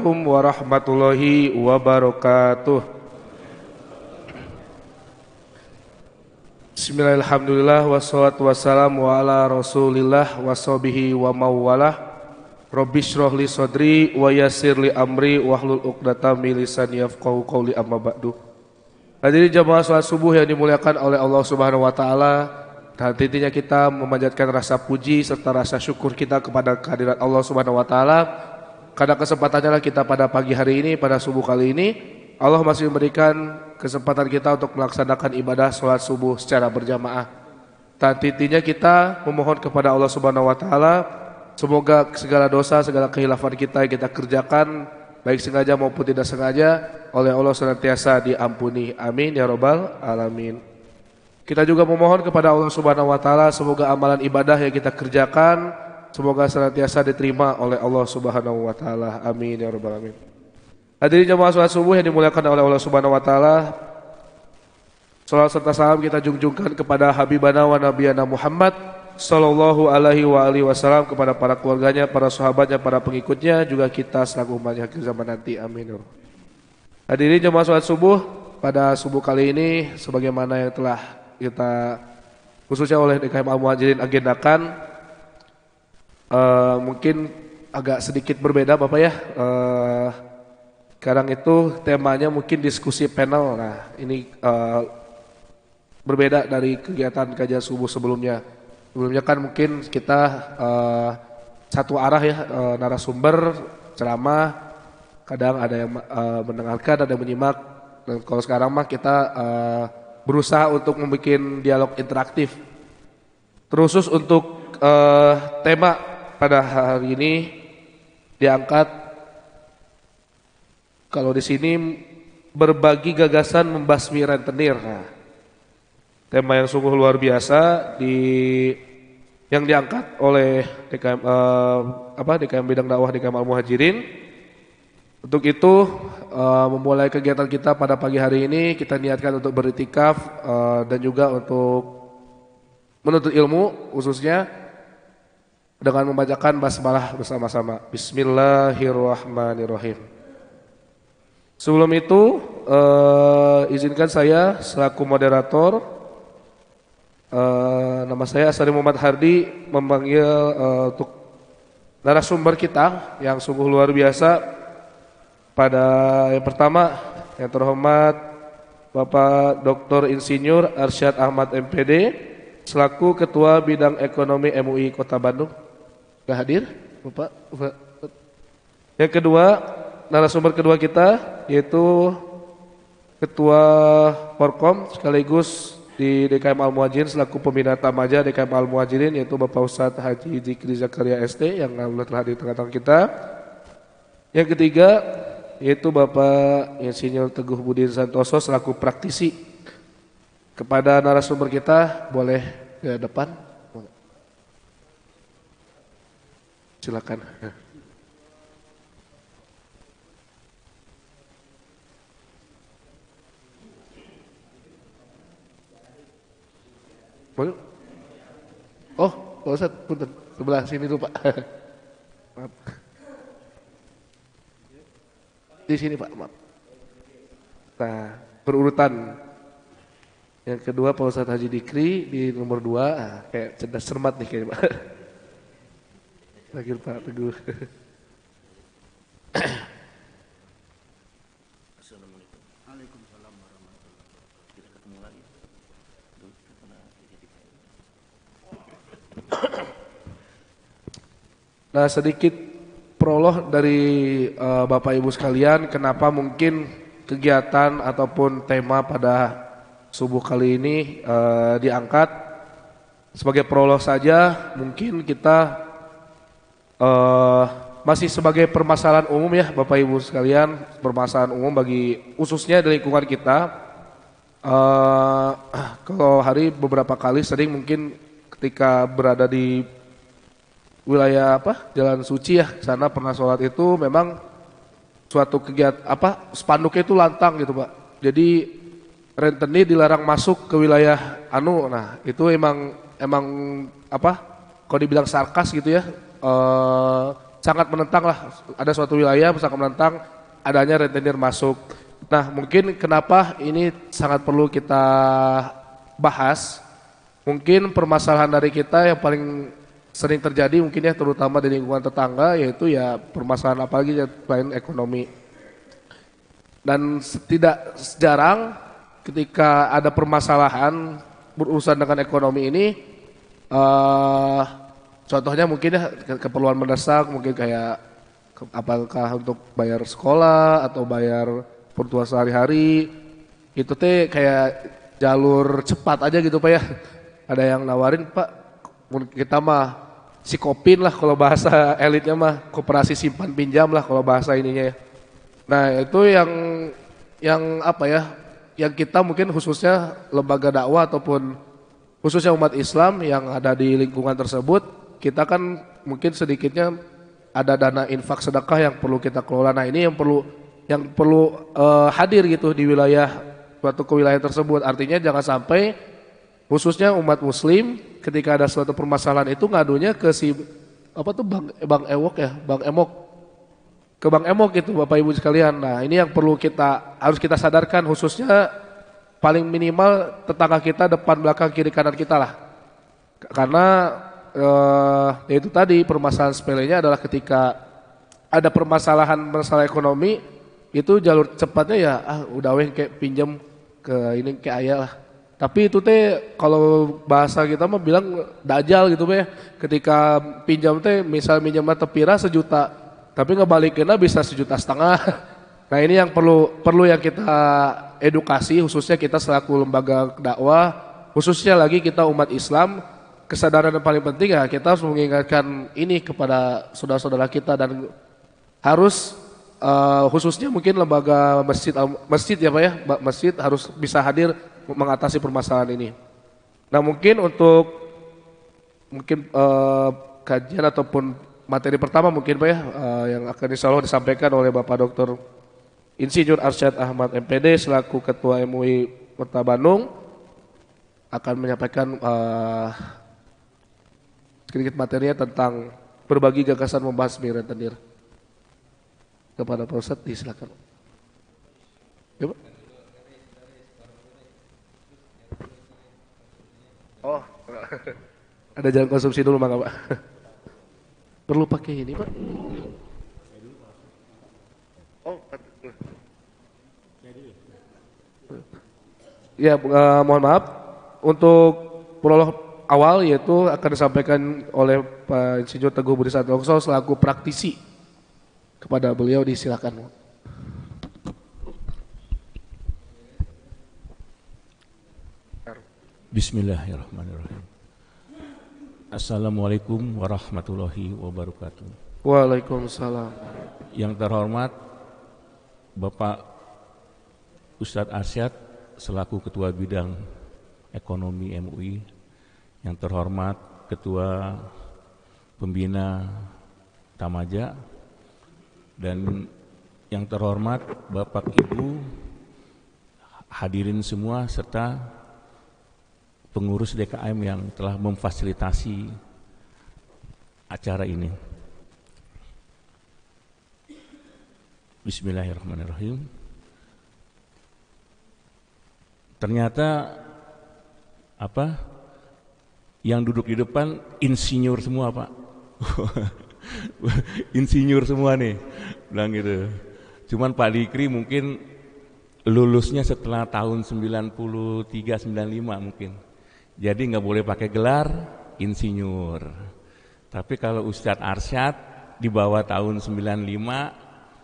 Assalamualaikum warahmatullahi wabarakatuh. Bismillahirrahmanirrahim. Wassalatu wassalamu ala rasulillah washabihi wa mawalah. Rabbishrah li sadri wa yassir li amri wahlul 'uqdatam min lisani yafqahu qawli, amma ba'du. Hadirin jamaah salat subuh yang dimuliakan oleh Allah Subhanahu wa taala, dan intinya kita memanjatkan rasa puji serta rasa syukur kita kepada kehadirat Allah Subhanahu wa taala. Karena kesempatannya lah kita pada pagi hari ini, pada subuh kali ini, Allah masih memberikan kesempatan kita untuk melaksanakan ibadah sholat subuh secara berjamaah. Dan intinya kita memohon kepada Allah Subhanahu wa taala, semoga segala dosa, segala khilafan kita yang kita kerjakan, baik sengaja maupun tidak sengaja, oleh Allah senantiasa diampuni. Amin ya robbal alamin. Kita juga memohon kepada Allah Subhanahu wa taala, semoga amalan ibadah yang kita kerjakan semoga senantiasa diterima oleh Allah Subhanahu wa taala. Amin ya rabbal alamin. Hadirin jamaah salat subuh yang dimuliakan oleh Allah Subhanahu wa taala. Salawat serta salam kita junjungkan kepada habibana wa nabiyana Muhammad sallallahu alaihi wa alihi wasallam, kepada para keluarganya, para sahabatnya, para pengikutnya, juga kita selaku umatnya akhir zaman nanti. Amin. Hadirin jamaah salat subuh, pada subuh kali ini sebagaimana yang telah kita khususnya oleh DKM Al-Muhajirin agendakan, mungkin agak sedikit berbeda Bapak ya. Sekarang itu temanya mungkin diskusi panel. Nah ini berbeda dari kegiatan kajian subuh sebelumnya. Sebelumnya kan mungkin kita satu arah ya, narasumber, ceramah, kadang ada yang mendengarkan, ada yang menyimak. Dan kalau sekarang mah kita berusaha untuk membuat dialog interaktif. Terusus untuk tema pada hari ini diangkat, kalau di sini berbagi gagasan membasmi rentenir. Nah, tema yang sungguh luar biasa yang diangkat oleh DKM Bidang Dakwah DKM Al-Muhajirin. Untuk itu memulai kegiatan kita pada pagi hari ini, kita niatkan untuk beriktikaf dan juga untuk menuntut ilmu, khususnya dengan membacakan basmalah bersama-sama. Bismillahirrahmanirrahim. Sebelum itu izinkan saya selaku moderator, nama saya Asari Muhammad Hardi, memanggil untuk narasumber kita yang sungguh luar biasa. Pada yang pertama, yang terhormat Bapak Dr. Insinyur Arsyad Ahmad MPD selaku Ketua Bidang Ekonomi MUI Kota Bandung. Sudah hadir Bapak? Yang kedua, narasumber kedua kita yaitu Ketua Porkom sekaligus di DKM Al-Muhajirin selaku pembina Tamaja DKM Al-Muhajirin, yaitu Bapak Ustadz Haji Dzikri Zakaria ST yang telah hadir di tengah-tengah kita. Yang ketiga yaitu Bapak Insinyur Teguh Budi Santoso selaku praktisi. Kepada narasumber kita boleh ke depan. Silakan. Boleh? Oh, Pak Ustadz, punten, sebelah sini dulu Pak. Maaf. Di sini Pak, maaf. Nah, berurutan. Yang kedua Pak Ustadz Haji Dzikri di nomor 2, kayak cerdas cermat nih kayaknya Pak. Terakhir Pak Teguh. Assalamualaikum. Waalaikumsalam warahmatullahi wabarakatuh. Kita ketemu lagi. Nah, sedikit prolog dari Bapak Ibu sekalian, kenapa mungkin kegiatan ataupun tema pada subuh kali ini diangkat. Sebagai prolog saja, mungkin kita masih sebagai permasalahan umum ya Bapak Ibu sekalian, permasalahan umum bagi khususnya di lingkungan kita. Kalau hari beberapa kali sering mungkin ketika berada di wilayah Jalan Suci ya, sana pernah sholat itu memang suatu kegiatan spanduknya itu lantang gitu Pak. Jadi rentenir dilarang masuk ke wilayah nah itu emang kalau dibilang sarkas gitu ya, sangat menentang lah, ada suatu wilayah sangat menentang adanya rentenir masuk. Nah mungkin kenapa ini sangat perlu kita bahas, mungkin permasalahan dari kita yang paling sering terjadi mungkin ya terutama di lingkungan tetangga, yaitu ya permasalahan apalagi ya selain ekonomi. Dan tidak jarang ketika ada permasalahan berurusan dengan ekonomi ini, contohnya mungkin ya keperluan mendesak, mungkin kayak apakah untuk bayar sekolah atau bayar kebutuhan sehari-hari, itu teh kayak jalur cepat aja gitu Pak ya. Ada yang nawarin, Pak, kita mah sikopin lah kalau bahasa elitnya mah, koperasi simpan pinjam lah kalau bahasa ininya ya. Nah itu yang apa ya, yang kita mungkin khususnya lembaga dakwah ataupun khususnya umat Islam yang ada di lingkungan tersebut, kita kan mungkin sedikitnya ada dana infak sedekah yang perlu kita kelola. Nah ini yang perlu hadir gitu di wilayah suatu kewilayahan tersebut. Artinya jangan sampai khususnya umat muslim ketika ada suatu permasalahan itu ngadunya ke si apa tuh Bang Ewok ya, Bang Emok, ke Bang Emok gitu Bapak Ibu sekalian. Nah ini yang perlu harus kita sadarkan, khususnya paling minimal tetangga kita, depan belakang kiri kanan kita lah. Karena ya itu tadi permasalahan sepelenya adalah ketika ada permasalahan masalah ekonomi, itu jalur cepatnya ya udah weh kayak pinjam ke ini kayak ayah lah. Tapi itu teh kalau bahasa kita mah bilang dajal gitu ya. Ketika pinjam teh misal minjamnya tepira 1 juta, tapi ngebalikinnya bisa 1,5 juta. Nah ini yang perlu yang kita edukasi, khususnya kita selaku lembaga dakwah, khususnya lagi kita umat Islam. Kesadaran yang paling penting ya kita harus mengingatkan ini kepada saudara-saudara kita, dan harus khususnya mungkin lembaga masjid ya Pak ya, masjid harus bisa hadir mengatasi permasalahan ini. Nah mungkin untuk kajian ataupun materi pertama mungkin Pak ya, yang akan insya Allah disampaikan oleh Bapak Dr. Insinyur Arsyad Ahmad MPD selaku Ketua MUI Kota Bandung, akan menyampaikan sedikit materinya tentang berbagi gagasan membahas rentenir. Kepada Pak Ustadz disilakan. Ya, Pak. Oh, ada jalan konsumsi dulu Mangga Pak. Perlu pakai ini Pak? Oh, ya mohon maaf untuk prolog awal, yaitu akan disampaikan oleh Pak Insinyur Teguh Budi Satrio selaku praktisi. Kepada beliau disilakan. Bismillahirrahmanirrahim. Assalamualaikum warahmatullahi wabarakatuh. Waalaikumsalam. Yang terhormat Bapak Ustadz Arsyad selaku Ketua Bidang Ekonomi MUI, yang terhormat Ketua Pembina Tamaja, dan yang terhormat Bapak Ibu hadirin semua serta pengurus DKM yang telah memfasilitasi acara ini. Bismillahirrahmanirrahim. Ternyata yang duduk di depan insinyur semua Pak. Insinyur semua nih, bilang gitu. Cuman Pak Dikri mungkin lulusnya setelah tahun 93-95 mungkin. Jadi nggak boleh pakai gelar insinyur. Tapi kalau Ustadz Arsyad di bawah tahun 95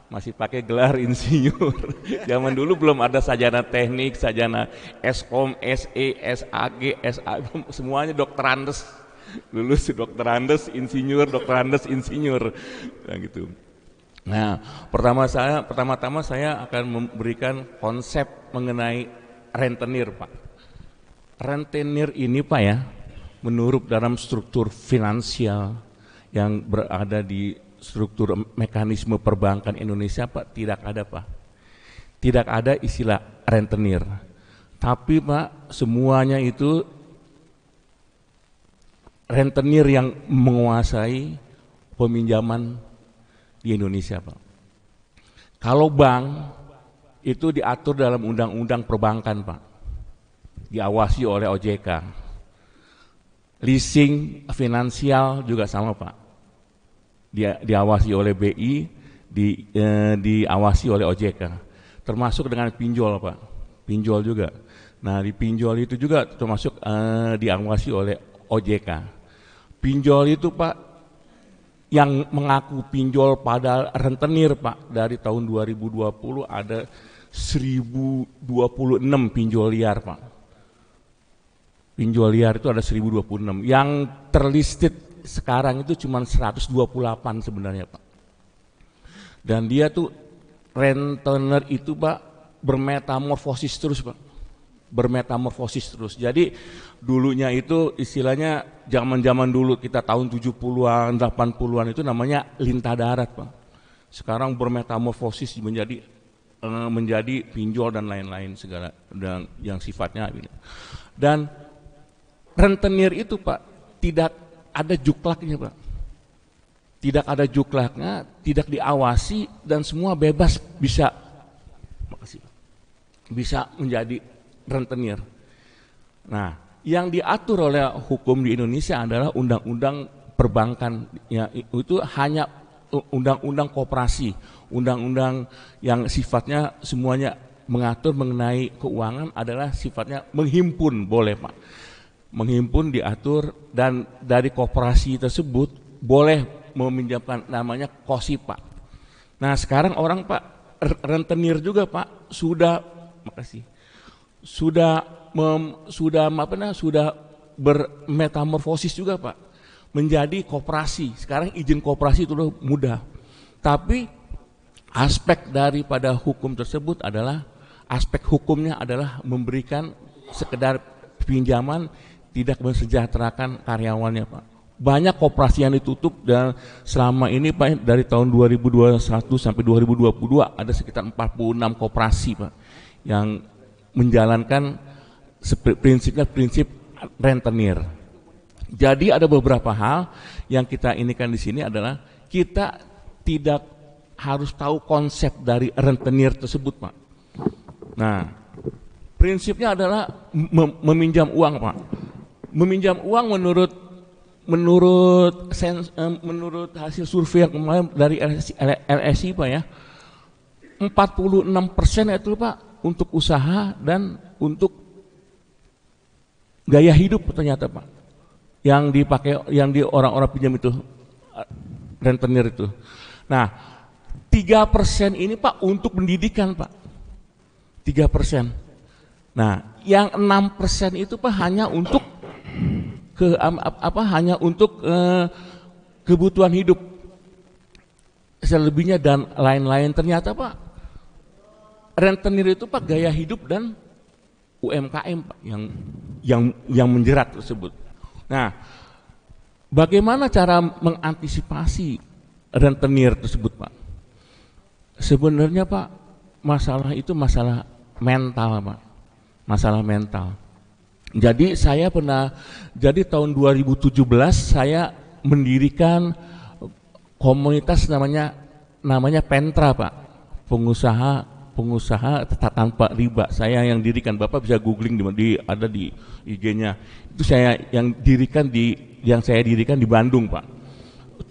masih pakai gelar insinyur. Zaman dulu belum ada sarjana teknik, sarjana Eskom, SE, SAG, SA, semuanya dokterandes. Lulus dokterandes, insinyur, dokterandes, insinyur, nah, gitu. Nah, pertama-tama saya akan memberikan konsep mengenai rentenir, Pak. Rentenir ini, Pak ya, menurut dalam struktur finansial yang berada di struktur mekanisme perbankan Indonesia, Pak, tidak ada, Pak. Tidak ada istilah rentenir. Tapi, Pak, semuanya itu rentenir yang menguasai peminjaman di Indonesia, Pak. Kalau bank itu diatur dalam undang-undang perbankan, Pak. Diawasi oleh OJK. Leasing finansial juga sama, Pak. Diawasi oleh BI, diawasi oleh OJK. Termasuk dengan pinjol, Pak. Pinjol juga. Nah, di pinjol itu juga termasuk diawasi oleh OJK. Pinjol itu, Pak, yang mengaku pinjol pada rentenir, Pak, dari tahun 2020 ada 1026 pinjol liar, Pak. Pinjol liar itu ada 1026. Yang terlisted sekarang itu cuma 128 sebenarnya, Pak. Dan dia tuh rentenir itu, Pak, bermetamorfosis terus, Pak. Bermetamorfosis terus. Jadi dulunya itu istilahnya zaman-zaman dulu kita tahun 70-an, 80-an itu namanya lintah darat, Pak. Sekarang bermetamorfosis menjadi pinjol dan lain-lain segala dan yang sifatnya ini. Dan rentenir itu, Pak, tidak ada juklaknya, Pak. Tidak ada juklaknya, tidak diawasi dan semua bebas bisa menjadi rentenir. Nah, yang diatur oleh hukum di Indonesia adalah undang-undang perbankan, ya, itu hanya undang-undang koperasi, undang-undang yang sifatnya semuanya mengatur mengenai keuangan adalah sifatnya menghimpun, boleh, Pak. Menghimpun diatur dan dari koperasi tersebut boleh meminjamkan, namanya KOSIP, Pak. Nah, sekarang orang, Pak, rentenir juga, Pak, sudah bermetamorfosis juga, Pak, menjadi koperasi. Sekarang izin koperasi itu mudah. Tapi aspek daripada hukum tersebut adalah aspek hukumnya adalah memberikan sekedar pinjaman, tidak mensejahterakan karyawannya, Pak. Banyak koperasi yang ditutup dan selama ini, Pak, dari tahun 2021 sampai 2022 ada sekitar 46 koperasi, Pak, yang menjalankan prinsip rentenir. Jadi ada beberapa hal yang kita inikan di sini adalah kita tidak harus tahu konsep dari rentenir tersebut, Pak. Nah, prinsipnya adalah meminjam uang, Pak. Meminjam uang menurut hasil survei yang kemarin dari LSI, Pak, ya, 46% itu, Pak, untuk usaha dan untuk gaya hidup ternyata, Pak, yang dipakai, yang di orang-orang pinjam itu, rentenir itu. Nah, 3% ini, Pak, untuk pendidikan, Pak, 3%. Nah, yang 6% itu, Pak, hanya untuk hanya untuk kebutuhan hidup. Selebihnya dan lain-lain. Ternyata, Pak, rentenir itu, Pak, gaya hidup dan UMKM, Pak, yang menjerat tersebut. Nah, bagaimana cara mengantisipasi rentenir tersebut, Pak? Sebenarnya, Pak, masalah itu masalah mental, Pak. Masalah mental. Jadi tahun 2017 saya mendirikan komunitas namanya Pentra, Pak. Pengusaha tanpa riba. Saya yang dirikan, Bapak bisa googling ada di IG-nya. Itu saya yang saya dirikan di Bandung, Pak.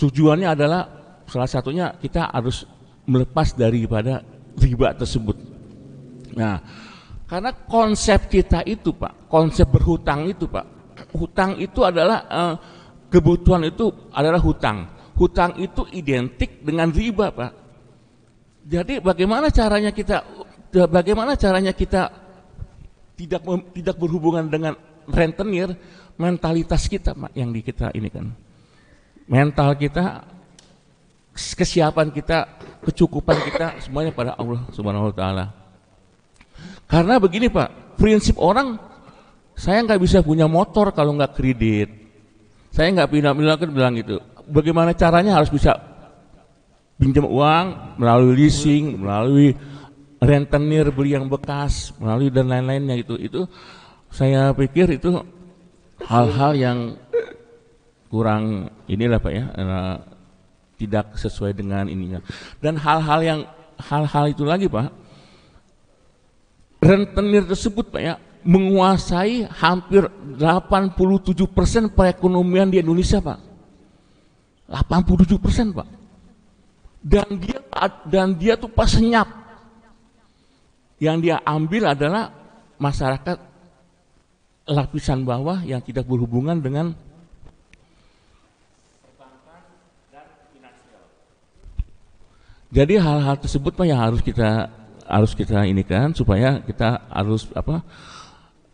Tujuannya adalah salah satunya kita harus melepas daripada riba tersebut. Nah, karena konsep kita itu, Pak, konsep berhutang itu, Pak, hutang itu adalah kebutuhan itu adalah hutang. Hutang itu identik dengan riba, Pak. Jadi bagaimana caranya kita tidak berhubungan dengan rentenir? Mentalitas kita, Pak, yang kita ini kan. Mental kita, kesiapan kita, kecukupan kita semuanya pada Allah Subhanahu wa taala. Karena begini, Pak, prinsip orang, saya nggak bisa punya motor kalau nggak kredit. Saya nggak bilang gitu. Bagaimana caranya harus bisa pinjam uang melalui leasing, melalui rentenir, beli yang bekas, melalui dan lain-lainnya itu. Itu saya pikir itu hal-hal yang kurang inilah, Pak, ya, tidak sesuai dengan ininya. Dan hal-hal itu lagi Pak, rentenir tersebut Pak ya menguasai hampir 87% perekonomian di Indonesia Pak. 87% Pak. Dan dia tuh pas senyap. Yang dia ambil adalah masyarakat lapisan bawah yang tidak berhubungan dengan perbankan dan finansial. Jadi hal-hal tersebut Pak yang harus kita inikan supaya kita harus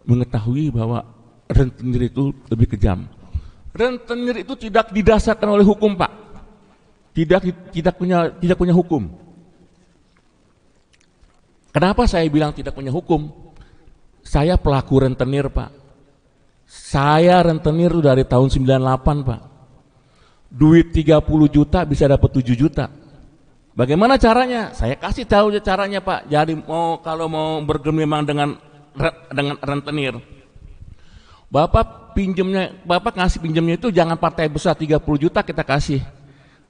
mengetahui bahwa rentenir itu lebih kejam. Rentenir itu tidak didasarkan oleh hukum Pak, tidak punya hukum. Kenapa saya bilang tidak punya hukum? Saya pelaku rentenir Pak. Saya rentenir dari tahun 98 Pak. Duit 30 juta bisa dapat 7 juta. Bagaimana caranya? Saya kasih tahu caranya Pak. Jadi kalau mau bergemimang dengan rentenir, Bapak ngasih pinjamnya itu jangan partai besar 30 juta kita kasih.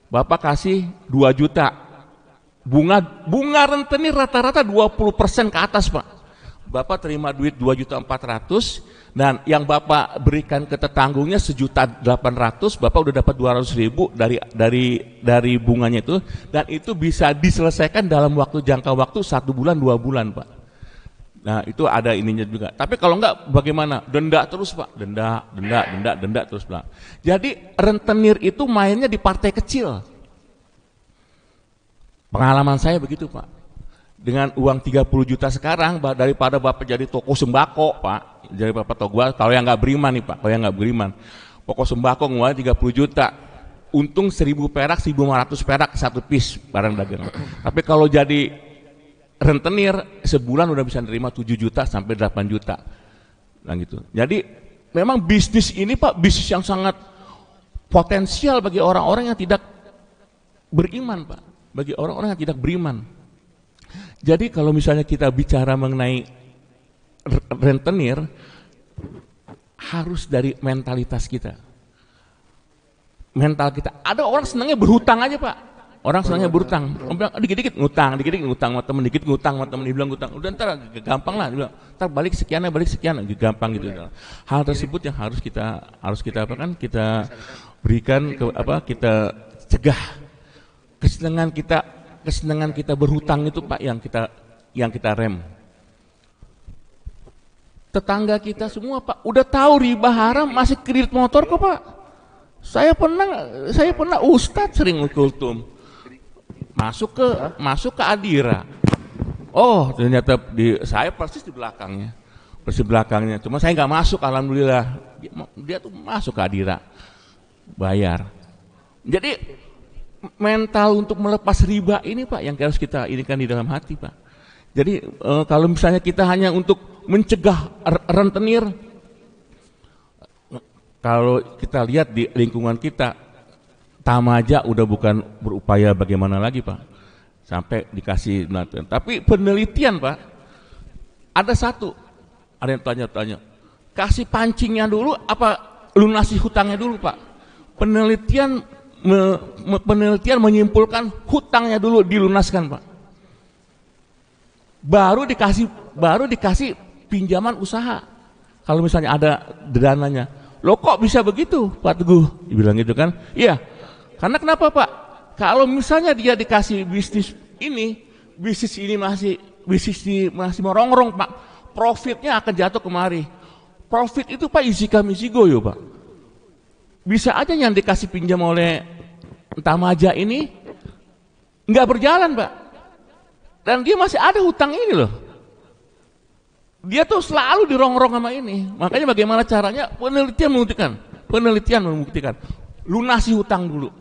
Bapak kasih 2 juta. Bunga rentenir rata-rata 20% ke atas Pak. Bapak terima duit 2.400.000 dan yang Bapak berikan ke tetanggungnya 1.800.000, Bapak udah dapat 200.000 dari bunganya itu, dan itu bisa diselesaikan dalam jangka waktu 1 bulan 2 bulan Pak. Nah itu ada ininya juga. Tapi kalau enggak bagaimana? Denda terus Pak, denda terus Pak. Jadi rentenir itu mainnya di partai kecil. Pengalaman saya begitu Pak. Dengan uang 30 juta sekarang, daripada Bapak jadi toko sembako Pak, jadi Bapak toko kalau yang nggak beriman nih Pak, toko sembako ngeluarin 30 juta, untung 1.000 perak, 1.500 perak satu piece barang dagangan. Tapi kalau jadi rentenir sebulan udah bisa nerima 7 juta sampai 8 juta, nah gitu. Jadi memang bisnis ini Pak, bisnis yang sangat potensial bagi orang-orang yang tidak beriman Pak, bagi orang-orang yang tidak beriman. Jadi kalau misalnya kita bicara mengenai rentenir, harus dari mentalitas kita. Mental kita. Ada orang senangnya berhutang aja Pak. Orang senangnya berhutang. Dikit-dikit ngutang sama temen, dikit ngutang sama temen, dibilang ngutang. Udah ntar gampang lah, dibilang ntar balik sekian, gampang gitu. Hal tersebut yang harus kita berikan kita cegah. Kesenangan kita berhutang itu Pak yang kita rem. Tetangga kita semua Pak udah tahu riba haram masih kredit motor kok Pak. Saya pernah Ustadz sering kultum masuk ke Adira. Oh ternyata saya persis di belakangnya. Cuma saya nggak masuk, alhamdulillah. Dia tuh masuk ke Adira, bayar. Jadi mental untuk melepas riba ini Pak yang harus kita inikan di dalam hati Pak. Jadi kalau misalnya kita hanya untuk mencegah rentenir, kalau kita lihat di lingkungan kita, Tamaja udah bukan berupaya bagaimana lagi Pak, sampai dikasih penelitian. Tapi penelitian Pak, ada yang tanya, kasih pancingnya dulu apa lunasi hutangnya dulu Pak. Penelitian menyimpulkan hutangnya dulu dilunaskan Pak, baru dikasih pinjaman usaha kalau misalnya ada dananya. Loh kok bisa begitu Pak Teguh, dibilang gitu kan. Iya, karena kenapa Pak, kalau misalnya dia dikasih bisnis ini masih merongrong Pak, profitnya akan jatuh kemari. Profit itu Pak isika misigoyo Pak. Bisa aja yang dikasih pinjam oleh Tamaja ini nggak berjalan Pak, dan dia masih ada hutang ini loh. Dia tuh selalu dirongrong sama ini. Makanya bagaimana caranya? Penelitian membuktikan lunasi hutang dulu,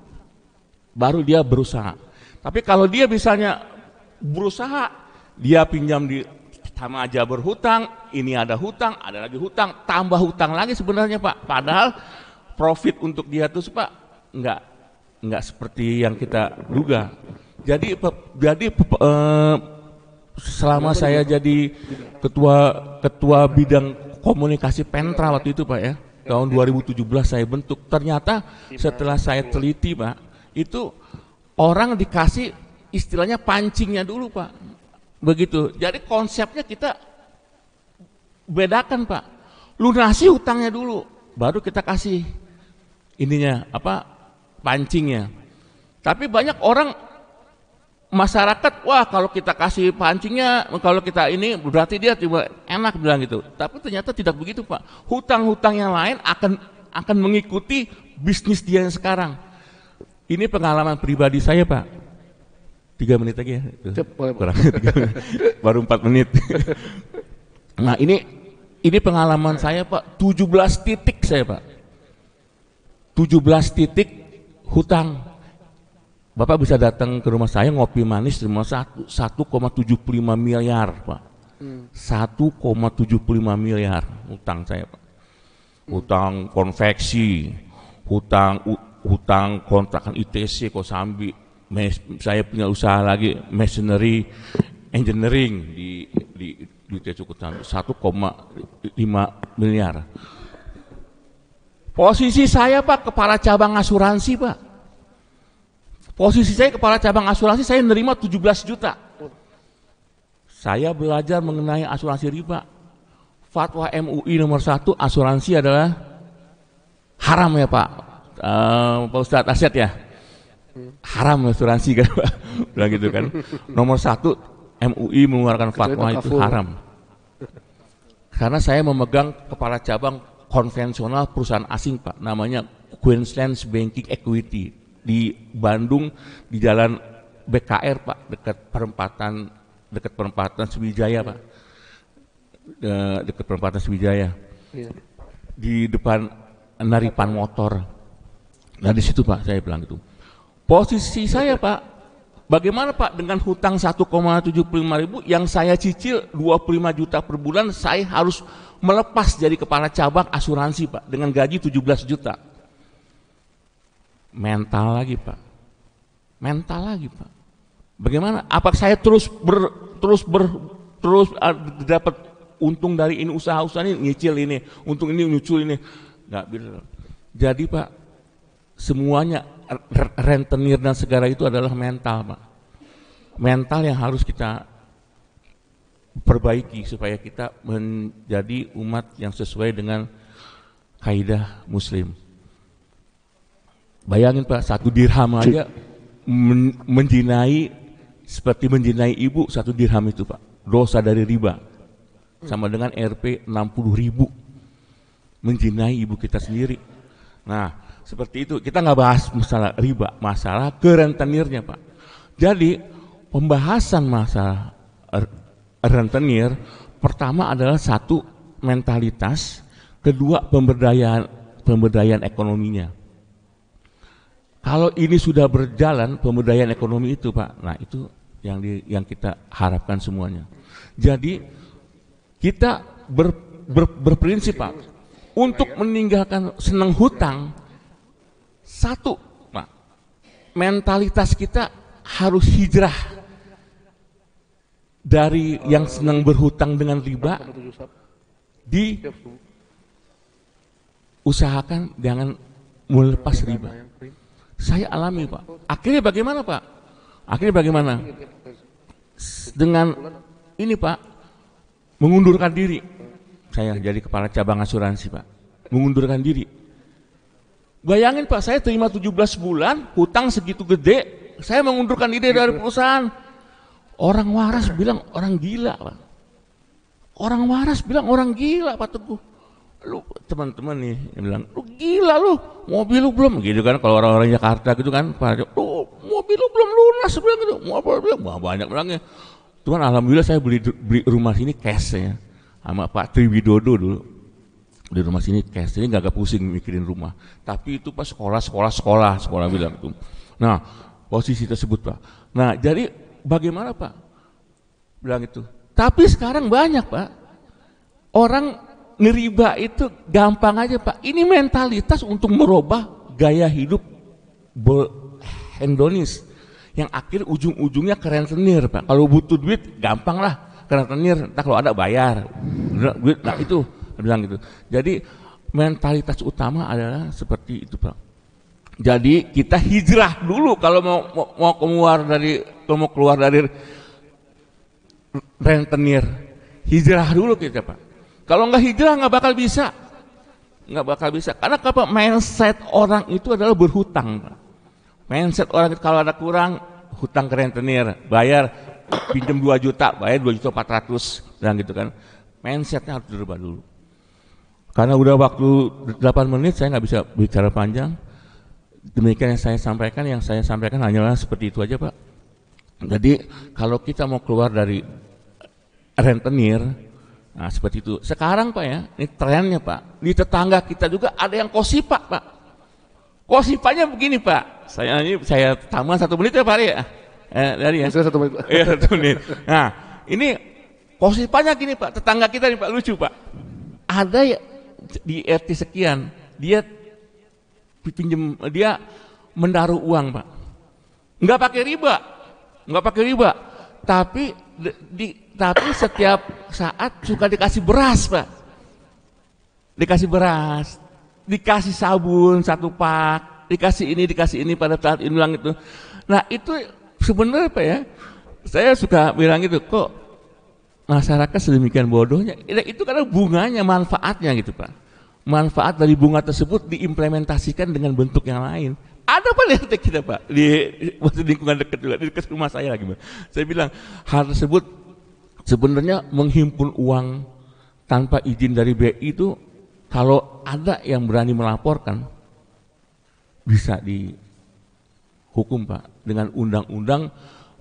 baru dia berusaha. Tapi kalau dia misalnya berusaha, dia pinjam di Tamaja berhutang, ini ada hutang, ada lagi hutang, tambah hutang lagi sebenarnya Pak. Padahal profit untuk dia tuh Pak enggak seperti yang kita duga. Jadi selama saya jadi ketua bidang komunikasi Pentra waktu itu Pak ya, tahun 2017 saya bentuk. Ternyata setelah saya teliti Pak, itu orang dikasih istilahnya pancingnya dulu Pak. Begitu. Jadi konsepnya kita bedakan Pak. Lunasi hutangnya dulu, baru kita kasih ininya apa pancingnya. Tapi banyak orang masyarakat, wah kalau kita kasih pancingnya, kalau kita ini berarti dia tiba enak bilang gitu. Tapi ternyata tidak begitu Pak. Hutang-hutang yang lain akan mengikuti bisnis dia yang sekarang. Ini pengalaman pribadi saya Pak. 3 menit lagi ya. Kurang 3 menit. Baru 4 menit. Nah ini pengalaman saya Pak. 17 titik saya Pak. 17 titik hutang. Bapak bisa datang ke rumah saya ngopi manis di rumah 1,75 miliar Pak. 1,75 miliar hutang saya Pak. Hutang konveksi, hutang kontrakan ITC Kosambi, saya punya usaha lagi machinery engineering di ITC Kosambi 1,5 miliar. Posisi saya Pak kepala cabang asuransi Pak. Posisi saya kepala cabang asuransi, saya menerima 17 juta. Saya belajar mengenai asuransi riba. Fatwa MUI nomor 1, asuransi adalah haram ya Pak. Pak Ustadz Asyad ya, haram asuransi kan Pak, bilang gitu kan. Nomor 1 MUI mengeluarkan fatwa itu haram. Karena saya memegang kepala cabang konvensional perusahaan asing Pak, namanya Queensland Banking Equity di Bandung di Jalan BKR Pak, dekat perempatan Sriwijaya Pak, dekat perempatan Sriwijaya, di depan Naripan Motor. Nah di situ Pak saya bilang itu. Posisi saya Pak, bagaimana Pak dengan hutang 1,75 ribu yang saya cicil 25 juta per bulan, saya harus melepas jadi kepala cabang asuransi Pak dengan gaji 17 juta. Mental lagi Pak. Mental lagi Pak. Bagaimana? Apa saya terus dapat untung dari ini usaha-usaha ini, nyicil ini, untung ini nyucul ini. Enggak bisa. Jadi Pak, semuanya rentenir dan segala itu adalah mental Pak. Mental yang harus kita perbaiki supaya kita menjadi umat yang sesuai dengan kaidah muslim. Bayangin Pak, 1 dirham aja menjinai seperti menjinai ibu, 1 dirham itu Pak. Dosa dari riba. Sama dengan Rp 60.000 menjinai ibu kita sendiri. Nah, seperti itu. Kita nggak bahas masalah riba, masalah kerentenirnya Pak. Jadi pembahasan masalah rentenir pertama adalah 1 mentalitas, kedua pemberdayaan ekonominya. Kalau ini sudah berjalan pemberdayaan ekonomi itu Pak, nah itu yang kita harapkan semuanya. Jadi kita berprinsip Pak, untuk meninggalkan senang hutang, 1 Pak, mentalitas kita harus hijrah dari yang senang berhutang dengan riba, diusahakan jangan melepas riba. Saya alami Pak. Akhirnya bagaimana Pak? Akhirnya bagaimana? Dengan ini Pak, mengundurkan diri. Saya jadi kepala cabang asuransi Pak. Mengundurkan diri. Bayangin Pak, saya terima 17 bulan, hutang segitu gede, saya mengundurkan diri dari perusahaan. Orang waras bilang orang gila Pak. Orang waras bilang orang gila Pak Teguh. Lu teman-teman nih yang bilang, lu gila lu, mobil lu belum, gitu kan, kalau orang-orang Jakarta gitu kan, lu mobil lu belum lunas, bilang gitu, mobil bilang, banyak bilangnya. Cuman alhamdulillah saya beli rumah sini cash ya, sama Pak Triwidodo dulu, di rumah sini cash, jadi nggak pusing mikirin rumah. Tapi itu pas sekolah bilang itu. Nah posisi tersebut Pak. Nah jadi bagaimana Pak? Bilang itu. Tapi sekarang banyak Pak, orang ngeriba itu gampang aja Pak. Ini mentalitas untuk merubah gaya hidup hedonis yang akhir ujung-ujungnya ke rentenir Pak. Kalau butuh duit gampang lah ke rentenir, entah kalau ada bayar. Nah itu bilang gitu. Jadi mentalitas utama adalah seperti itu Pak. Jadi kita hijrah dulu kalau mau keluar dari rentenir. Hijrah dulu kita, Pak. Kalau nggak hijrah nggak bakal bisa. Karena apa? Mindset orang itu adalah berhutang, Pak. Mindset orang itu kalau ada kurang, hutang ke rentenir, bayar, pinjam 2 juta, bayar 2 juta 400, dan gitu kan. Mindsetnya harus dirubah dulu. Karena udah waktu 8 menit, saya nggak bisa bicara panjang. Demikian yang saya sampaikan hanyalah seperti itu aja, Pak. Jadi kalau kita mau keluar dari rentenir, nah seperti itu. Sekarang Pak ya, ini trennya Pak, di tetangga kita juga ada yang kosipa Pak. Kosipanya begini Pak, saya tambah 1 menit ya Pak ya. Dari ya. 1 menit. Iya 1 menit. Nah ini kosipanya gini Pak, tetangga kita nih Pak, lucu Pak. Ada ya di RT sekian, dia mendaruh uang Pak, nggak pakai riba, tapi setiap saat suka dikasih beras Pak, dikasih sabun 1 pak, dikasih ini pada saat ini bilang itu. Nah itu sebenarnya Pak ya, saya suka bilang itu, kok masyarakat sedemikian bodohnya. Itu karena bunganya, manfaatnya gitu Pak. Manfaat dari bunga tersebut diimplementasikan dengan bentuk yang lain. Ada Pak lihat kita Pak di lingkungan dekat juga, di dekat rumah saya lagi Pak. Saya bilang hal tersebut sebenarnya menghimpun uang tanpa izin dari BI itu, kalau ada yang berani melaporkan bisa dihukum Pak dengan undang-undang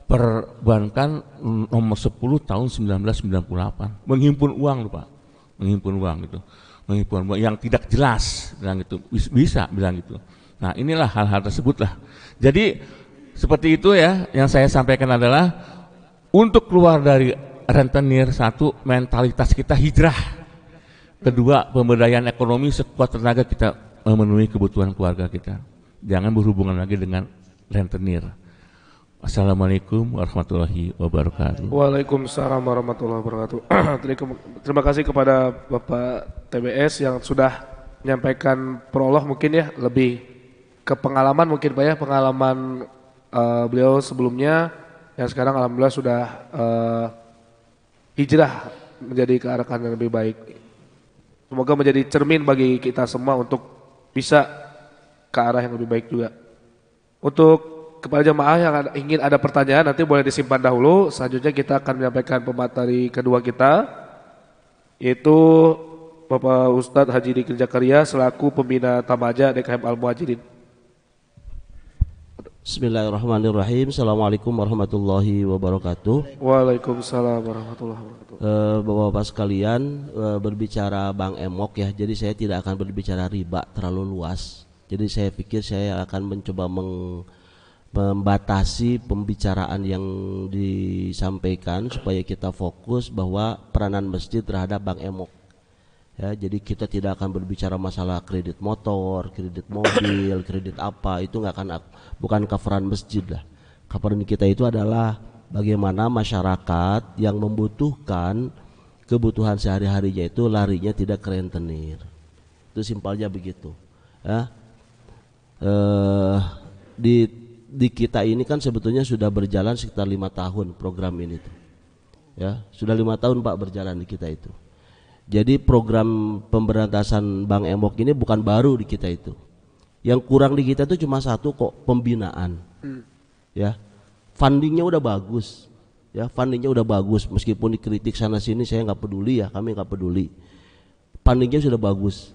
perbankan nomor 10 tahun 1998. Menghimpun uang loh Pak, menghimpun uang gitu. Menghimpun uang yang tidak jelas, bilang gitu, bisa bilang gitu. Nah inilah hal-hal tersebut lah. Jadi seperti itu ya, yang saya sampaikan adalah untuk keluar dari rentenir, 1 mentalitas kita hijrah, 2 pemberdayaan ekonomi sekuat tenaga kita memenuhi kebutuhan keluarga kita. Jangan berhubungan lagi dengan rentenir. Assalamualaikum warahmatullahi wabarakatuh. Waalaikumsalam warahmatullahi wabarakatuh. Terima kasih kepada Bapak TBS yang sudah menyampaikan prolog mungkin ya, lebih ke pengalaman mungkin Pak ya, pengalaman beliau sebelumnya yang sekarang alhamdulillah sudah hijrah menjadi ke arah yang lebih baik. Semoga menjadi cermin bagi kita semua untuk bisa ke arah yang lebih baik juga. Untuk kepada jemaah yang ingin ada pertanyaan nanti boleh disimpan dahulu. Selanjutnya kita akan menyampaikan pemateri kedua kita, yaitu Bapak Ustadz Haji Dikri Zakaria selaku pembina Tamaja DKM Al Muhajirin. Bismillahirrahmanirrahim. Assalamualaikum warahmatullahi wabarakatuh. Waalaikumsalam warahmatullahi wabarakatuh. Bapak-bapak sekalian, berbicara Bang Emok ya, jadi saya tidak akan berbicara riba terlalu luas. Jadi saya pikir saya akan mencoba membatasi pembicaraan yang disampaikan supaya kita fokus bahwa peranan masjid terhadap Bang Emok. Ya, jadi kita tidak akan berbicara masalah kredit motor, kredit mobil, kredit apa, itu nggak akan, bukan coveran masjid lah. Coveran kita itu adalah bagaimana masyarakat yang membutuhkan kebutuhan sehari-harinya itu larinya tidak ke rentenir. Itu simpelnya begitu. Ya. Di kita ini kan sebetulnya sudah berjalan sekitar 5 tahun program ini tuh. Ya, sudah 5 tahun Pak berjalan di kita itu. Jadi program pemberantasan Bang Emok ini bukan baru di kita itu. Yang kurang di kita itu cuma 1 kok, pembinaan. Ya. Fundingnya udah bagus. Ya, fundingnya udah bagus, meskipun dikritik sana sini saya nggak peduli ya, kami nggak peduli. Fundingnya sudah bagus.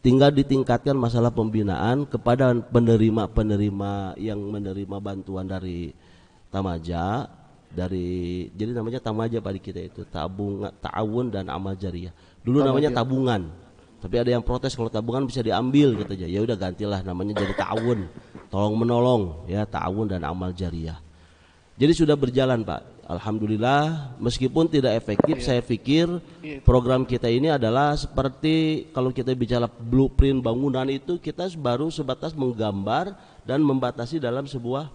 Tinggal ditingkatkan masalah pembinaan kepada penerima yang menerima bantuan dari Tamaja, jadi namanya Tamaja pada kita itu, ta'awun dan amal jariyah. Dulu namanya tabungan, tapi ada yang protes kalau tabungan bisa diambil katanya. Ya udah gantilah namanya jadi ta'awun, tolong menolong ya, ta'awun dan amal jariyah. Jadi sudah berjalan Pak. Alhamdulillah, meskipun tidak efektif, saya pikir program kita ini adalah seperti kalau kita bicara blueprint bangunan itu, kita baru sebatas menggambar dan membatasi dalam sebuah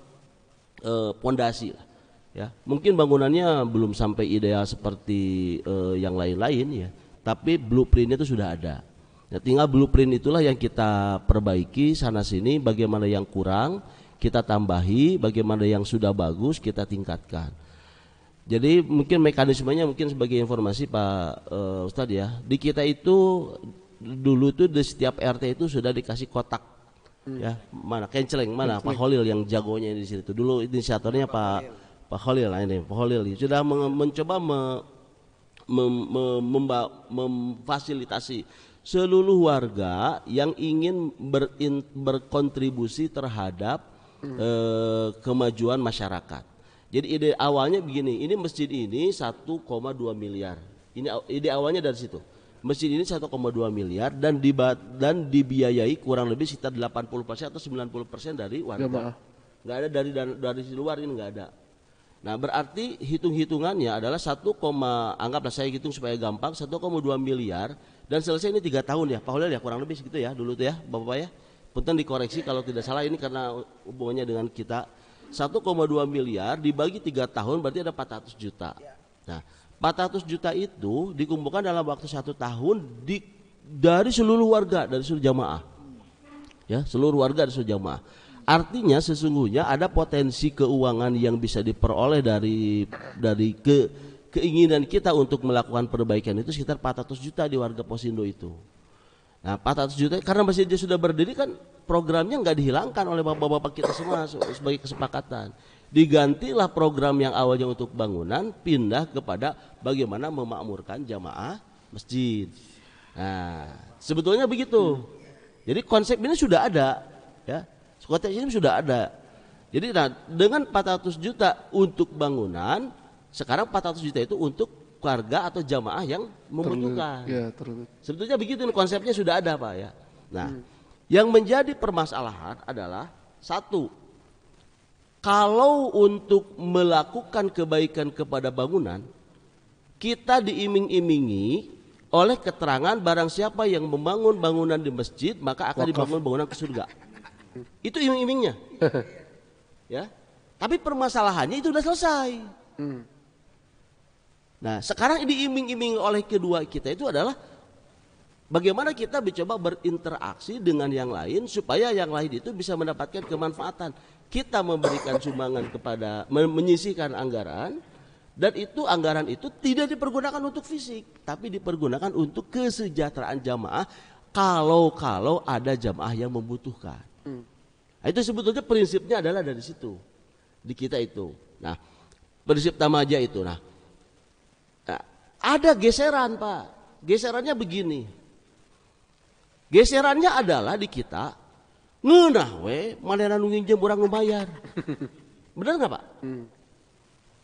pondasi lah. Ya, mungkin bangunannya belum sampai ideal seperti yang lain-lain ya, tapi blueprintnya itu sudah ada. Ya, tinggal blueprint itulah yang kita perbaiki sana sini, bagaimana yang kurang kita tambahi, bagaimana yang sudah bagus kita tingkatkan. Jadi mungkin mekanismenya mungkin sebagai informasi Pak Ustadz ya, di kita itu dulu tuh di setiap RT itu sudah dikasih kotak ya, mana kenceleng, mana Pak Holil yang jagonya di situ. Dulu inisiatornya Pak Holil, nah ini Pak Holil sudah mencoba memfasilitasi seluruh warga yang ingin berkontribusi terhadap kemajuan masyarakat. Jadi ide awalnya begini, ini masjid ini 1,2 miliar. Ini ide awalnya dari situ. Masjid ini 1,2 miliar dan dibiayai kurang lebih sekitar 80% atau 90% dari warga. Enggak ada dari luar, ini enggak ada. Nah, berarti hitung-hitungannya adalah anggaplah saya hitung supaya gampang, 1,2 miliar dan selesai ini 3 tahun ya. Pak Holil ya, kurang lebih segitu ya dulu tuh ya, Bapak ya. Punten dikoreksi kalau tidak salah, ini karena hubungannya dengan kita. 1,2 miliar dibagi 3 tahun berarti ada 400 juta. Nah, 400 juta itu dikumpulkan dalam waktu 1 tahun dari seluruh warga, dari seluruh jamaah. Ya, seluruh warga dari seluruh jamaah. Artinya sesungguhnya ada potensi keuangan yang bisa diperoleh dari keinginan kita untuk melakukan perbaikan itu sekitar 400 juta di warga Posindo itu. Nah, 400 juta karena masjidnya sudah berdiri kan programnya nggak dihilangkan oleh bapak-bapak kita semua sebagai kesepakatan. Digantilah program yang awalnya untuk bangunan pindah kepada bagaimana memakmurkan jamaah masjid. Nah, sebetulnya begitu. Jadi konsep ini sudah ada, ya. Konsep ini sudah ada. Jadi dengan 400 juta untuk bangunan, sekarang 400 juta itu untuk keluarga atau jamaah yang membutuhkan. Sebetulnya begitu konsepnya sudah ada Pak ya. Nah, yang menjadi permasalahan adalah satu, kalau untuk melakukan kebaikan kepada bangunan, kita diiming-imingi oleh keterangan barang siapa yang membangun bangunan di masjid maka akan dibangun bangunan ke surga. Itu iming-imingnya. Ya. Tapi permasalahannya itu sudah selesai. Nah, sekarang diiming-iming oleh kedua kita itu adalah bagaimana kita mencoba berinteraksi dengan yang lain supaya yang lain itu bisa mendapatkan kemanfaatan. Kita memberikan sumbangan kepada menyisihkan anggaran dan itu anggaran itu tidak dipergunakan untuk fisik, tapi dipergunakan untuk kesejahteraan jamaah kalau ada jamaah yang membutuhkan. Nah, itu sebetulnya prinsipnya adalah dari situ di kita itu. Nah, prinsip tamaja itu. Nah, ada geseran Pak. Geserannya begini. Geserannya adalah di kita ngeunah we manehna nu nginjem urang membayar. Benar nggak Pak?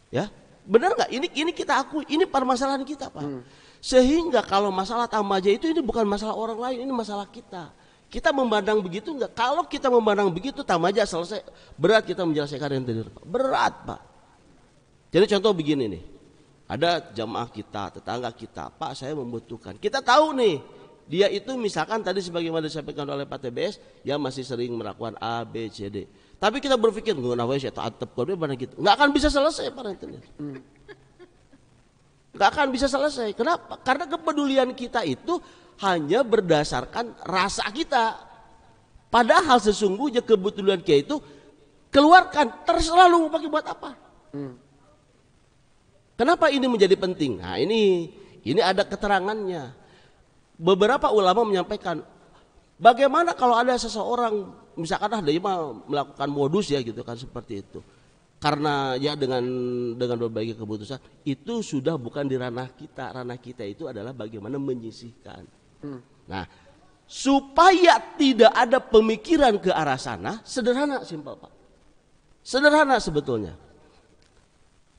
Ya, benar nggak? Ini kita akui, ini permasalahan kita Pak. Sehingga kalau masalah tamaja itu ini bukan masalah orang lain, ini masalah kita. Kita memandang begitu enggak? Kalau kita memandang begitu tamaja selesai, berat kita menjelaskan yang tadi Pak. Berat Pak. Jadi contoh begini nih. Ada jamaah kita, tetangga kita, Pak saya membutuhkan. Kita tahu nih, dia itu misalkan tadi sebagaimana disampaikan oleh Pak TBS, ya masih sering melakukan A, B, C, D. Tapi kita berpikir, nggak akan bisa selesai Pak. Nggak akan bisa selesai. Kenapa? Karena kepedulian kita itu hanya berdasarkan rasa kita. Padahal sesungguhnya kepedulian kita itu keluarkan, terserah lu mau pakai buat apa. Kenapa ini menjadi penting? Nah ini ada keterangannya. Beberapa ulama menyampaikan, bagaimana kalau ada seseorang, misalkan dia melakukan modus ya gitu kan seperti itu. Karena ya dengan berbagai keputusan, itu sudah bukan di ranah kita. Ranah kita itu adalah bagaimana menyisihkan. Nah, supaya tidak ada pemikiran ke arah sana, sederhana simpel Pak. Sederhana sebetulnya.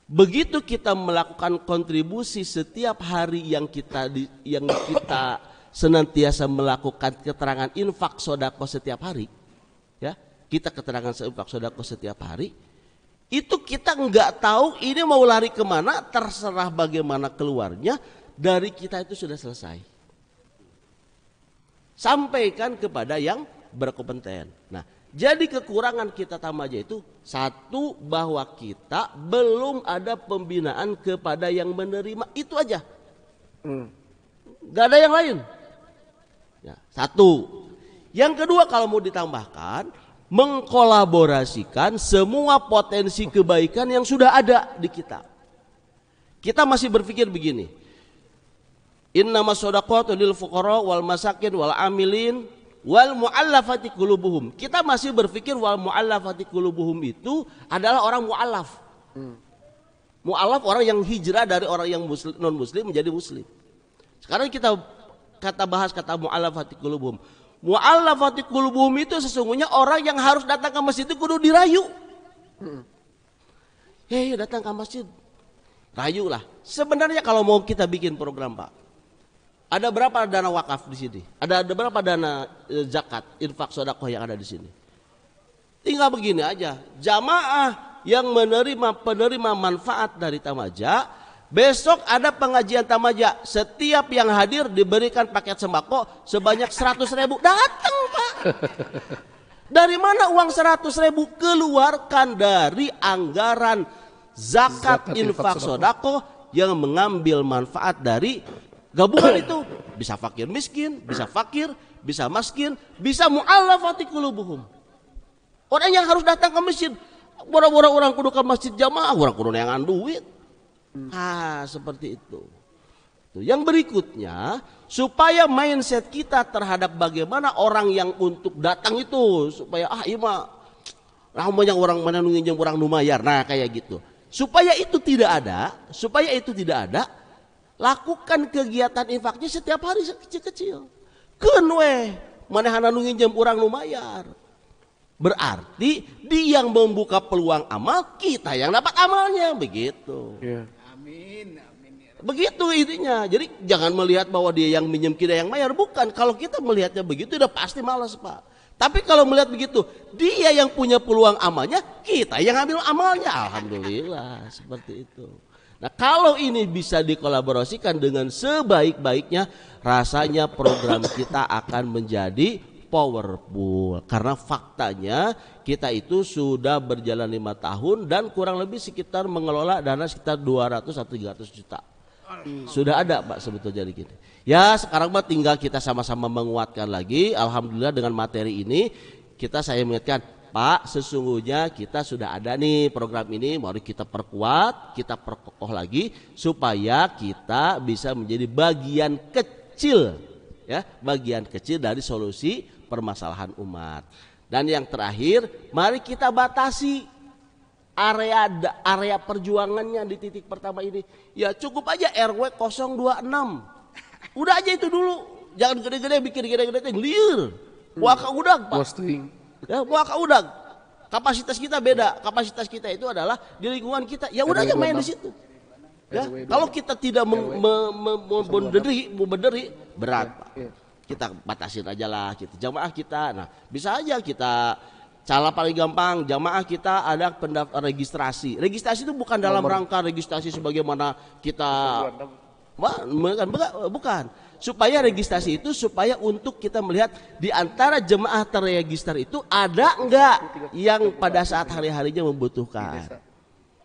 Begitu kita melakukan kontribusi setiap hari yang kita senantiasa melakukan keterangan infak sodako setiap hari, ya kita keterangan infak sodako setiap hari, itu kita nggak tahu ini mau lari kemana, terserah bagaimana keluarnya, dari kita itu sudah selesai. Sampaikan kepada yang berkompeten. Nah, jadi kekurangan kita tamaja itu satu, bahwa kita belum ada pembinaan kepada yang menerima, itu aja. Gak ada yang lain. Ya, satu. Yang kedua kalau mau ditambahkan, mengkolaborasikan semua potensi kebaikan yang sudah ada di kita. Kita masih berpikir begini. Innamas shadaqatu lil fuqara wal masakin wal amilin wal muallafati qulubuhum. Kita masih berpikir wal muallafati qulubuhum itu adalah orang muallaf. Muallaf orang yang hijrah dari orang yang muslim, non muslim menjadi muslim. Sekarang kita bahas kata muallafati qulubuhum. Muallafati qulubuhum itu sesungguhnya orang yang harus datang ke masjid itu kudu dirayu. Hei, datang ke masjid. Rayulah. Sebenarnya kalau mau kita bikin program, Pak, ada berapa dana wakaf di sini? Ada berapa dana zakat, infak, sedekah yang ada di sini? Tinggal begini aja. Jamaah yang penerima manfaat dari Tamaja, besok ada pengajian Tamaja. Setiap yang hadir diberikan paket sembako sebanyak 100.000. Datang, Pak. Dari mana uang 100.000? Keluarkan dari anggaran zakat infak sodako yang mengambil manfaat dari gabungan itu. Bisa fakir miskin, bisa fakir, bisa miskin, bisa mu'allafati qulubuhum. Orang yang harus datang ke masjid, bora-bora orang kudu ke masjid jamaah, orang kudu neangan duit. Seperti itu. Yang berikutnya, supaya mindset kita terhadap bagaimana orang yang untuk datang itu, supaya ima banyak orang mana nunggu orang numayar, nah kayak gitu. Supaya itu tidak ada, lakukan kegiatan infaknya setiap hari kecil-kecil. Kenwe, manehana nu nginjem urang nu mayar. Berarti dia yang membuka peluang amal, kita yang dapat amalnya, begitu. Yeah. Amin. Begitu intinya. Jadi jangan melihat bahwa dia yang minjem kita yang mayar, bukan. Kalau kita melihatnya begitu udah pasti malas, Pak. Tapi kalau melihat begitu, dia yang punya peluang amalnya, kita yang ambil amalnya. Alhamdulillah, seperti itu. Nah, kalau ini bisa dikolaborasikan dengan sebaik-baiknya, rasanya program kita akan menjadi powerful. Karena faktanya kita itu sudah berjalan 5 tahun dan kurang lebih sekitar mengelola dana sekitar 200 atau 300 juta. Sudah ada, Pak, sebetulnya di kita. Ya, sekarang mah tinggal kita sama-sama menguatkan lagi. Alhamdulillah dengan materi ini saya mengingatkan, Pak, sesungguhnya kita sudah ada nih program ini, mari kita perkuat, kita perkokoh lagi supaya kita bisa menjadi bagian kecil, ya, bagian kecil dari solusi permasalahan umat. Dan yang terakhir, mari kita batasi area perjuangannya di titik pertama ini. Ya cukup aja RW 026. Udah aja itu dulu. Jangan gede-gede bikin gede-gede liur. Muaka udag, Pak. Posting. Ya, muaka udag. Kapasitas kita beda. Kapasitas kita itu adalah di lingkungan kita. Ya udah aja main di situ. Ya, kalau kita tidak memberdiri berat, Pak. Kita batasin aja lah kita jamaah kita. Nah, bisa aja kita cara paling gampang, jamaah kita ada pendaftar registrasi. Registrasi itu bukan dalam rangka registrasi sebagaimana kita bukan. Supaya registrasi itu supaya untuk kita melihat di antara jemaah terregister itu ada enggak yang pada saat hari-harinya membutuhkan.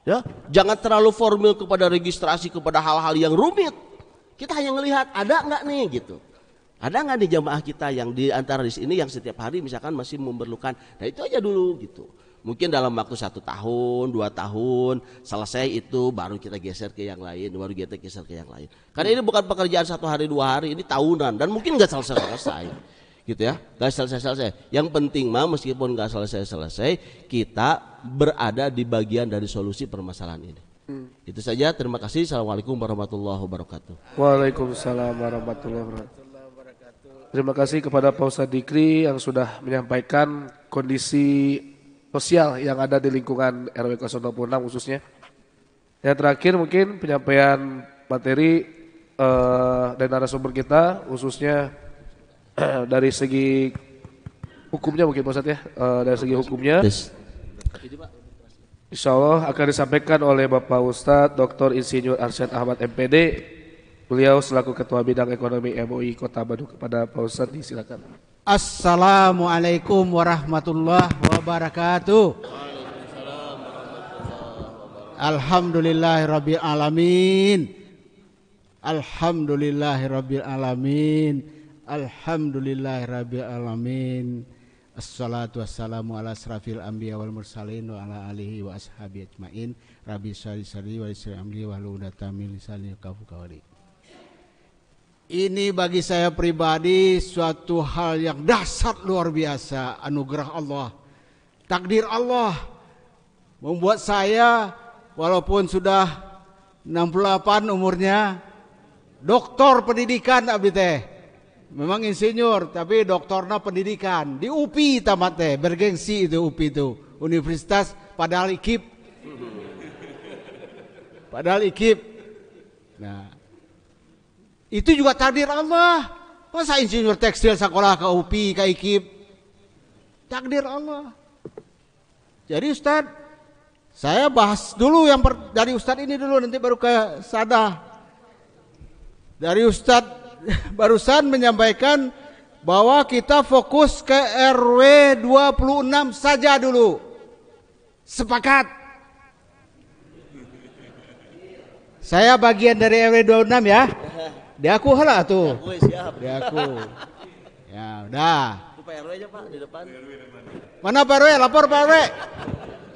Ya, jangan terlalu formal kepada registrasi kepada hal-hal yang rumit. Kita hanya melihat ada enggak nih gitu. Ada nggak di jamaah kita yang di antara di sini yang setiap hari misalkan masih memerlukan, nah itu aja dulu gitu. Mungkin dalam waktu 1 tahun, 2 tahun selesai itu baru kita geser ke yang lain, Karena ini bukan pekerjaan 1 hari 2 hari, ini tahunan dan mungkin nggak selesai, gitu ya, nggak selesai. Yang penting mah meskipun nggak selesai, kita berada di bagian dari solusi permasalahan ini. Itu saja. Terima kasih. Assalamualaikum warahmatullahi wabarakatuh. Waalaikumsalam warahmatullahi wabarakatuh. Terima kasih kepada Pak Ustadz Dikri yang sudah menyampaikan kondisi sosial yang ada di lingkungan RW 026 khususnya. Yang terakhir mungkin penyampaian materi dari narasumber kita khususnya dari segi hukumnya mungkin Pak Ustadz ya, dari segi hukumnya. Insya Allah akan disampaikan oleh Bapak Ustadz Dr. Insinyur Arsyad Ahmad MPD. Beliau selaku Ketua Bidang Ekonomi MUI Kota Bandung. Kepada Pak Ustadz disilakan. Assalamualaikum warahmatullahi wabarakatuh. Alhamdulillahirabbil alamin. Alhamdulillahirabbil alamin. Assalatu wassalamu ala asrafil anbiya wal mursalin wa ala alihi wa ashabi ajmain. Rabbi sholli wa sallim wa hludatan min lisani yafqahu qawli. Ini bagi saya pribadi suatu hal yang dahsyat luar biasa, anugerah Allah, takdir Allah membuat saya walaupun sudah 68 umurnya, doktor pendidikan abdi teh. Memang insinyur tapi doktorna pendidikan di UPI tamat teh, bergengsi itu UPI itu, Universitas padahal ikip. Padahal ikip. Nah, itu juga takdir Allah. Masa insinyur tekstil sekolah ke UPI ke ikip? Takdir Allah. Jadi Ustaz, saya bahas dulu yang dari Ustaz ini dulu, nanti baru ke Sadah. Dari Ustaz barusan menyampaikan bahwa kita fokus ke RW 26 saja dulu. Sepakat. Saya bagian dari RW 26 ya. Diaku lah tuh. Diaku. Ya udah. Pak RW aja Pak di depan. Mana Pak RW? Lapor Pak RW.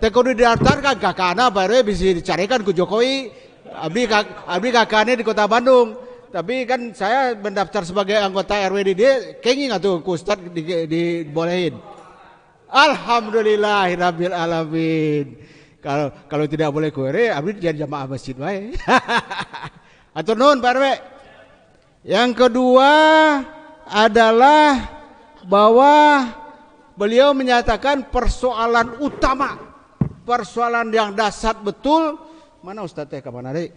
Teh kudu didaftarkan kakana Pak RW bisa dicarikan ku Jokowi. Abdi kakane di Kota Bandung. Tapi kan saya mendaftar sebagai anggota RW di dia, kenging atuh ku Ustaz dibolehin. Alhamdulillahirabbil alamin. Kalau tidak boleh ku RW, abdi jadi jamaah masjid wae. Atur nuhun Pak RW. Yang kedua adalah bahwa beliau menyatakan persoalan utama, persoalan yang dasar betul. Mana Ustaz teh kapan hari?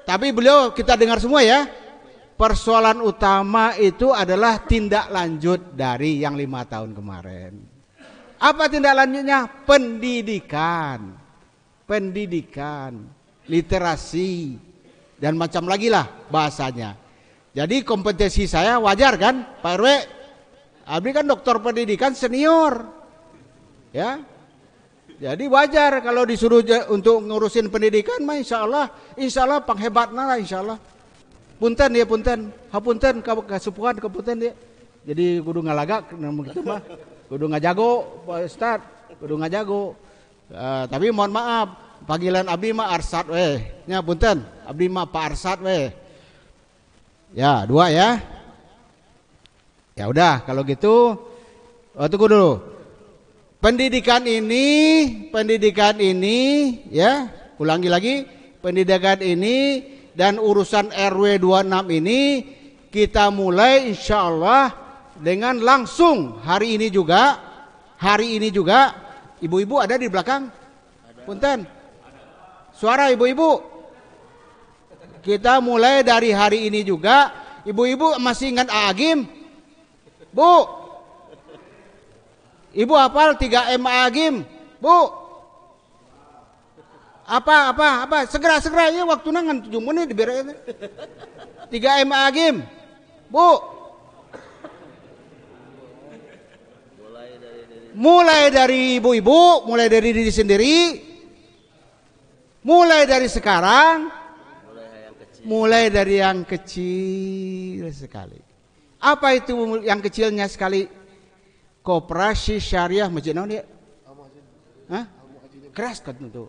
Tapi beliau kita dengar semua ya. Persoalan utama itu adalah tindak lanjut dari yang 5 tahun kemarin. Apa tindak lanjutnya? Pendidikan. Pendidikan, literasi, dan macam lagi lah bahasanya. Jadi kompetensi saya wajar kan Pak RW? Abdi kan doktor pendidikan senior. Ya. Jadi wajar kalau disuruh untuk ngurusin pendidikan mah insya Allah panghebatna lah insya Allah. Punten ya punten, hapunten kasupuhan kepunten dia. Jadi kudu ngalaga gitu mah, kudu ngajago Pak Ustad, kudu ngajago. Tapi mohon maaf, panggilan abdi mah Arsad weh. Nya punten, abdi mah Pak Arsad weh. Ya, 2 ya. Ya udah kalau gitu tunggu dulu. Pendidikan ini ya, ulangi lagi, pendidikan ini dan urusan RW 26 ini kita mulai insya Allah dengan langsung hari ini juga, ibu-ibu ada di belakang? Punten, suara ibu-ibu. Kita mulai dari hari ini juga, ibu-ibu masih ingat Agim? Bu, ibu hafal 3M Agim, Bu. Apa? Segera ya waktu nangan 7 menit diberi. 3M Agim, Bu. Mulai dari ibu-ibu, mulai dari diri sendiri, mulai dari sekarang, mulai dari yang kecil sekali. Apa itu yang kecilnya sekali? Koperasi Syariah Masjid naon dia? Hah? Keras kan itu.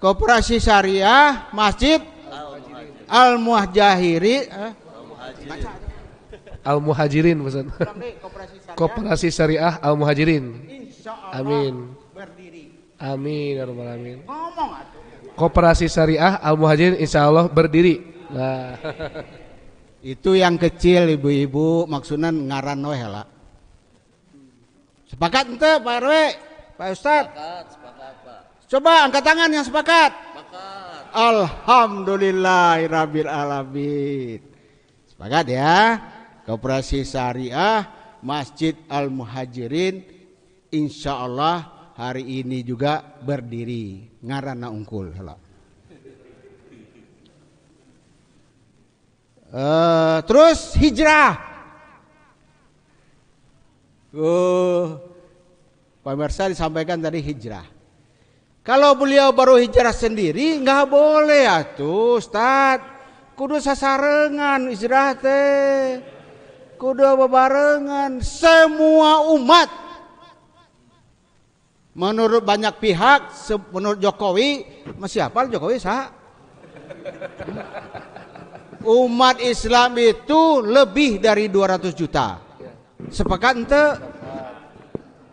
Koperasi Syariah Masjid Al-Muhajirin. Al-Muhajirin pesan. Koperasi Syariah Al-Muhajirin. Amin. Berdiri. Amin ya rabbal alamin. Ngomong atuh. Koperasi Syariah Al-Muhajirin insyaallah berdiri. Nah. Itu yang kecil ibu-ibu maksudnya ngaran we heula. Sepakat ente Pak RW, Pak Ustadz? Sepakat Pak. Coba angkat tangan yang sepakat. Sepakat. Alhamdulillahirabbil alamin. Sepakat ya. Koperasi Syariah Masjid Al-Muhajirin insyaallah hari ini juga berdiri. Ngaranna unggul heula. Terus hijrah. Pemirsa disampaikan tadi hijrah. Kalau beliau baru hijrah sendiri nggak boleh atuh Ustaz. kudu sasarengan hijrah teh. Kudu bebarengan semua umat. Menurut banyak pihak, menurut Jokowi, masih apa Jokowi sah? Umat Islam itu lebih dari 200 juta. Sepakat ente?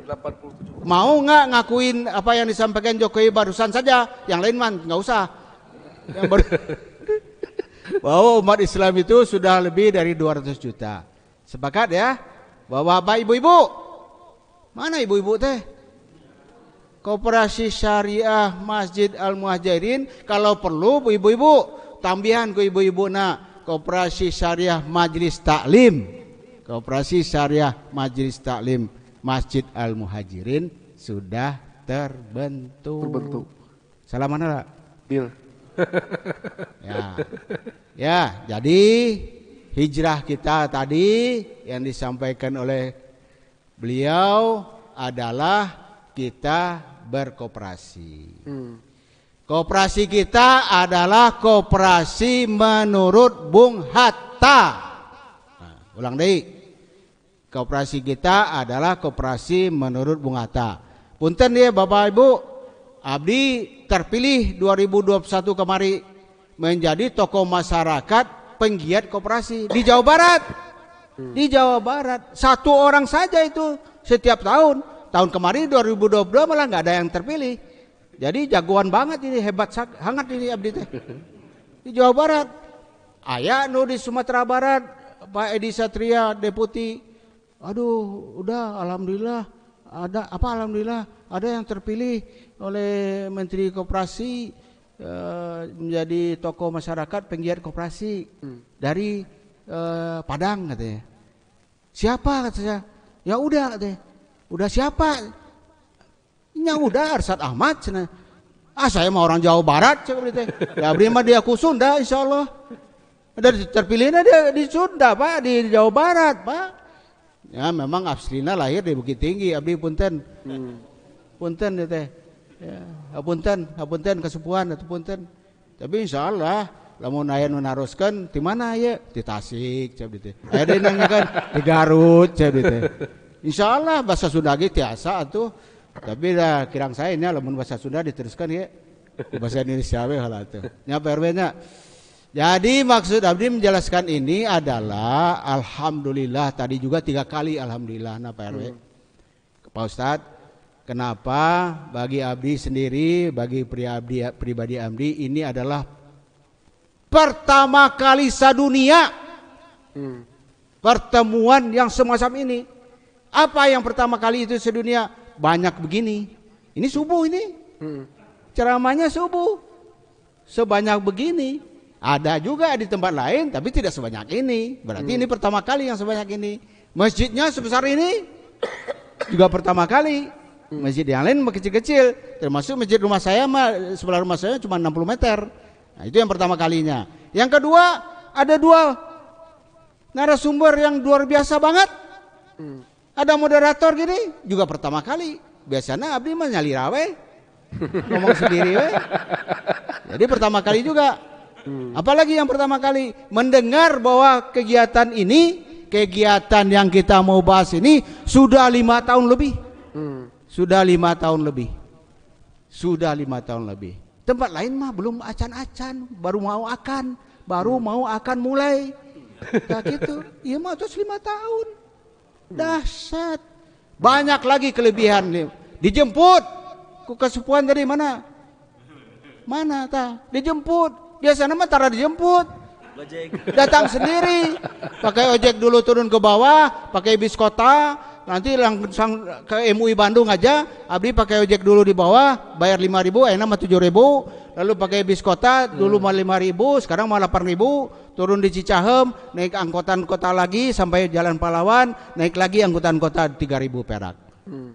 87. Mau nggak ngakuin apa yang disampaikan Jokowi barusan saja? Yang lain mah nggak usah. Yang bahwa umat Islam itu sudah lebih dari 200 juta. Sepakat ya? Bapak-bapak, ibu-ibu. Mana ibu-ibu teh? Koperasi Syariah Masjid Al-Muhajirin, kalau perlu ibu-ibu, tambahan ke ibu-ibu nak Koperasi Syariah Majelis Taklim. Koperasi Syariah Majelis Taklim Masjid Al-Muhajirin sudah terbentuk. Salah mana lah? Deal. Ya, jadi hijrah kita tadi yang disampaikan oleh beliau adalah kita berkoperasi. Koperasi kita adalah koperasi menurut Bung Hatta. Nah, ulang deh. Koperasi kita adalah koperasi menurut Bung Hatta. Punten dia Bapak Ibu, abdi terpilih 2021 kemarin menjadi tokoh masyarakat penggiat koperasi di Jawa Barat. Di Jawa Barat satu orang saja itu setiap tahun. Tahun kemarin 2022 malah nggak ada yang terpilih. Jadi jagoan banget ini, hebat hangat ini abdi teh. Di Jawa Barat. Aya nu di Sumatera Barat Pak Edi Satria deputi. Aduh, udah alhamdulillah alhamdulillah ada yang terpilih oleh Menteri Koperasi menjadi tokoh masyarakat penggiat koperasi dari Padang katanya. Siapa katanya? Ya udah katanya. Udah siapa? Ya udah Arsad Ahmad cina. Saya mau orang Jawa Barat cina berita. Ya abdi mah dia ku Sunda insyaallah. Ada terpilihnya dia di Sunda Pak, di Jawa Barat Pak. Ya memang aslina lahir di Bukit Tinggi abdi punten. Punten ya teh. Ya, hapunten kesepuhan atuh punten. Tapi insyaallah lamun aya nu naroskeun di mana aya? Di Tasik cab teh. Aya deui nanyakeun di Garut cab teh. Insyaallah bahasa Sunda ge tiasa atuh. Tapi dah kirang saya nya lamun bahasa Sunda diteruskan ya. Bahasa Indonesia we heula atuh. Nya PRW nya. Jadi maksud abdi menjelaskan ini adalah alhamdulillah tadi juga 3 kali alhamdulillah nah Pak RW. Pak Ustadz, kenapa bagi abdi sendiri, bagi pribadi abdi ini adalah pertama kali sadunia pertemuan yang semacam ini. Apa yang pertama kali itu sedunia? Banyak begini. Ini subuh ini. Ceramahnya subuh. Sebanyak begini. Ada juga di tempat lain tapi tidak sebanyak ini. Berarti ini pertama kali yang sebanyak ini. Masjidnya sebesar ini juga pertama kali. Masjid yang lain kecil-kecil. Termasuk masjid rumah saya sebelah rumah saya cuma 60 meter. Nah, itu yang pertama kalinya. Yang kedua, ada 2 narasumber yang luar biasa banget. Ada moderator gini juga pertama kali. Biasanya abdi mah nyali rawe. Ngomong sendiri we. Jadi pertama kali juga. Apalagi yang pertama kali mendengar bahwa kegiatan ini, kegiatan yang kita mau bahas ini sudah 5 tahun lebih. Sudah 5 tahun lebih. Sudah 5 tahun lebih. Tempat lain mah belum acan-acan, baru mau akan mulai. Kayak gitu. Iya mah terus 5 tahun. Dahsyat. Banyak lagi kelebihan nih. Dijemput. Ku kesepuan dari mana? Mana ta? Dijemput. Biasanya mah tara dijemput. Datang sendiri. Pakai ojek dulu turun ke bawah, pakai bis kota, nanti langsung ke MUI Bandung aja. Abdi pakai ojek dulu di bawah, bayar 5.000, enak mah 7.000. Lalu pakai bis kota dulu mah 5.000, sekarang mah 8.000. Turun di Cicahem, naik angkutan kota lagi sampai Jalan Pahlawan, naik lagi angkutan kota 3.000 perak.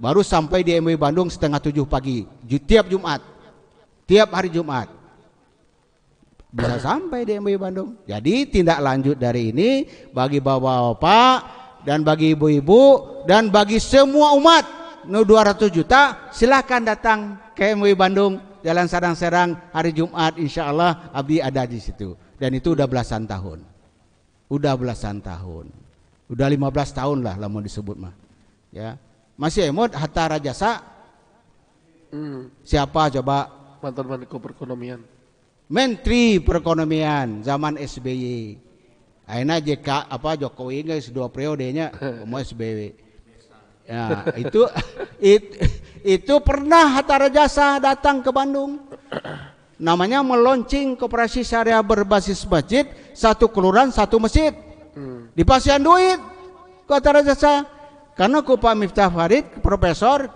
Baru sampai di MUI Bandung setengah 7 pagi, tiap Jumat, tiap hari Jumat. Bisa sampai di MUI Bandung. Jadi tindak lanjut dari ini bagi bapak-bapak dan bagi ibu-ibu dan bagi semua umat 200 juta silakan datang ke MUI Bandung Jalan Serang-Serang hari Jumat, insya Allah abdi ada di situ. Dan itu udah belasan tahun. Udah 15 tahun lah mau disebut mah. Ya. Masih emot Hatta Rajasa. Siapa coba? Mantan Menko Perekonomian. Menteri Perekonomian zaman SBY. Ayeuna JK Jokowi geus 2 periodenya mau SBY. Ya, itu pernah Hatta Rajasa datang ke Bandung. Namanya meluncing koperasi syariah berbasis masjid, 1 kelurahan 1 masjid. Dipasihan duit ke Hatta Rajasa. Karena ku Pak Miftah Farid, profesor,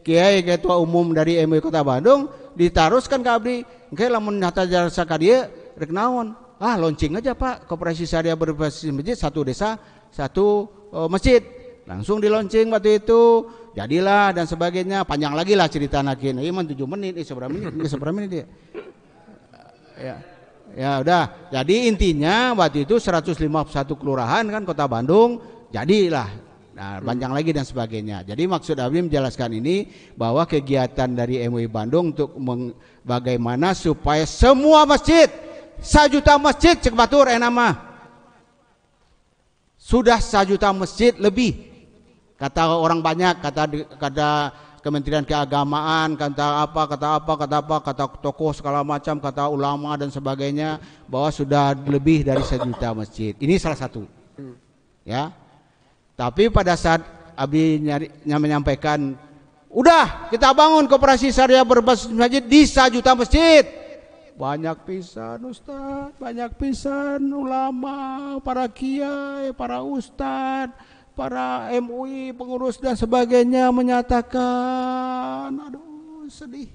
kiai ketua umum dari MUI Kota Bandung, ditaruskan ke abdi, engke lamun Hatta Rajasa ka dieu rek naon? Launching aja Pak, koperasi syariah berbasis masjid, 1 desa, 1 masjid. Langsung di launching waktu itu, jadilah dan sebagainya. Panjang lagi lah cerita nakin. Ini 7 menit, seberapa menit dia? Ya udah. Jadi intinya waktu itu 151 kelurahan kan Kota Bandung, jadilah. Nah, panjang lagi dan sebagainya. Jadi maksud Abdi menjelaskan ini bahwa kegiatan dari MUI Bandung untuk bagaimana supaya semua masjid 1 juta masjid cek batur nama. Sudah 1 juta masjid lebih. Kata orang banyak, kata Kementerian Keagamaan, kata tokoh segala macam, kata ulama dan sebagainya, bahwa sudah lebih dari 1 juta masjid. Ini salah satu. Ya. Tapi pada saat Abi menyampaikan, udah kita bangun koperasi syariah berbasis masjid di 1 juta masjid. Banyak pisan Ustaz, banyak pisan ulama, para kiai, para ustaz, para MUI, pengurus dan sebagainya menyatakan, aduh sedih.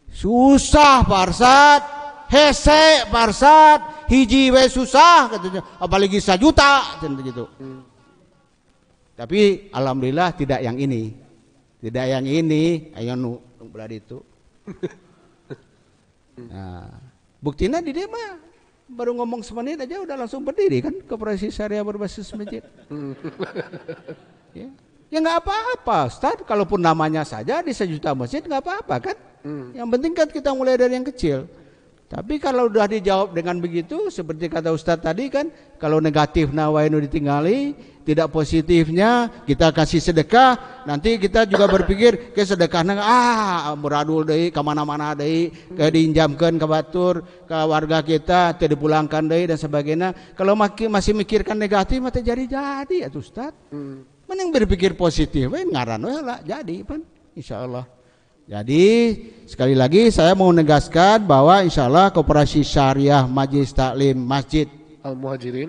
Susah Parsat, hese Parsat, hiji we susah katanya, apalagi 1 juta gitu. Tapi alhamdulillah tidak yang ini. Tidak yang ini, ayo nu beladi itu. Nah, buktinya di dia mah baru ngomong semenit aja udah langsung berdiri kan koperasi syariah berbasis masjid. Ya nggak apa-apa, Ustaz. Kalaupun namanya saja di 1 juta masjid nggak apa-apa kan. Yang penting kan kita mulai dari yang kecil. Tapi kalau udah dijawab dengan begitu, seperti kata Ustaz tadi kan, kalau negatif nawainu ditinggali, tidak positifnya kita kasih sedekah, nanti kita juga berpikir ke sedekahnya muradul deui ka mana-mana deui, ke diinjamkeun ke batur, ke warga kita, teu dipulangkan deui dan sebagainya. Kalau masih mikirkan negatif mah teh jadi atuh Ustaz. Mending berpikir positif we ngaran we lah jadi pan insyaallah. Jadi sekali lagi saya mau menegaskan bahwa insyaallah koperasi syariah Majelis Taklim Masjid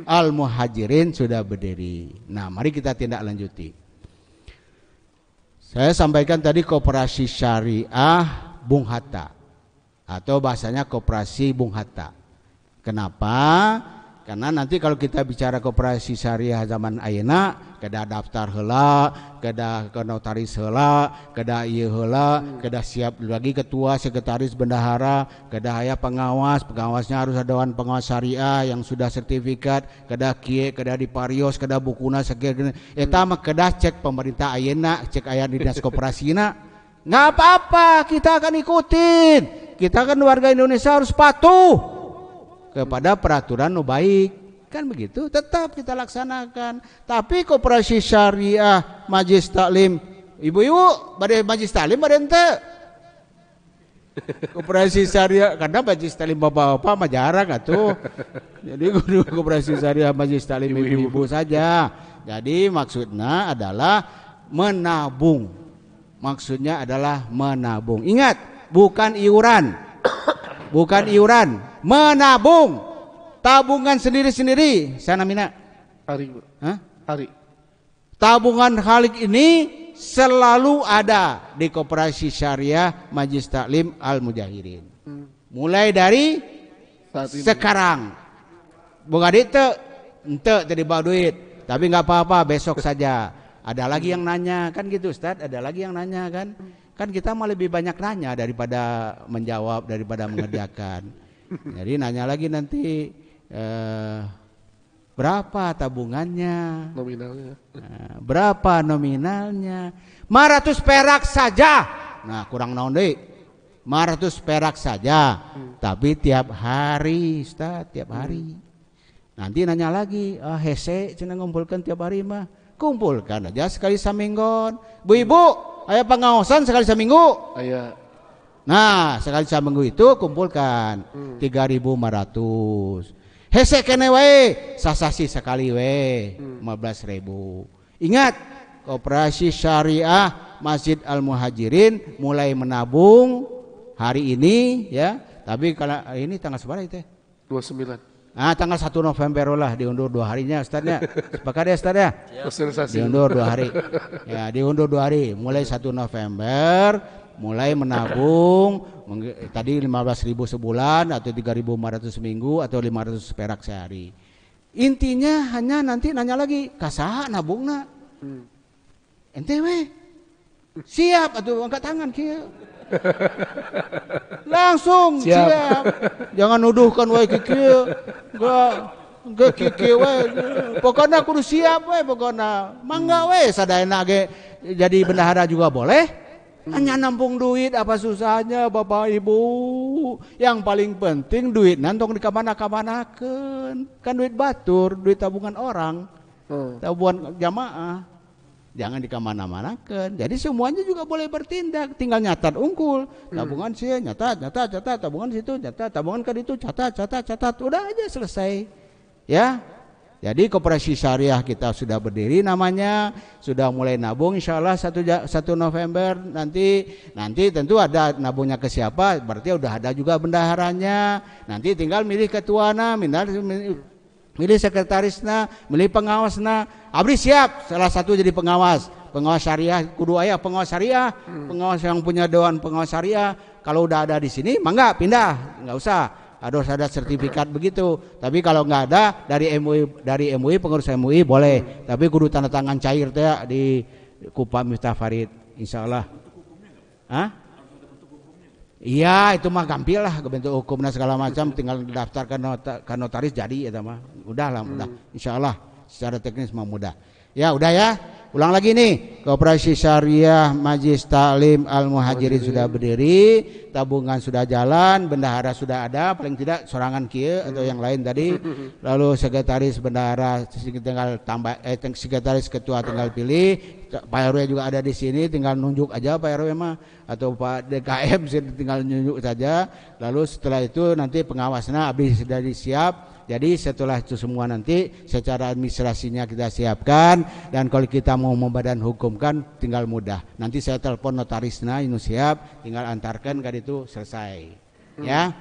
Al-Muhajirin sudah berdiri. Nah, mari kita tindak lanjuti. Saya sampaikan tadi koperasi syariah Bung Hatta atau bahasanya koperasi Bung Hatta. Kenapa? Karena nanti kalau kita bicara koperasi syariah zaman ayeuna, kedah daftar heula, kedah ke notaris heula, kedah ieu heula, kedah siap lagi ketua, sekretaris, bendahara, kedah aya pengawas, pengawasnya harus ada dewan pengawas syariah yang sudah sertifikat, kedah kieu, kedah diparios, kedah bukuna sakieu. Eta mah kedah cek pemerintah ayeuna, cek aya dinas koperasina. Nggak apa-apa, kita akan ikutin. Kita kan warga Indonesia harus patuh kepada peraturan nu baik, kan begitu, tetap kita laksanakan. Tapi koperasi syariah Majelis Taklim, ibu-ibu bade Majelis Taklim bade ente. Koperasi syariah karena Majelis Taklim bapak-bapak mah jarang atuh. Jadi kudu koperasi syariah Majelis Taklim ibu-ibu saja. Jadi maksudnya adalah menabung. Maksudnya adalah menabung. Ingat, bukan iuran. Bukan iuran, menabung, tabungan sendiri-sendiri. Sana mina. Hari. Tabungan khalik ini selalu ada di koperasi syariah Majelis Taklim Al-Mujahirin. Mulai dari sekarang. Bukan ente tadi bawa duit, tapi nggak apa-apa besok saja. Ada lagi yang nanya kan gitu Ustaz, ada lagi yang nanya kan. Kan kita mah lebih banyak nanya daripada menjawab, daripada mengerjakan. Jadi nanya lagi nanti berapa tabungannya, nominalnya, berapa nominalnya, 500 perak saja. Nah kurang naon deui, 500 perak saja, tapi tiap hari, Ustaz, tiap hari. Nanti nanya lagi, hese cenah ngumpulkan tiap hari mah, kumpulkan aja sekali saminggon. Bu-ibu, aya pengaosan sekali seminggu. Aya. Nah, sekali seminggu itu kumpulkan 3.500. Hese kene wae, sasasi sekali we, 15.000. Ingat, Koperasi Syariah Masjid Al Muhajirin mulai menabung hari ini ya. Tapi kalau ini tanggal seberapa itu? 29. Nah, tanggal 1 November lah diundur 2 harinya Ustaznya. Sepakat ya Ustaz ya? Sosialisasi. Diundur 2 hari. Ya, diundur 2 hari. Mulai 1 November mulai menabung tadi 15.000 sebulan atau 3.500 seminggu atau 500 perak sehari. Intinya hanya nanti nanya lagi, kasaha nabungna? Ente we siap atau angkat tangan kieu. Langsung siap. Jangan nuduhkan we kieu. Enggak kieu we. Pokoknya kudu siap we pokoknya. Mangga we sadayana ge jadi bendahara juga boleh. Hanya nampung duit apa susahnya Bapak Ibu. Yang paling penting duit nantong dikamana-kamanakeun. Kan duit batur, duit tabungan orang. Tabungan jamaah. Jangan dikamana-manakeun. Jadi semuanya juga boleh bertindak. Tinggal nyatat unggul. Tabungan sih nyatat, tabungan situ nyatat, tabungan ke itu catat. Udah aja selesai. Ya. Jadi Koperasi Syariah kita sudah berdiri namanya, sudah mulai nabung insyaallah 1 November nanti tentu ada nabungnya ke siapa, berarti udah ada juga bendaharanya. Nanti tinggal milih ketuana, milih sekretarisna, milih pengawasna. Abdi siap salah satu jadi pengawas syariah, kudu aya pengawas syariah, pengawas yang punya dewan pengawas syariah. Kalau udah ada di sini, mangga pindah, nggak usah. Harus ada sertifikat begitu. Tapi kalau nggak ada dari MUI pengurus MUI boleh. Tapi kudu tanda tangan cair teh di Kupa Miftah Farid insyaallah. Hah? Iya itu mah gampil lah bentuk hukumnya segala macam tinggal daftarkan notaris jadi ya mah. Udah lah mudah. Insyaallah secara teknis mah mudah. Ya udah ya. Ulang lagi nih, Koperasi Syariah Majlis Ta'lim Al Muhajirin sudah berdiri, tabungan sudah jalan, bendahara sudah ada, paling tidak sorangan kieu atau yang lain tadi. Lalu sekretaris bendahara tinggal tambah sekretaris ketua tinggal pilih, Pak RW juga ada di sini, tinggal nunjuk aja Pak RW mah atau Pak DKM tinggal nunjuk saja. Lalu setelah itu nanti pengawasnya habis sudah disiap. Jadi setelah itu semua nanti secara administrasinya kita siapkan dan kalau kita mau membadan hukumkan tinggal mudah. Nanti saya telepon notarisnya ini siap, tinggal antarkan kan itu selesai. Ya.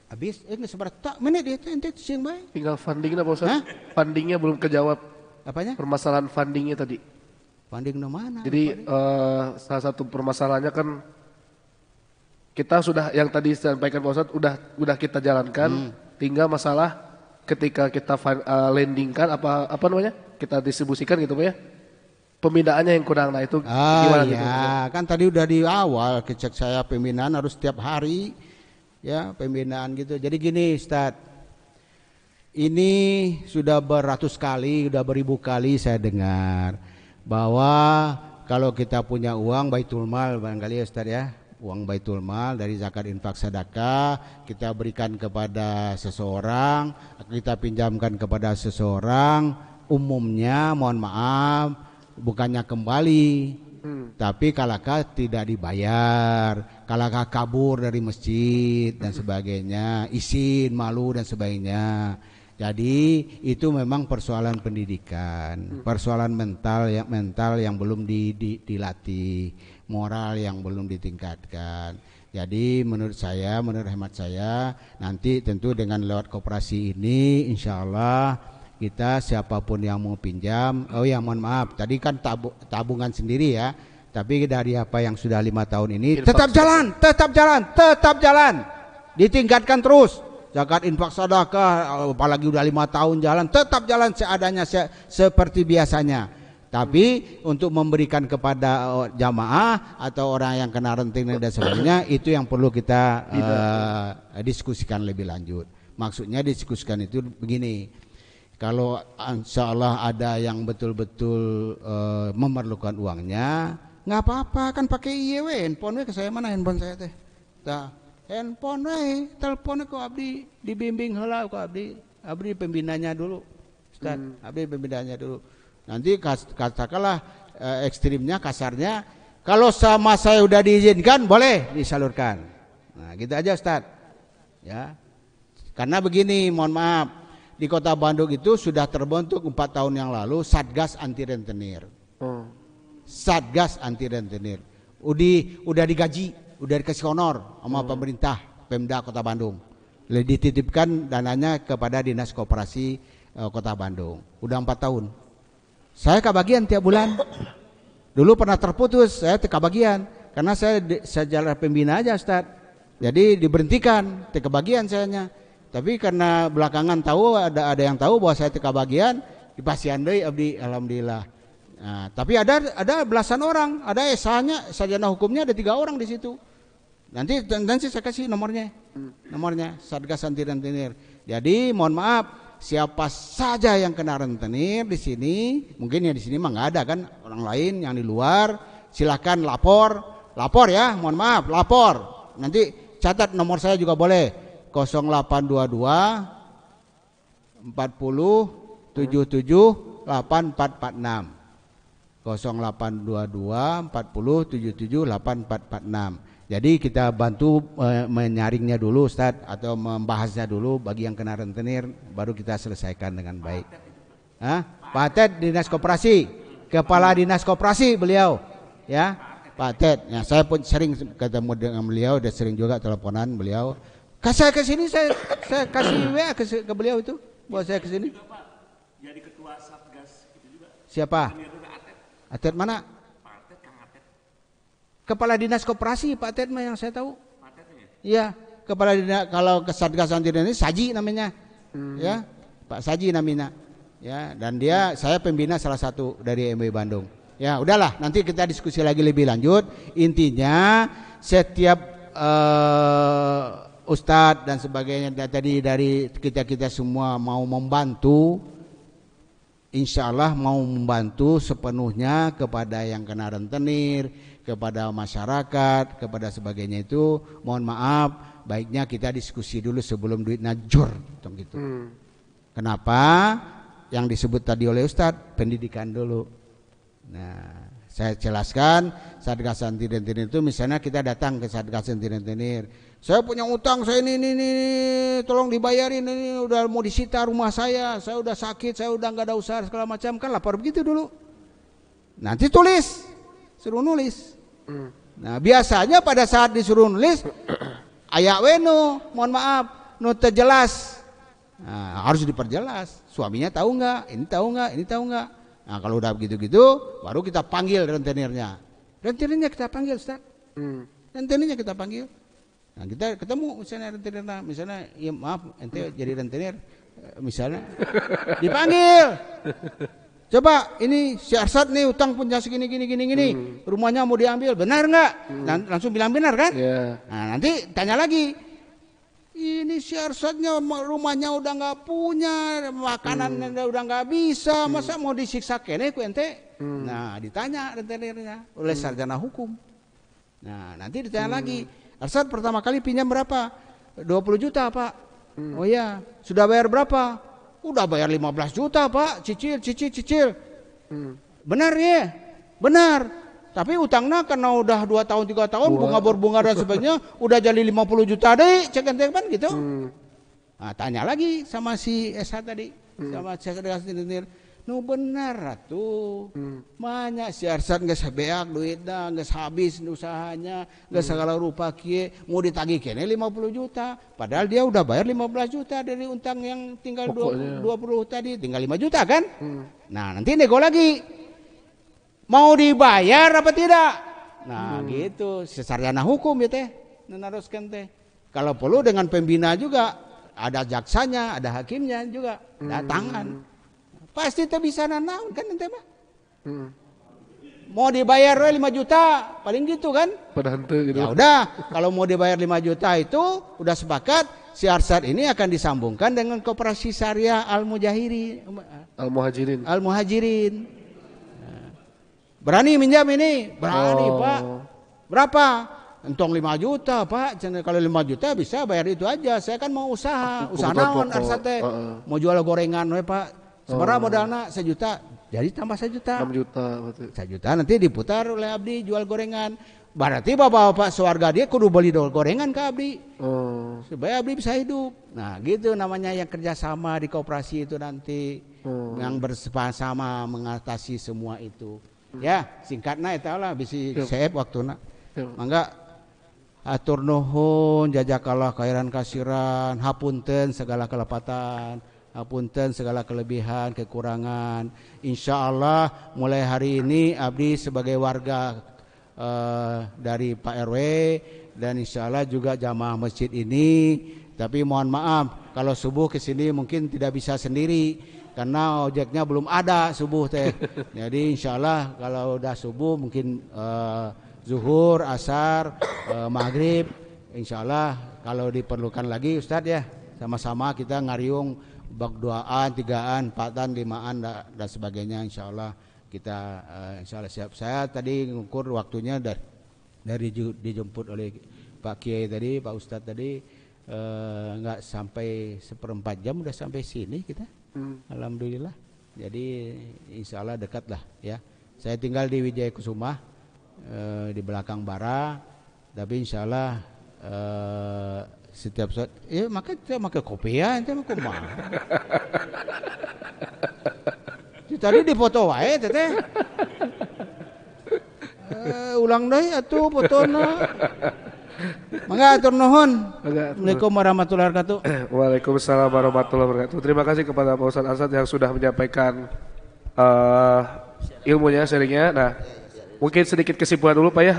Habis ini seberapa menit itu ente sing bae. Tinggal fundingnya Pak Ustaz. Fundingnya belum kejawab. Apanya? Permasalahan fundingnya tadi. Funding no mana? Jadi salah satu permasalahannya kan kita sudah yang tadi disampaikan Pak Ustaz udah kita jalankan. Tinggal masalah ketika kita landingkan apa namanya kita distribusikan gitu Pak ya, pembinaannya yang kurang. Nah itu gimana ya, gitu? Kan tadi udah di awal kecek saya pembinaan harus setiap hari ya pembinaan gitu. Jadi gini Ustaz, ini sudah beratus kali, sudah beribu kali saya dengar bahwa kalau kita punya uang baitul mal barangkali ya Ustaz ya, uang baitul mal dari zakat infak sedekah kita berikan kepada seseorang, kita pinjamkan kepada seseorang, umumnya mohon maaf bukannya kembali, tapi kalakah tidak dibayar, kalakah kabur dari masjid dan sebagainya, izin malu dan sebagainya. Jadi itu memang persoalan pendidikan, persoalan mental yang belum dilatih, moral yang belum ditingkatkan. Jadi menurut hemat saya, nanti tentu dengan lewat koperasi ini, insya Allah kita siapapun yang mau pinjam, mohon maaf, tadi kan tabungan sendiri ya, tapi dari apa yang sudah 5 tahun ini tetap jalan, ditingkatkan terus. Zakat infak sedekah apalagi udah 5 tahun jalan, tetap jalan seadanya seperti biasanya. Tapi untuk memberikan kepada jamaah atau orang yang kena renting dan sebagainya itu yang perlu kita diskusikan lebih lanjut. Maksudnya diskusikan itu begini. Kalau insya Allah ada yang betul-betul memerlukan uangnya, nggak apa-apa kan pakai IEW, handphone ke saya mana handphone saya teh. Tah, handphone telepon ku abdi dibimbing heula ku abdi pembinanya dulu. Ustaz, abdi pembinanya dulu. Nanti katakanlah ekstrimnya, kasarnya, kalau sama saya udah diizinkan boleh disalurkan. Nah, gitu aja Ustaz. Ya. Karena begini, mohon maaf, di Kota Bandung itu sudah terbentuk 4 tahun yang lalu Satgas Anti Rentenir. Satgas Anti Rentenir. Udah digaji, udah dikasih honor sama pemerintah Pemda Kota Bandung. Dititipkan dananya kepada Dinas Koperasi Kota Bandung. Udah 4 tahun. Saya kebagian tiap bulan. Dulu pernah terputus, saya kebagian karena saya jalan pembina aja Ustaz. Jadi diberhentikan, kebagian sayanya. Tapi karena belakangan tahu ada yang tahu bahwa saya kebagian, dipasihan deui abdi alhamdulillah. Nah, tapi ada belasan orang, ada esanya, sarjana hukumnya ada 3 orang di situ. Nanti saya kasih nomornya. Nomornya Satgas Anti Rentenir. Jadi mohon maaf, siapa saja yang kena rentenir di sini, mungkin ya di sini mah nggak ada kan, orang lain yang di luar, silakan lapor ya, mohon maaf, lapor. Nanti catat nomor saya juga boleh. 0822 40 77 8446. 0822 40 77 8446. Jadi kita bantu menyaringnya dulu Ustaz, atau membahasnya dulu bagi yang kena rentenir, baru kita selesaikan dengan baik. Pak Ted Dinas Koperasi, Kepala Dinas Koperasi beliau, ya Pak Ted. Ya, saya pun sering ketemu dengan beliau, dan sering juga teleponan beliau. Saya ke sini, saya kasih WA ke beliau itu, bahwa saya ke sini. Jadi ketua Satgas itu juga. Siapa? Atet mana? Kepala Dinas Koperasi Pak Ted mah yang saya tahu. Iya, Kepala Dinas, kalau ke Satgas Anti Rentenir Saji namanya. Ya, Pak Saji namanya. Ya, dan saya pembina salah satu dari MUI Bandung. Ya, udahlah, nanti kita diskusi lagi lebih lanjut. Intinya setiap Ustadz dan sebagainya tadi dari kita semua mau membantu, insya Allah mau membantu sepenuhnya kepada yang kena rentenir, kepada masyarakat, kepada sebagainya itu. Mohon maaf, baiknya kita diskusi dulu sebelum duit najur gitu. Kenapa? Yang disebut tadi oleh Ustadz, pendidikan dulu. Nah, saya jelaskan, Satgas Anti Rentenir itu misalnya kita datang ke Satgas Anti Rentenir, saya punya utang, saya ini tolong dibayarin, ini udah mau disita rumah saya udah sakit, saya udah nggak ada usaha segala macam, kan lapor begitu dulu. Nanti suruh nulis. Nah, biasanya pada saat disuruh nulis, aya wenu, mohon maaf, nu teu jelas. Nah, harus diperjelas. Suaminya tahu nggak? Ini tahu nggak? Nah, kalau udah begitu-gitu, baru kita panggil rentenirnya. Rentenirnya kita panggil, Ustaz. Rentenirnya kita panggil. Nah, kita ketemu misalnya rentenirnya, misalnya, ya maaf, ente jadi rentenir, misalnya, dipanggil. Coba ini si Arsad nih utang punya segini gini, rumahnya mau diambil, benar nggak? Langsung bilang benar kan? Yeah. Nah, nanti tanya lagi. Ini si Arsadnya rumahnya udah nggak punya, makanan udah nggak bisa, masa mau disiksa kene ku ente? Nah, ditanya rentenirnya oleh sarjana hukum. Nah, nanti ditanya lagi, Arsad pertama kali pinjam berapa? 20 juta Pak. Oh ya, sudah bayar berapa? Udah bayar 15 juta Pak, cicil. Benar ya? Benar. Tapi utangnya karena udah 2 tahun 3 tahun bunga berbunga dan sebagainya udah jadi 50 juta deh, cek ente kan gitu. Nah, tanya lagi sama si SH tadi, sama Satgas Anti Rentenir. Nu benar atuh. Banyak si Arsad geus beak duitna, geus habis usahanya, geus segala rupa kieu, mau ditagih kene 50 juta. Padahal dia udah bayar 15 juta dari utang yang tinggal 20 tadi, tinggal 5 juta kan? Nah, nanti nego lagi. Mau dibayar apa tidak? Nah, gitu. Sarjana hukum ya teh, menaruskan teh. Kalau perlu dengan pembina juga, ada jaksanya, ada hakimnya juga, datangan. Pasti teh bisa nanaun kan ente mah. Mau dibayar 5 juta, paling gitu kan? Padahal gitu. Ya udah, kalau mau dibayar 5 juta itu udah sepakat si Arsad ini akan disambungkan dengan Koperasi Syariah Al-Muhajirin. Berani minjam ini? Berani Pak. Berapa? entong 5 juta Pak, kalau 5 juta bisa bayar itu aja. Saya kan mau usaha naon arsa teh. Mau jual gorengan we Pak. Seberapa modalna 1 juta. Jadi tambah 1 juta. 6 juta berarti. 1 juta nanti diputar oleh abdi jual gorengan. Berarti bapak-bapak sewarga dia kudu beli gorengan ke abdi. Supaya abdi bisa hidup. Nah gitu namanya yang kerjasama di koperasi itu nanti. Yang bersama mengatasi semua itu. Ya singkatnya itu lah bisa save waktu nak. Mangga atur nuhun jazakallah khairan kasiran, hapunten segala kelepatan, hapunten segala kelebihan kekurangan. Insya Allah mulai hari ini abdi sebagai warga dari Pak RW dan insya Allah juga jamaah masjid ini. Tapi mohon maaf kalau subuh ke sini mungkin tidak bisa sendiri karena ojeknya belum ada subuh teh. Jadi insya Allah kalau udah subuh mungkin zuhur, asar, maghrib, insya Allah kalau diperlukan lagi Ustadz ya sama-sama kita ngariung bak 2an, 3an, 4an, 5an dan sebagainya insya Allah kita insya Allah siap. Saya tadi ngukur waktunya dari dijemput oleh Pak Kiai tadi, Pak Ustadz tadi nggak sampai 1/4 jam udah sampai sini kita. Alhamdulillah. Jadi insya Allah dekat lah ya. Saya tinggal di Wijaya Kusuma di belakang Bara, tapi insya Allah setiap saat maka saya pakai kopi ya, saya mau kumaha. Tadi di-foto wae teteh. Ulang deui atuh fotona. Mangga atur nuhun. Assalamualaikum warahmatullahi wabarakatuh. Waalaikumsalam warahmatullahi wabarakatuh. Terima kasih kepada Pak Ustadz Arsad yang sudah menyampaikan ilmunya, sharingnya. Nah, mungkin sedikit kesimpulan dulu Pak ya.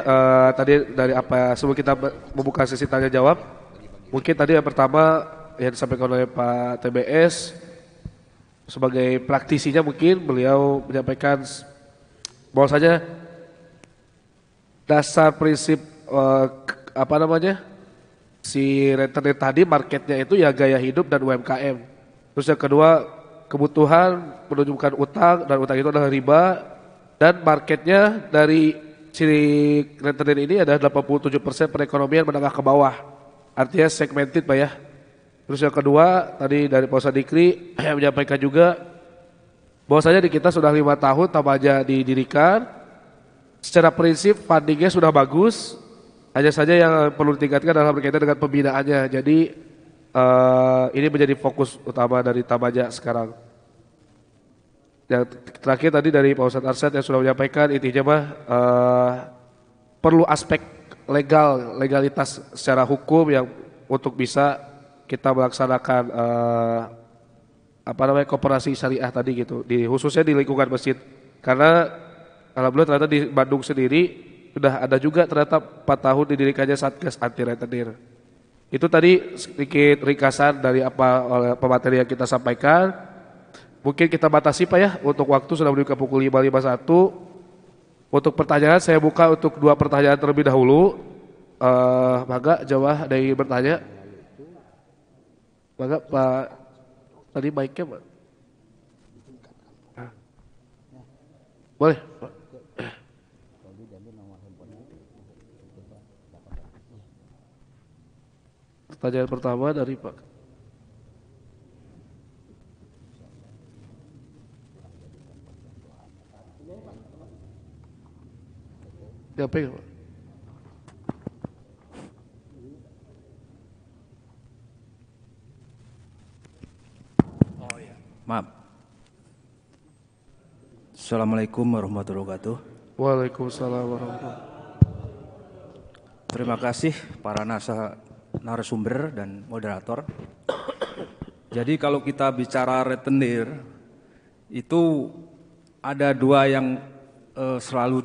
Tadi dari apa sebelum kita membuka sesi tanya jawab. Mungkin tadi yang pertama yang disampaikan oleh Pak TBS sebagai praktisinya mungkin beliau menyampaikan bahwasanya dasar prinsip si rentenir tadi marketnya itu ya gaya hidup dan UMKM. Terus yang kedua kebutuhan menunjukkan utang dan utang itu adalah riba dan marketnya dari si rentenir ini adalah 87% perekonomian menengah ke bawah. Artinya segmented Pak ya. Terus yang kedua tadi dari Pak Ustadz Dikri menyampaikan juga bahwasanya di kita sudah 5 tahun Tamaja didirikan. Secara prinsip fundingnya sudah bagus. Hanya saja yang perlu ditingkatkan adalah berkaitan dengan pembinaannya. Jadi ini menjadi fokus utama dari Tamaja sekarang. Yang terakhir tadi dari Pak Ustadz Arsad yang sudah menyampaikan intinya mah perlu aspek legalitas secara hukum yang untuk bisa kita melaksanakan koperasi syariah tadi gitu, khususnya di lingkungan masjid. Karena alhamdulillah ternyata di Bandung sendiri sudah ada juga ternyata 4 tahun didirikannya Satgas Anti Rentenir. Itu tadi sedikit ringkasan dari apa oleh pemateri yang kita sampaikan. Mungkin kita batasi Pak ya untuk waktu sudah menunjukkan pukul 5.51. Untuk pertanyaan saya buka untuk 2 pertanyaan terlebih dahulu. Mangga jawab dari bertanya. Mangga Pak, tadi mic-nya Pak. Boleh Pak. Pertanyaan pertama dari Pak. Siapa ya Pak? Maaf. Assalamualaikum warahmatullahi wabarakatuh. Waalaikumsalam warahmatullahi wabarakatuh. Terima kasih para narasumber dan moderator. Jadi kalau kita bicara rentenir itu ada 2 yang selalu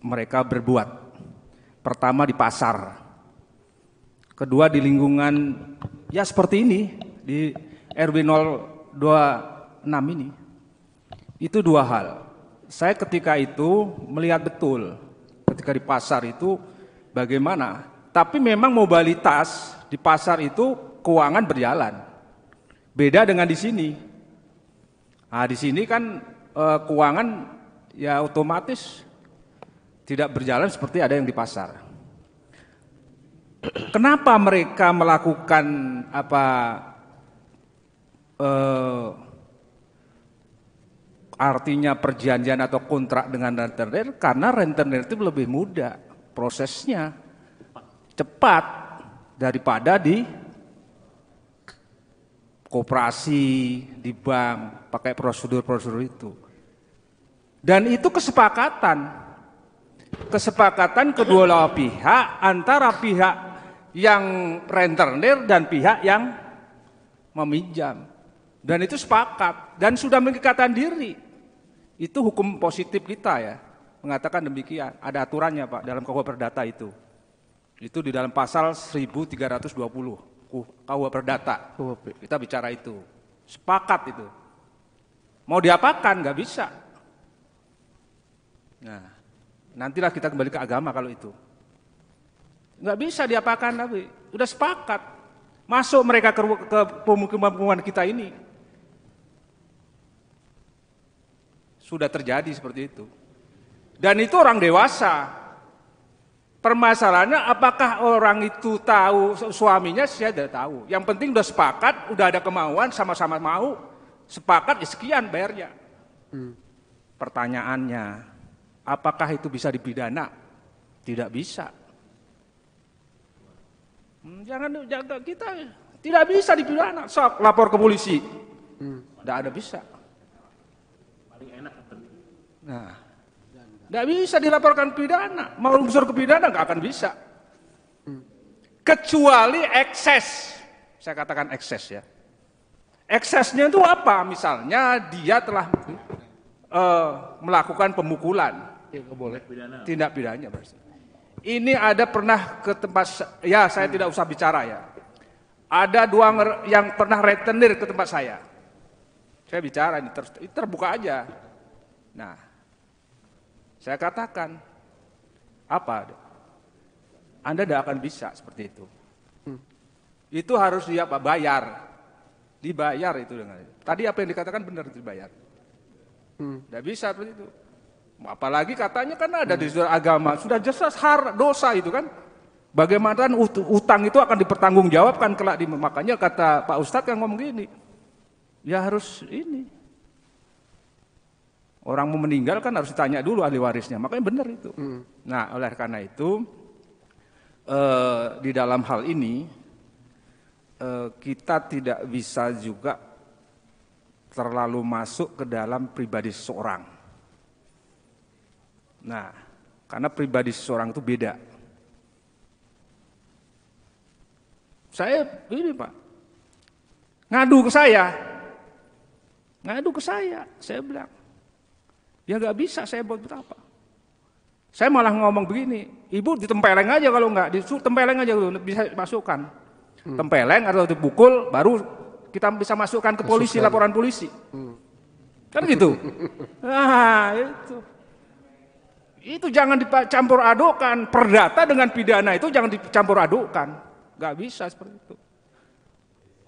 mereka berbuat. Pertama di pasar. Kedua di lingkungan ya seperti ini di RW 026 ini. Itu 2 hal. Saya ketika itu melihat betul ketika di pasar itu bagaimana. Tapi memang mobilitas di pasar itu keuangan berjalan. Beda dengan di sini. Nah, di sini kan keuangan ya otomatis tidak berjalan seperti ada yang di pasar. Kenapa mereka melakukan artinya perjanjian atau kontrak dengan rentenir? Karena rentenir itu lebih mudah prosesnya, cepat daripada di koperasi, di bank, pakai prosedur-prosedur itu. Dan itu kesepakatan kedua pihak, antara pihak yang rentenir dan pihak yang meminjam. Dan itu sepakat dan sudah mengikatkan diri. Itu hukum positif kita ya, mengatakan demikian. Ada aturannya Pak dalam KUH Perdata itu. Itu di dalam pasal 1320 KUH Perdata. Kita bicara itu. Sepakat itu. Mau diapakan nggak bisa. Nah, nantilah kita kembali ke agama kalau itu. Nggak bisa diapakan tapi udah sepakat. Masuk mereka ke pemukiman kita ini. Sudah terjadi seperti itu. Dan itu orang dewasa. Permasalahannya apakah orang itu tahu, suaminya saya tidak tahu. Yang penting udah sepakat, udah ada kemauan, sama-sama mau. Sepakat ya sekian bayarnya. Pertanyaannya, apakah itu bisa dipidana? Tidak bisa. Jangan kita tidak bisa dipidana. Sok lapor ke polisi. Tidak ada bisa. Nah, tidak bisa dilaporkan pidana. Mau unsur ke pidana nggak akan bisa. Kecuali ekses. Saya katakan ekses ya. Eksesnya itu apa? Misalnya dia telah melakukan pemukulan. Tindak pidananya. Ini ada pernah ke tempat, ya saya tidak usah bicara ya. Ada dua yang pernah rentenir ke tempat saya. Saya bicara ini terbuka aja. Nah, saya katakan, apa? Anda tidak akan bisa seperti itu. Itu harus dia bayar. Dibayar itu dengan. Tadi apa yang dikatakan benar dibayar. Tidak bisa seperti itu. Apalagi katanya kan ada di agama sudah jelas dosa itu kan. Bagaimana utang itu akan dipertanggungjawabkan kelak di, makanya kata Pak Ustadz yang ngomong gini. Ya harus ini. Orang mau meninggal kan harus ditanya dulu ahli warisnya. Makanya benar itu. Nah, oleh karena itu di dalam hal ini kita tidak bisa juga terlalu masuk ke dalam pribadi seseorang. Nah, karena pribadi seseorang itu beda. Saya ini Pak, ngadu ke saya bilang, ya nggak bisa saya buat apa. Saya malah ngomong begini, ibu ditempeleng aja kalau nggak, ditempeleng aja dulu bisa masukkan. Tempeleng atau dipukul, baru kita bisa masukkan ke polisi, laporan polisi. Kan gitu. Nah, itu jangan dicampur adukkan. Perdata dengan pidana itu jangan dicampur adukkan. Gak bisa seperti itu.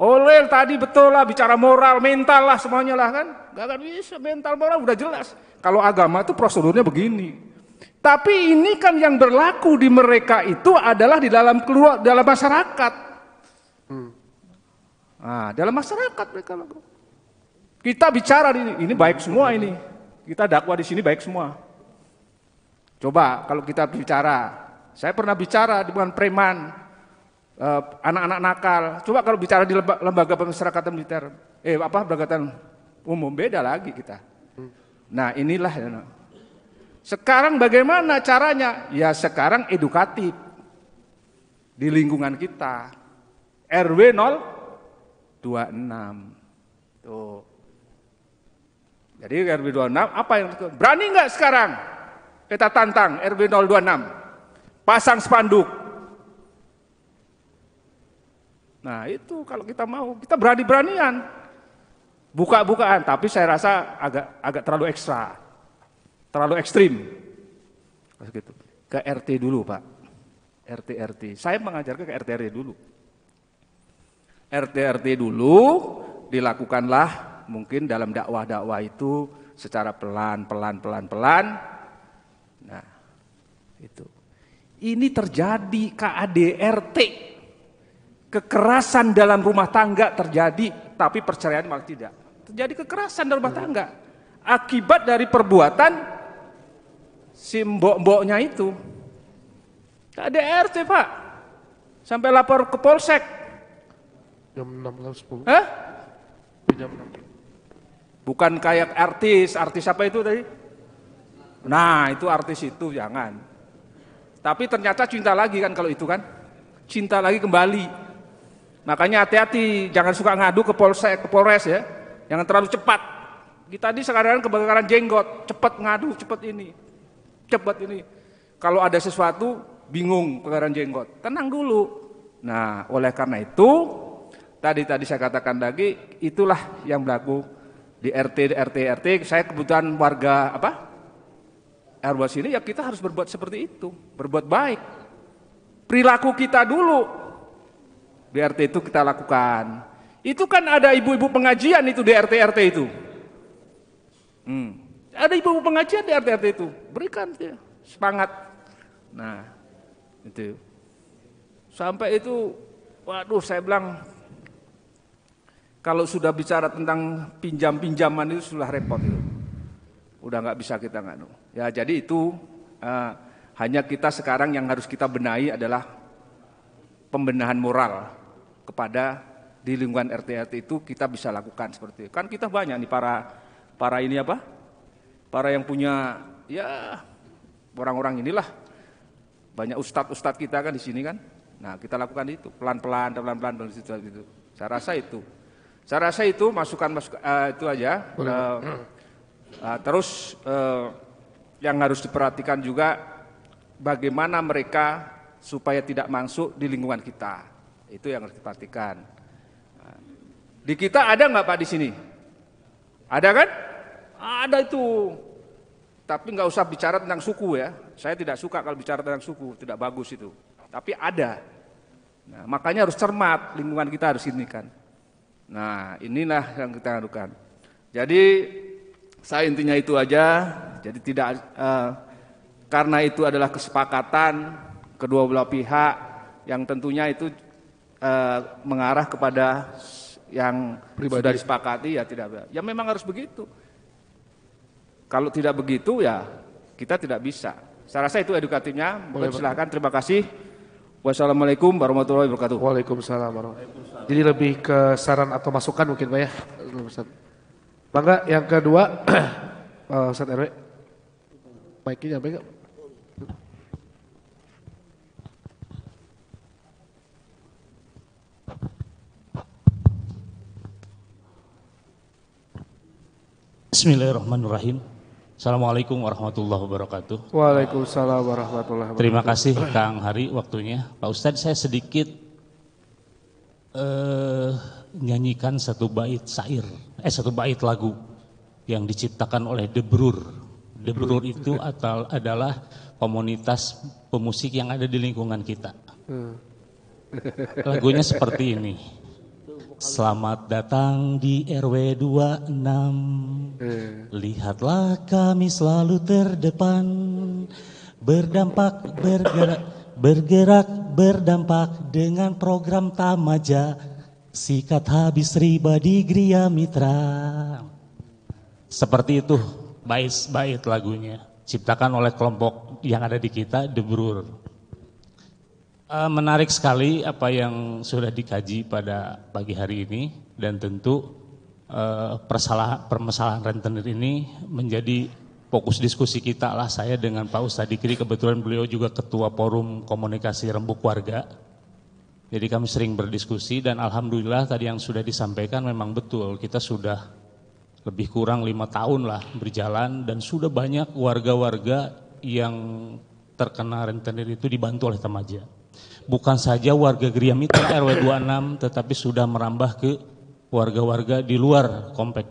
Oleh tadi betul lah bicara moral, mental lah semuanya lah kan. Gak akan bisa, mental moral udah jelas. Kalau agama itu prosedurnya begini. Tapi ini kan yang berlaku di mereka itu adalah di dalam masyarakat. Nah, dalam masyarakat mereka. Kita bicara ini baik semua ini. Kita dakwah di sini baik semua. Coba kalau kita bicara, saya pernah bicara dengan preman, anak-anak nakal. Coba kalau bicara di lembaga pemasyarakatan militer, pemasyarakatan umum beda lagi kita. Nah inilah. Sekarang bagaimana caranya? Ya sekarang edukatif di lingkungan kita. RW 026. Tuh. Jadi RW 26 apa yang berani nggak sekarang? Kita tantang RW 026. Pasang spanduk. Nah itu kalau kita mau, kita berani-beranian. Buka-bukaan, tapi saya rasa agak terlalu ekstra. Terlalu ekstrim. Gitu. Ke RT dulu Pak. RT. Saya mengajarkan ke RT dulu. RT dulu dilakukanlah mungkin dalam dakwah-dakwah itu secara pelan. Nah, Itu. Ini terjadi KADRT. Kekerasan dalam rumah tangga terjadi, tapi perceraian malah tidak. Terjadi kekerasan dalam rumah tangga. Akibat dari perbuatan si mbok-mboknya itu. KADRT, Pak. Sampai lapor ke Polsek. Jam 6.10. Hah? Jam 6. Bukan kayak artis apa itu tadi? Nah, itu artis itu jangan. Tapi ternyata cinta lagi kan kalau itu kan. Cinta lagi kembali. Makanya hati-hati, jangan suka ngadu ke Polsek, ke Polres ya. Jangan terlalu cepat. Kita tadi sekarang kebakaran jenggot, cepat ngadu, cepat ini. Cepat ini. Kalau ada sesuatu bingung kebakaran jenggot, tenang dulu. Nah, oleh karena itu tadi saya katakan lagi, itulah yang berlaku di RT. Saya kebetulan warga RW sini, ya kita harus berbuat seperti itu, berbuat baik. Perilaku kita dulu di RT itu kita lakukan. Itu kan ada ibu-ibu pengajian itu di RT itu. Ada ibu-ibu pengajian di RT itu, berikan dia semangat. Nah, itu. Sampai itu, waduh saya bilang, kalau sudah bicara tentang pinjam-pinjaman itu sudah repot itu. Udah nggak bisa kita nggak. Ya jadi itu hanya kita sekarang yang harus kita benahi adalah pembenahan moral kepada di lingkungan RT itu kita bisa lakukan seperti itu. Kan kita banyak nih para ini para yang punya ya orang-orang inilah banyak ustadz kita kan di sini kan. Nah kita lakukan itu pelan-pelan itu. Saya rasa itu masukan itu aja. Terus yang harus diperhatikan juga bagaimana mereka supaya tidak masuk di lingkungan kita. Itu yang harus diperhatikan. Di kita ada nggak Pak di sini? Ada kan? Ada itu. Tapi nggak usah bicara tentang suku ya. Saya tidak suka kalau bicara tentang suku, tidak bagus itu. Tapi ada. Nah, makanya harus cermat, lingkungan kita harus ini kan. Nah, inilah yang kita lakukan. Jadi saya intinya itu aja. Jadi tidak karena itu adalah kesepakatan kedua belah pihak yang tentunya itu mengarah kepada yang sudah disepakati ya tidak. Ya memang harus begitu. Kalau tidak begitu ya kita tidak bisa. Saya rasa itu edukatifnya. Silakan, terima kasih. Wassalamualaikum warahmatullahi wabarakatuh. Waalaikumsalam warahmatullahi wabarakatuh. Jadi lebih ke saran atau masukan mungkin Pak ya. Bangga yang kedua Ustaz RW. Baiknya nyampe enggak? Bismillahirrahmanirrahim. Assalamualaikum warahmatullahi wabarakatuh. Waalaikumsalam warahmatullahi wabarakatuh. Terima kasih Kang Hari waktunya. Pak Ustadz, saya sedikit nyanyikan satu bait lagu yang diciptakan oleh The Brur. The Brur itu adalah komunitas pemusik yang ada di lingkungan kita. Lagunya seperti ini. Selamat datang di RW 26. Lihatlah kami selalu terdepan. Bergerak berdampak dengan program Tamaja. Sikat habis riba di Gria Mitra. Seperti itu bait lagunya. Ciptakan oleh kelompok yang ada di kita, The Brur. Menarik sekali apa yang sudah dikaji pada pagi hari ini, dan tentu permasalahan rentenir ini menjadi fokus diskusi kita lah. Saya dengan Pak Ustadz Dikri, kebetulan beliau juga ketua forum komunikasi rembuk warga, jadi kami sering berdiskusi, dan alhamdulillah tadi yang sudah disampaikan memang betul. Kita sudah lebih kurang 5 tahun lah berjalan, dan sudah banyak warga-warga yang terkena rentenir itu dibantu oleh Tamaja. Bukan saja warga Gria Mitra RW 26, tetapi sudah merambah ke warga-warga di luar komplek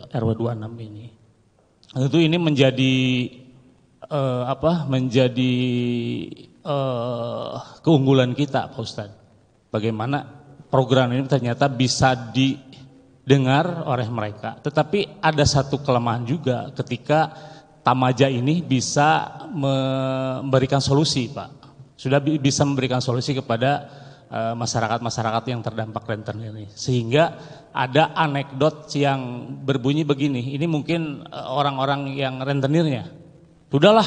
RW 26 ini. Tentu ini menjadi keunggulan kita, Pak Ustadz. Bagaimana program ini ternyata bisa didengar oleh mereka. Tetapi ada satu kelemahan juga ketika Tamaja ini bisa memberikan solusi, Pak. Sudah bisa memberikan solusi kepada masyarakat-masyarakat yang terdampak rentenir ini. Sehingga ada anekdot yang berbunyi begini, ini mungkin orang-orang yang rentenirnya, sudahlah,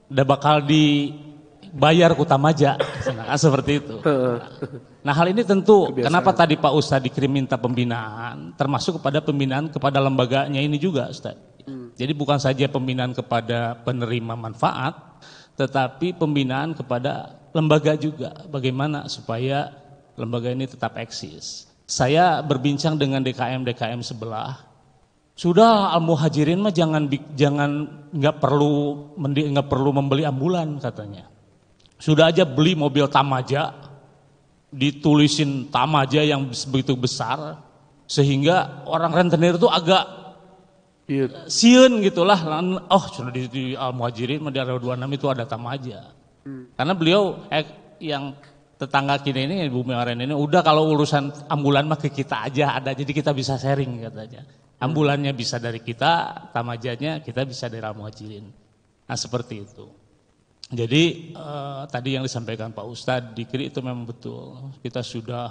udah bakal dibayar ku Tamaja, seperti itu. Nah hal ini tentu, kenapa tadi Pak Ustadz Dikri minta pembinaan, termasuk kepada pembinaan kepada lembaganya ini juga, Ustadz. Jadi bukan saja pembinaan kepada penerima manfaat, tetapi pembinaan kepada lembaga juga, bagaimana supaya lembaga ini tetap eksis. Saya berbincang dengan DKM sebelah, sudah Al-Muhajirin mah jangan nggak perlu membeli ambulan katanya. Sudah aja beli mobil Tamaja, ditulisin Tamaja yang begitu besar, sehingga orang rentenir itu agak sieun gitulah. Oh sudah di Al-Muhajirin di RW26 itu ada Tamaja. Karena beliau yang tetangga kita ini, Ibu Mewaren ini, udah kalau urusan ambulan mah ke kita aja ada, jadi kita bisa sharing katanya. Ambulannya bisa dari kita, Tamajanya kita bisa dari Al-Muhajirin. Nah seperti itu. Jadi tadi yang disampaikan Pak Ustadz Dikri itu memang betul. Kita sudah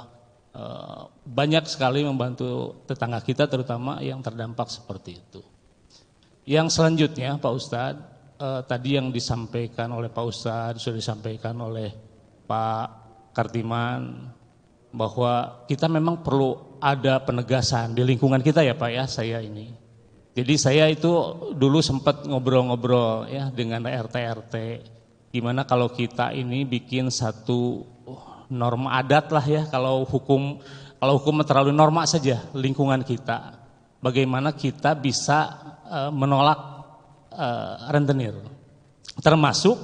banyak sekali membantu tetangga kita terutama yang terdampak seperti itu. Yang selanjutnya Pak Ustadz, tadi yang disampaikan oleh Pak Ustadz, sudah disampaikan oleh Pak Kartiman, bahwa kita memang perlu ada penegasan di lingkungan kita ya Pak ya, saya ini. Jadi saya itu dulu sempat ngobrol-ngobrol ya dengan RT-RT, gimana kalau kita ini bikin satu norma adat lah ya, kalau hukum terlalu norma saja lingkungan kita, bagaimana kita bisa menolak rentenir. Termasuk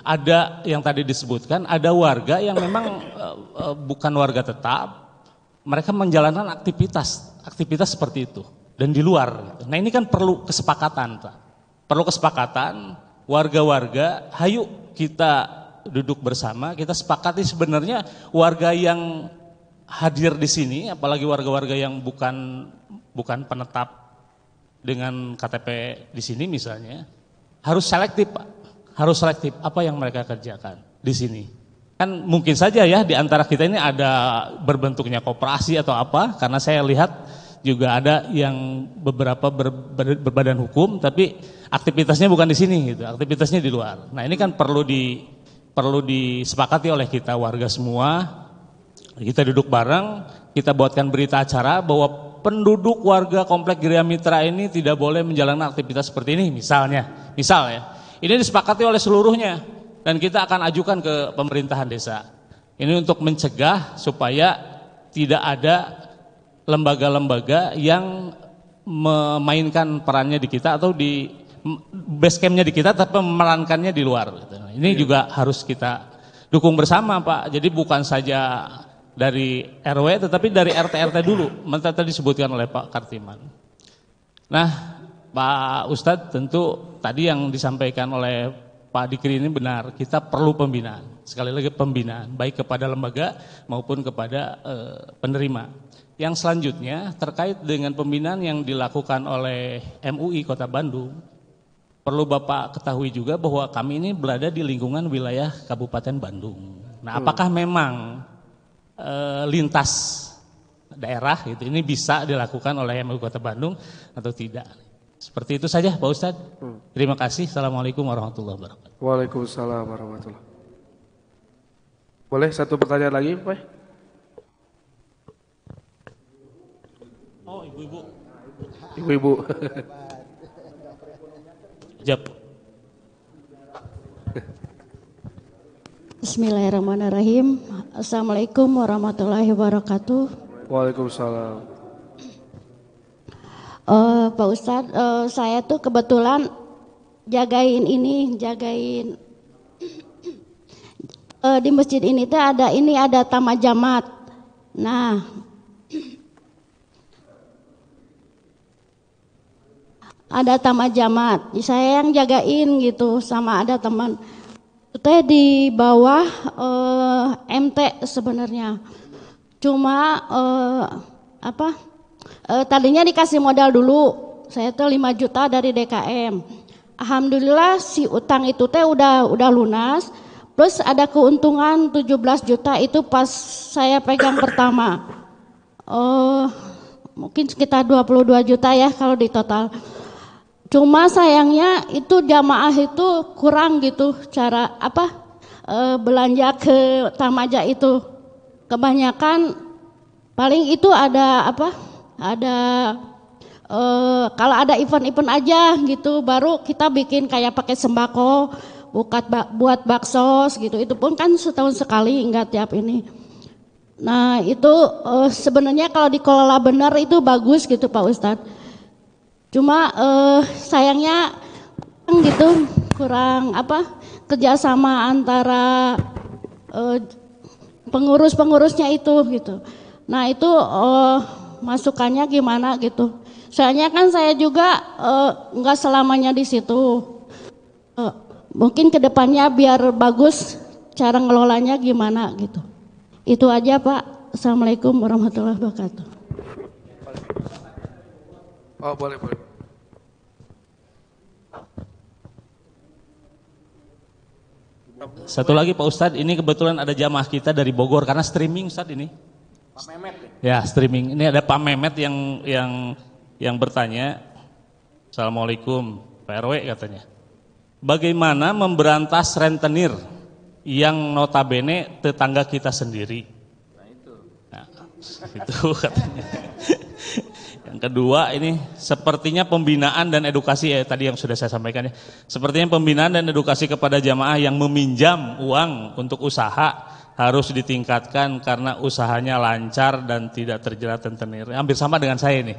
ada yang tadi disebutkan, ada warga yang memang bukan warga tetap, mereka menjalankan aktivitas seperti itu dan di luar. Nah ini kan perlu kesepakatan, Pak. Perlu kesepakatan warga-warga, hayu kita duduk bersama, kita sepakati sebenarnya warga yang hadir di sini, apalagi warga-warga yang bukan penetap dengan KTP di sini misalnya, harus selektif, Pak. Harus selektif apa yang mereka kerjakan di sini. Kan mungkin saja ya di antara kita ini ada berbentuknya koperasi atau apa, karena saya lihat juga ada yang beberapa berbadan hukum tapi aktivitasnya bukan di sini gitu, aktivitasnya di luar. Nah, ini kan perlu disepakati oleh kita warga semua. Kita duduk bareng, kita buatkan berita acara bahwa penduduk warga Komplek Gria Mitra ini tidak boleh menjalankan aktivitas seperti ini misal ya. Ini disepakati oleh seluruhnya dan kita akan ajukan ke pemerintahan desa. Ini untuk mencegah supaya tidak ada lembaga-lembaga yang memainkan perannya di kita atau di base campnya di kita tapi memerankannya di luar. Ini juga harus kita dukung bersama Pak. Jadi bukan saja dari RW tetapi dari RT-RT dulu. Tadi disebutkan oleh Pak Kartiman. Nah Pak Ustadz tentu tadi yang disampaikan oleh Pak Dikri ini benar, kita perlu pembinaan, sekali lagi pembinaan, baik kepada lembaga maupun kepada penerima. Yang selanjutnya terkait dengan pembinaan yang dilakukan oleh MUI Kota Bandung, perlu Bapak ketahui juga bahwa kami ini berada di lingkungan wilayah Kabupaten Bandung. Nah apakah memang lintas daerah gitu, ini bisa dilakukan oleh MUI Kota Bandung atau tidak? Seperti itu saja Pak Ustadz. Terima kasih. Assalamualaikum warahmatullahi wabarakatuh. Waalaikumsalam warahmatullahi wabarakatuh. Boleh satu pertanyaan lagi Pak? Oh ibu-ibu. Ibu-ibu. Jap. Bismillahirrahmanirrahim. Assalamualaikum warahmatullahi wabarakatuh. Waalaikumsalam. Pak Ustadz, saya tuh kebetulan jagain di masjid ini tuh ada tamajamat. Nah, ada tamajamat. Saya yang jagain gitu, sama ada teman. Teh di bawah MT sebenarnya. Cuma tadinya dikasih modal dulu, saya tuh 5 juta dari DKM. Alhamdulillah si utang itu teh udah lunas. Plus ada keuntungan 17 juta itu pas saya pegang pertama. Mungkin sekitar 22 juta ya kalau di total. Cuma sayangnya itu jamaah itu kurang gitu cara belanja ke Tamaja itu. Kebanyakan paling itu ada kalau ada event-event aja gitu baru kita bikin kayak pakai sembako, buat bakso gitu. Itu pun kan setahun sekali, enggak tiap ini. Nah itu sebenarnya kalau dikelola benar itu bagus gitu Pak Ustadz. Cuma sayangnya gitu kurang kerjasama antara pengurusnya itu gitu. Nah itu masukannya gimana gitu. Soalnya kan saya juga nggak selamanya di situ. Mungkin kedepannya biar bagus cara ngelolanya gimana gitu. Itu aja Pak. Assalamualaikum warahmatullahi wabarakatuh. Oh boleh. Satu lagi Pak Ustadz, ini kebetulan ada jamaah kita dari Bogor karena streaming Ustadz ini. Pak Mehmet. Ya streaming. Ini ada Pak Mehmet yang bertanya. Assalamualaikum Pak RW katanya. Bagaimana memberantas rentenir yang notabene tetangga kita sendiri? Nah, itu katanya. Yang kedua ini sepertinya pembinaan dan edukasi tadi yang sudah saya sampaikan ya. Sepertinya pembinaan dan edukasi kepada jamaah yang meminjam uang untuk usaha harus ditingkatkan karena usahanya lancar dan tidak terjerat rentenir. Hampir sama dengan saya ini.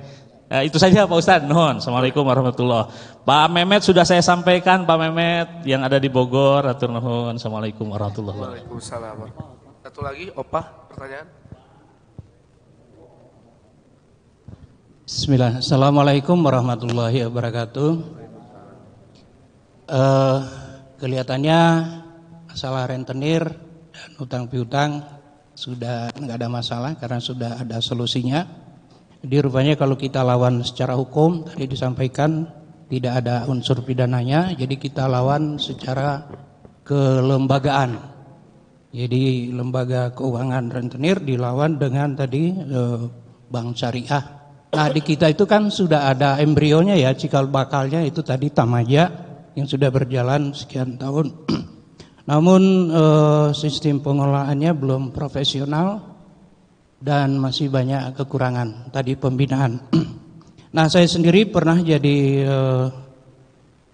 Itu saja Pak Ustadz. Nuhun. Assalamualaikum warahmatullahi wabarakatuh. Pak Mehmet sudah saya sampaikan, Pak Mehmet yang ada di Bogor. Atur nuhun. Assalamualaikum warahmatullahi wabarakatuh. Waalaikumsalam. Satu lagi, Opah, pertanyaan. Bismillah. Assalamualaikum warahmatullahi wabarakatuh. Kelihatannya masalah rentenir dan utang piutang sudah nggak ada masalah karena sudah ada solusinya. Jadi rupanya kalau kita lawan secara hukum tadi disampaikan tidak ada unsur pidananya, jadi kita lawan secara kelembagaan. Jadi lembaga keuangan rentenir dilawan dengan tadi bank syariah. Nah di kita itu kan sudah ada embrionya ya, cikal bakalnya itu tadi Tamaja yang sudah berjalan sekian tahun. Namun sistem pengelolaannya belum profesional dan masih banyak kekurangan tadi pembinaan. Nah saya sendiri pernah jadi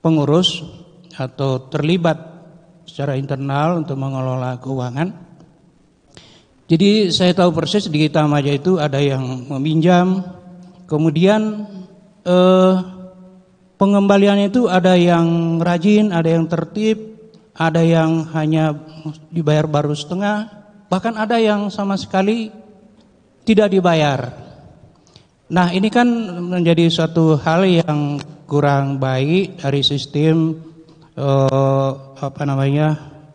pengurus atau terlibat secara internal untuk mengelola keuangan. Jadi saya tahu persis di Tamaja itu ada yang meminjam, kemudian pengembaliannya itu ada yang rajin, ada yang tertib, ada yang hanya dibayar baru setengah, bahkan ada yang sama sekali tidak dibayar. Nah ini kan menjadi suatu hal yang kurang baik dari sistem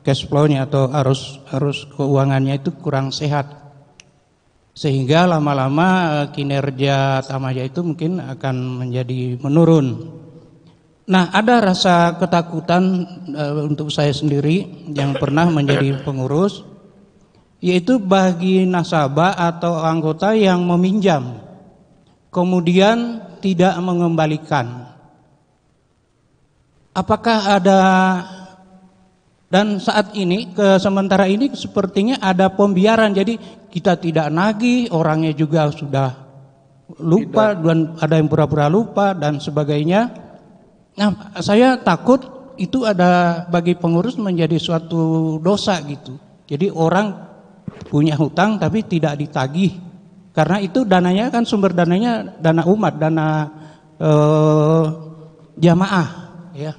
cash flow-nya atau arus keuangannya itu kurang sehat, sehingga lama-lama kinerja Tamaja itu mungkin akan menjadi menurun. Nah ada rasa ketakutan untuk saya sendiri yang pernah menjadi pengurus, yaitu bagi nasabah atau anggota yang meminjam kemudian tidak mengembalikan. Apakah ada, dan saat ini sementara ini sepertinya ada pembiaran, jadi kita tidak nagih, orangnya juga sudah lupa dan ada yang pura-pura lupa dan sebagainya. Nah saya takut itu ada bagi pengurus menjadi suatu dosa gitu. Jadi orang punya hutang tapi tidak ditagih, karena itu dananya kan sumber dananya dana umat, dana jamaah ya.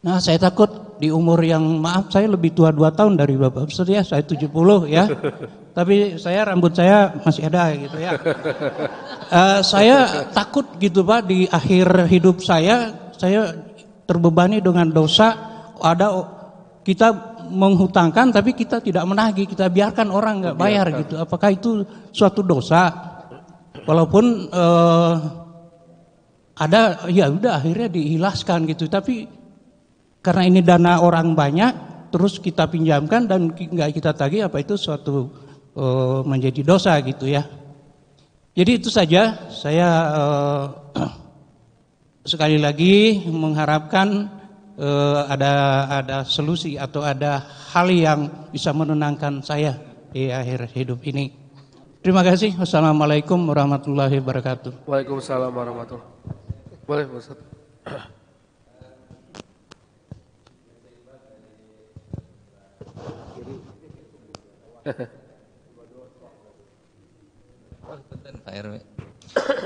Nah saya takut di umur yang maaf saya lebih tua 2 tahun dari Bapak Ustaz ya, saya 70 ya. Tapi rambut saya masih ada gitu ya. Saya takut gitu Pak, di akhir hidup saya terbebani dengan dosa, kita menghutangkan tapi kita tidak menagih, kita biarkan orang nggak bayar gitu. Apakah itu suatu dosa? Walaupun ada ya udah akhirnya diikhlaskan gitu. Tapi karena ini dana orang banyak, terus kita pinjamkan dan nggak kita tagih, apa itu suatu menjadi dosa gitu ya. Jadi itu saja saya sekali lagi mengharapkan ada solusi atau ada hal yang bisa menenangkan saya di akhir hidup ini. Terima kasih. Wassalamualaikum warahmatullahi wabarakatuh. Waalaikumsalam warahmatullahi wabarakatuh. Boleh, Ustaz. Pak RW.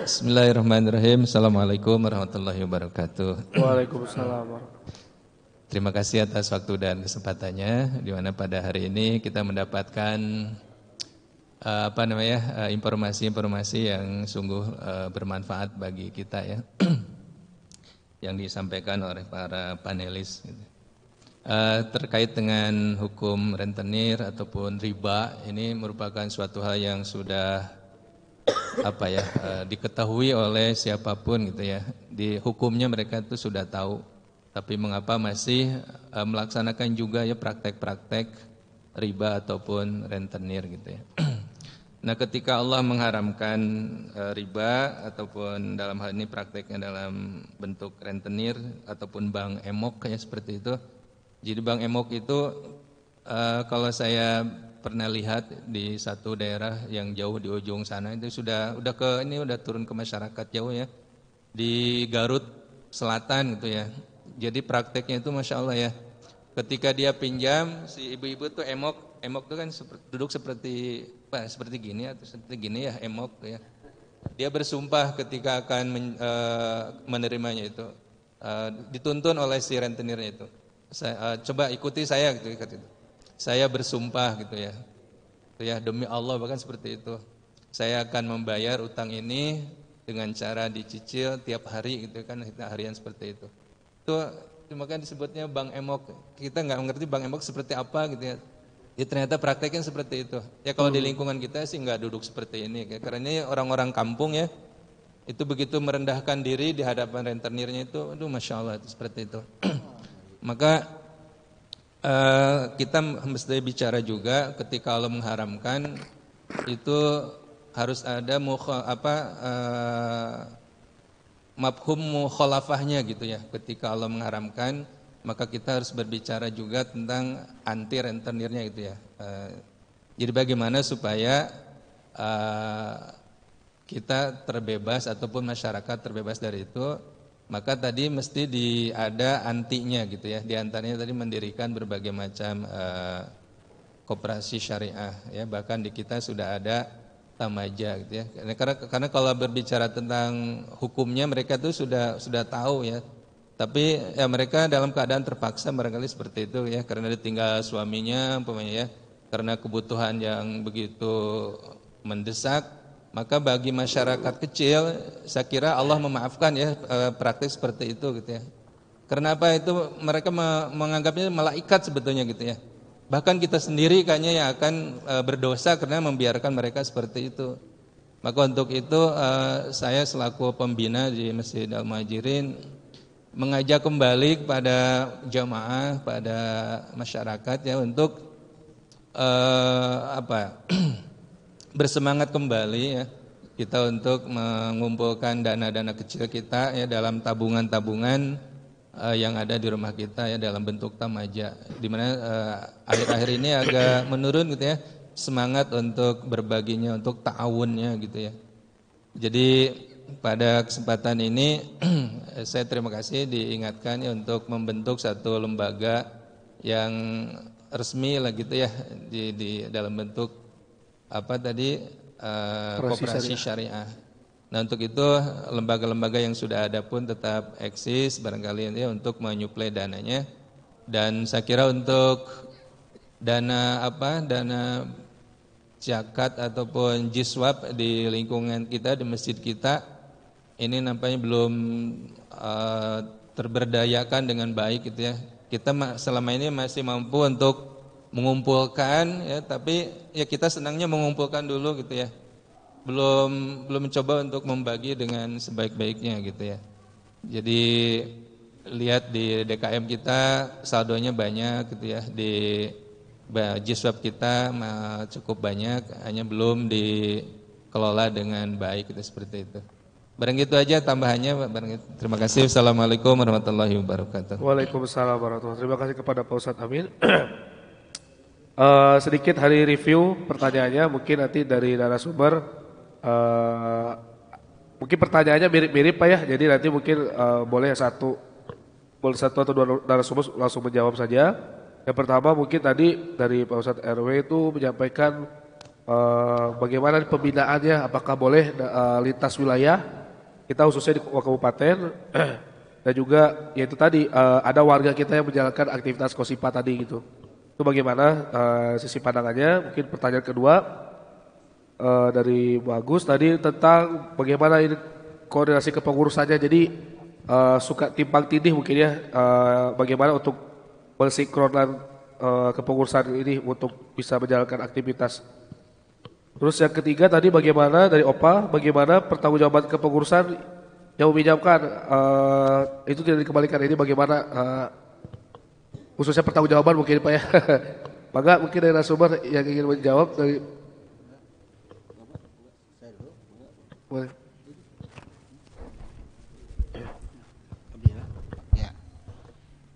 Bismillahirrahmanirrahim. Assalamualaikum warahmatullahi wabarakatuh. Waalaikumsalam warahmatullahi. Terima kasih atas waktu dan kesempatannya, di mana pada hari ini kita mendapatkan informasi-informasi yang sungguh bermanfaat bagi kita ya, yang disampaikan oleh para panelis. Terkait dengan hukum rentenir ataupun riba, ini merupakan suatu hal yang sudah diketahui oleh siapapun gitu ya. Di hukumnya mereka itu sudah tahu, tapi mengapa masih melaksanakan juga ya praktek-praktek riba ataupun rentenir gitu ya. Nah, ketika Allah mengharamkan riba ataupun dalam hal ini prakteknya dalam bentuk rentenir ataupun bank emok kayak seperti itu. Jadi bank emok itu kalau saya pernah lihat di satu daerah yang jauh di ujung sana, itu sudah turun ke masyarakat jauh ya, di Garut Selatan gitu ya. Jadi prakteknya itu Masya Allah ya, ketika dia pinjam, si ibu-ibu tuh emok itu kan duduk seperti gini atau seperti gini ya, emok ya. Dia bersumpah ketika akan menerimanya itu, dituntun oleh si rentenirnya itu. Coba ikuti saya gitu, saya bersumpah gitu ya, demi Allah, bahkan seperti itu, saya akan membayar utang ini dengan cara dicicil tiap hari gitu kan, harian seperti itu. Itu makanya disebutnya bank emok. Kita nggak mengerti bank emok seperti apa gitu ya. Ya ternyata prakteknya seperti itu. Ya kalau di lingkungan kita sih nggak duduk seperti ini, karena ini orang-orang kampung ya, itu begitu merendahkan diri di hadapan rentenirnya itu, aduh Masya Allah itu seperti itu. Maka kita mesti bicara juga ketika Allah mengharamkan itu harus ada mafhum mukhalafahnya gitu ya. Ketika Allah mengharamkan, maka kita harus berbicara juga tentang anti rentenirnya gitu ya. Jadi bagaimana supaya kita terbebas ataupun masyarakat terbebas dari itu, maka tadi mesti ada antinya gitu ya. Di antaranya tadi mendirikan berbagai macam koperasi syariah ya. Bahkan di kita sudah ada tamaja gitu ya. Karena kalau berbicara tentang hukumnya mereka tuh sudah tahu ya. Tapi ya mereka dalam keadaan terpaksa barangkali seperti itu ya, karena ditinggal suaminya umpamanya ya, karena kebutuhan yang begitu mendesak. Maka bagi masyarakat kecil, saya kira Allah memaafkan ya praktik seperti itu gitu ya. Karena apa itu mereka menganggapnya malaikat sebetulnya gitu ya. Bahkan kita sendiri kayaknya yang akan berdosa karena membiarkan mereka seperti itu. Maka untuk itu saya selaku pembina di Masjid Al-Muhajirin mengajak kembali kepada jamaah, pada masyarakat ya untuk bersemangat kembali ya, kita untuk mengumpulkan dana-dana kecil kita ya dalam tabungan-tabungan yang ada di rumah kita ya dalam bentuk tamaja, di mana akhir-akhir ini agak menurun gitu ya semangat untuk berbaginya, untuk ta'awunnya gitu ya. Jadi pada kesempatan ini saya terima kasih diingatkan ya untuk membentuk satu lembaga yang resmi lah gitu ya di dalam bentuk koperasi syariah. Nah untuk itu lembaga-lembaga yang sudah ada pun tetap eksis barangkali ya untuk menyuplai dananya. Dan saya kira untuk dana zakat ataupun jiswab di lingkungan kita, di masjid kita, ini nampaknya belum terberdayakan dengan baik gitu ya. Kita selama ini masih mampu untuk mengumpulkan ya, tapi ya kita senangnya mengumpulkan dulu gitu ya. Belum mencoba untuk membagi dengan sebaik-baiknya gitu ya. Jadi lihat di DKM kita saldonya banyak gitu ya, di Jiswab kita cukup banyak, hanya belum dikelola dengan baik gitu, seperti itu. Barang itu aja tambahannya, terima kasih. Assalamualaikum warahmatullahi wabarakatuh. Waalaikumsalam warahmatullahi wabarakatuh. Terima kasih kepada Pak Ustadz Amin. Sedikit hari review pertanyaannya, mungkin nanti dari narasumber. Mungkin pertanyaannya mirip-mirip Pak ya, jadi nanti mungkin boleh satu atau dua narasumber langsung menjawab saja. Yang pertama mungkin tadi dari Pak Ustadz RW itu menyampaikan bagaimana pembinaannya, apakah boleh lintas wilayah, kita khususnya di kabupaten, dan juga yaitu tadi ada warga kita yang menjalankan aktivitas Kosipa tadi gitu. Itu bagaimana sisi pandangannya. Mungkin pertanyaan kedua dari Bu Agus tadi tentang bagaimana ini koordinasi kepengurusannya, jadi suka timpang tindih mungkin ya, bagaimana untuk mensinkronkan kepengurusan ini untuk bisa menjalankan aktivitas. Terus yang ketiga tadi bagaimana dari Opa, bagaimana pertanggungjawaban kepengurusan yang meminjamkan itu tidak dikembalikan, ini bagaimana khususnya pertanggungjawaban mungkin Pak ya. Maka mungkin dari narasumber yang ingin menjawab dari boleh.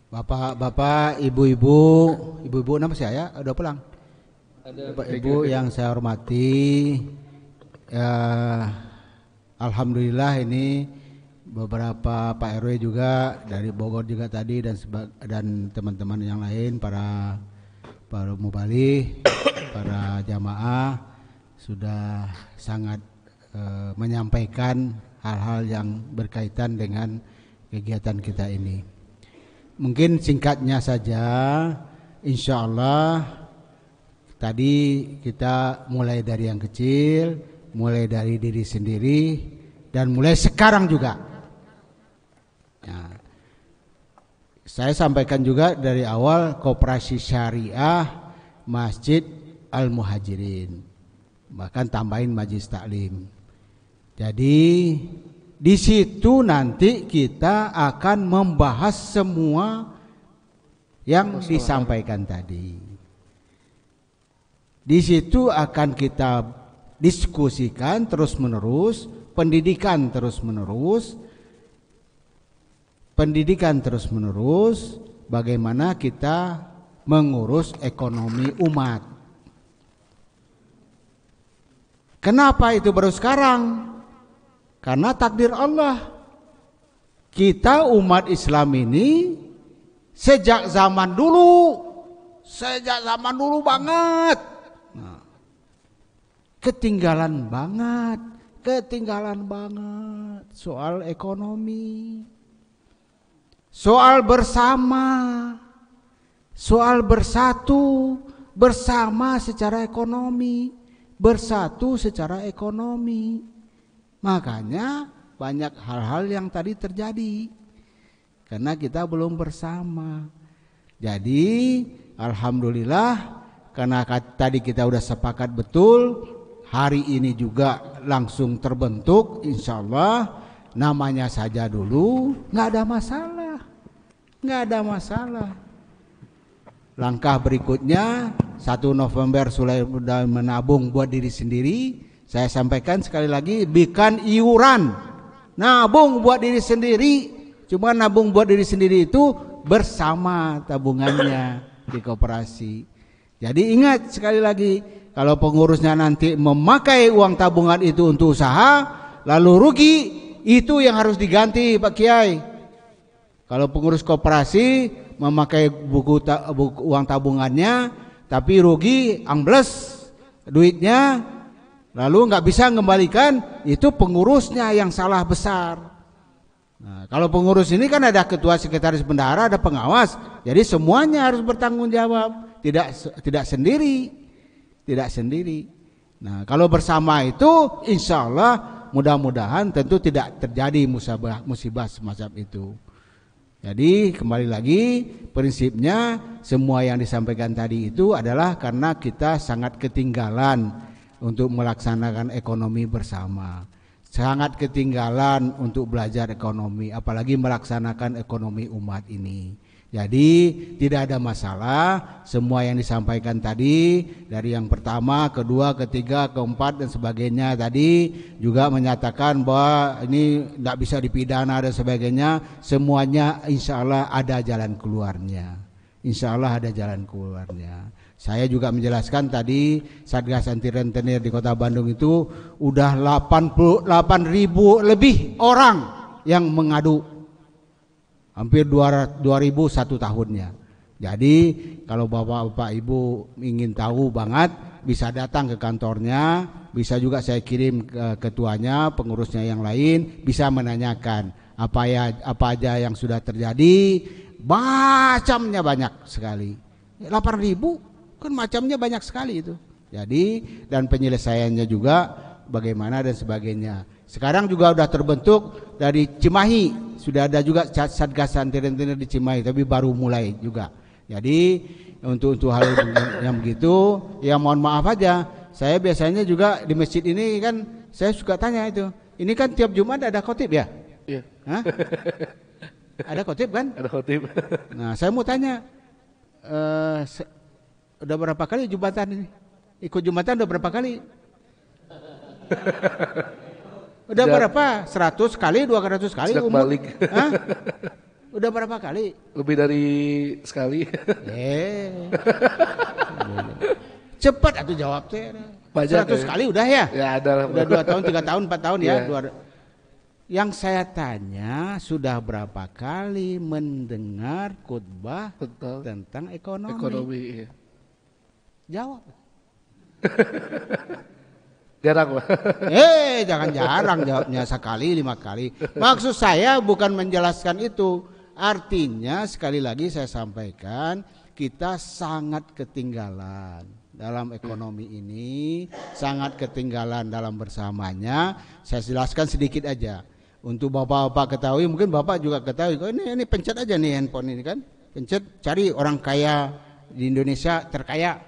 Bapak-bapak, ibu-ibu nama saya udah pulang. Bapak-ibu yang saya hormati, alhamdulillah ini beberapa Pak RW juga dari Bogor juga tadi dan teman-teman yang lain, para mubalik, para jamaah sudah sangat menyampaikan hal-hal yang berkaitan dengan kegiatan kita ini. Mungkin singkatnya saja, insya Allah tadi kita mulai dari yang kecil, mulai dari diri sendiri, dan mulai sekarang juga. Nah, saya sampaikan juga dari awal Koperasi Syariah Masjid Al-Muhajirin, bahkan tambahin Majelis Taklim. Jadi di situ nanti kita akan membahas semua yang disampaikan tadi. Di situ akan kita diskusikan terus-menerus, pendidikan terus-menerus, bagaimana kita mengurus ekonomi umat. Kenapa itu baru sekarang? Karena takdir Allah, kita umat Islam ini sejak zaman dulu banget, ketinggalan banget soal ekonomi, soal bersama, soal bersatu bersama secara ekonomi, bersatu secara ekonomi. Makanya banyak hal-hal yang tadi terjadi karena kita belum bersama. Jadi alhamdulillah karena tadi kita udah sepakat betul, hari ini juga langsung terbentuk, insya Allah namanya saja dulu, nggak ada masalah. Langkah berikutnya 1 November sudah menabung buat diri sendiri. Saya sampaikan sekali lagi, bikin iuran, nabung buat diri sendiri. Cuma nabung buat diri sendiri itu bersama tabungannya di koperasi. Jadi ingat sekali lagi, kalau pengurusnya nanti memakai uang tabungan itu untuk usaha, lalu rugi, itu yang harus diganti Pak Kiai. Kalau pengurus koperasi memakai uang tabungannya, tapi rugi, ambles duitnya, lalu nggak bisa mengembalikan, itu pengurusnya yang salah besar. Nah, kalau pengurus ini kan ada ketua, sekretaris bendahara, ada pengawas, jadi semuanya harus bertanggung jawab, tidak sendiri. Nah, kalau bersama itu, insya Allah mudah-mudahan tentu tidak terjadi musibah semacam itu. Jadi kembali lagi, prinsipnya semua yang disampaikan tadi itu adalah karena kita sangat ketinggalan untuk melaksanakan ekonomi bersama. sangat ketinggalan untuk belajar ekonomi, apalagi melaksanakan ekonomi umat ini. Jadi tidak ada masalah, semua yang disampaikan tadi dari yang pertama, kedua, ketiga, keempat dan sebagainya tadi juga menyatakan bahwa ini tidak bisa dipidana dan sebagainya, semuanya insya Allah ada jalan keluarnya. Insya Allah ada jalan keluarnya. Saya juga menjelaskan tadi Satgas Anti Rentenir di Kota Bandung itu udah 88.000 lebih orang yang mengadu. Hampir 2.000 satu tahunnya. Jadi kalau Bapak Ibu ingin tahu banget bisa datang ke kantornya, bisa juga saya kirim ke ketuanya, pengurusnya yang lain, bisa menanyakan apa aja yang sudah terjadi. Macamnya banyak sekali. 8.000 kan macamnya banyak sekali itu. Jadi dan penyelesaiannya juga bagaimana dan sebagainya. Sekarang juga sudah terbentuk dari Cimahi. Sudah ada juga Satgas Anti Rentenir di Cimahi, tapi baru mulai juga. Jadi untuk hal yang begitu, ya mohon maaf aja. Saya biasanya juga di masjid ini kan, saya suka tanya itu. Ini kan tiap Jumat ada khotib ya? Iya. Hah? Ada khotib kan? Ada khotib. Nah, saya mau tanya, udah berapa kali Jumatan ini? Ikut Jumatan udah berapa kali? Udah berapa? 100 kali, 200 kali? Sejak balik. Hah? Udah berapa kali? Lebih dari sekali. Cepat atuh jawab teh. 100 kali udah ya? Ya ada. Udah 2 tahun, 3 tahun, 4 tahun ya. Yeah. Yang saya tanya sudah berapa kali mendengar khutbah tentang ekonomi? Ekonomi, iya. Jawab. Jarang. Jangan jarang jawabnya, sekali 5 kali. Maksud saya bukan menjelaskan itu. Artinya sekali lagi saya sampaikan, kita sangat ketinggalan dalam ekonomi ini, sangat ketinggalan dalam bersamanya. Saya jelaskan sedikit aja. Untuk bapak-bapak ketahui, mungkin bapak juga ketahui. Ini pencet aja nih handphone ini kan. Pencet, cari orang kaya di Indonesia terkaya.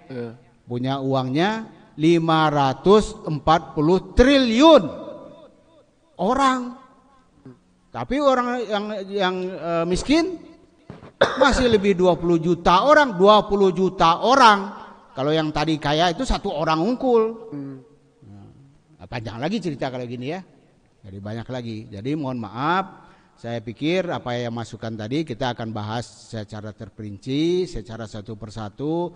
Punya uangnya 540 triliun orang. Tapi orang yang miskin masih lebih 20 juta orang, 20 juta orang. Kalau yang tadi kaya itu 1 orang unggul. Nah, panjang lagi cerita kalau gini ya. Jadi banyak lagi. Jadi mohon maaf, saya pikir apa yang masukan tadi kita akan bahas secara terperinci, secara satu persatu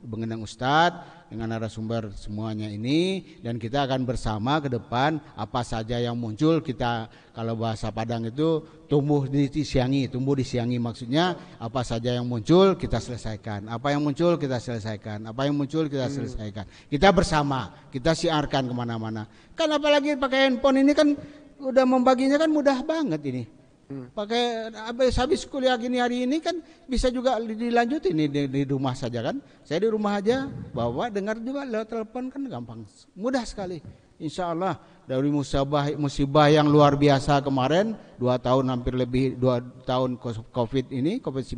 mengenang Ustadz dengan narasumber semuanya ini, dan kita akan bersama ke depan apa saja yang muncul. Kita kalau bahasa Padang itu tumbuh disiangi maksudnya apa saja yang muncul kita selesaikan, apa yang muncul kita selesaikan, apa yang muncul kita selesaikan. Kita bersama, kita siarkan kemana-mana. Kan apalagi pakai handphone ini kan udah membaginya kan mudah banget ini. Pakai habis kuliah gini hari ini kan bisa juga dilanjutin di rumah saja kan. Saya di rumah aja bawa dengar juga lewat telepon kan gampang, mudah sekali. Insya Allah dari musibah yang luar biasa kemarin 2 tahun hampir lebih 2 tahun COVID-19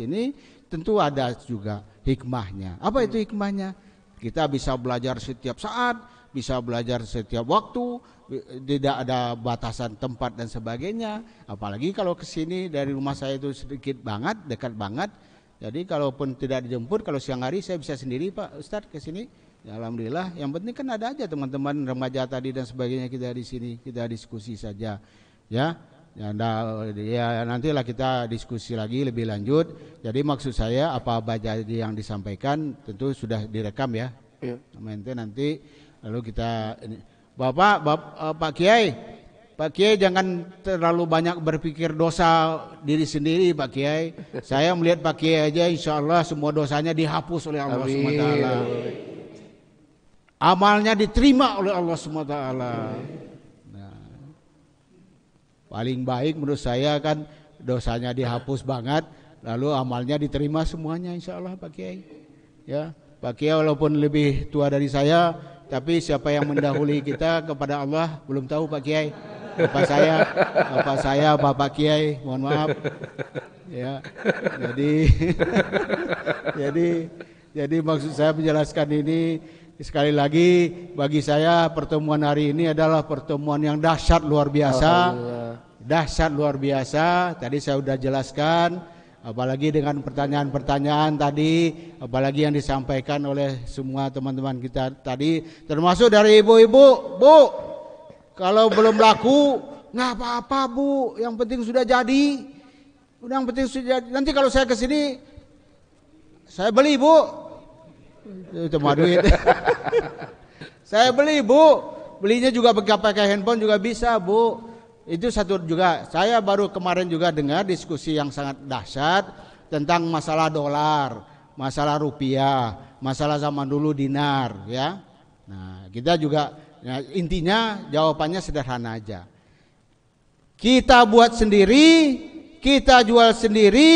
ini tentu ada juga hikmahnya. Apa itu hikmahnya? Kita bisa belajar setiap saat, bisa belajar setiap waktu, tidak ada batasan tempat dan sebagainya. Apalagi kalau ke sini dari rumah saya itu sedikit banget, dekat banget. Jadi kalaupun tidak dijemput, kalau siang hari saya bisa sendiri Pak Ustadz ke sini. Ya, alhamdulillah. Yang penting kan ada aja teman-teman remaja tadi dan sebagainya, kita di sini, kita diskusi saja. Ya. Ya, nantilah kita diskusi lagi lebih lanjut. Jadi maksud saya apa jadi yang disampaikan tentu sudah direkam ya. Iya. Nanti lalu kita Pak Kiai jangan terlalu banyak berpikir dosa diri sendiri Pak Kiai. Saya melihat Pak Kiai aja insya Allah semua dosanya dihapus oleh Allah SWT. Amalnya diterima oleh Allah SWT. Nah, paling baik menurut saya kan dosanya dihapus banget, lalu amalnya diterima semuanya insya Allah Pak Kiai. Ya, Pak Kiai walaupun lebih tua dari saya, tapi siapa yang mendahului kita kepada Allah belum tahu Pak Kiai. Apa saya Bapak Kiai, mohon maaf. Ya. Jadi maksud saya menjelaskan ini sekali lagi bagi saya pertemuan hari ini adalah pertemuan yang dahsyat luar biasa. Dahsyat luar biasa. Tadi saya sudah jelaskan, apalagi dengan pertanyaan-pertanyaan tadi, apalagi yang disampaikan oleh semua teman-teman kita tadi, termasuk dari ibu-ibu. Bu, kalau belum laku nggak apa-apa Bu, yang penting sudah jadi. Yang penting sudah jadi. Nanti kalau saya ke sini saya beli Bu. Itu mah duit. Saya beli Bu, belinya juga pakai handphone juga bisa Bu. Itu satu juga. Saya baru kemarin juga dengar diskusi yang sangat dahsyat tentang masalah dolar, masalah rupiah, masalah zaman dulu dinar, ya. Nah, kita juga ya, intinya jawabannya sederhana aja. Kita buat sendiri, kita jual sendiri,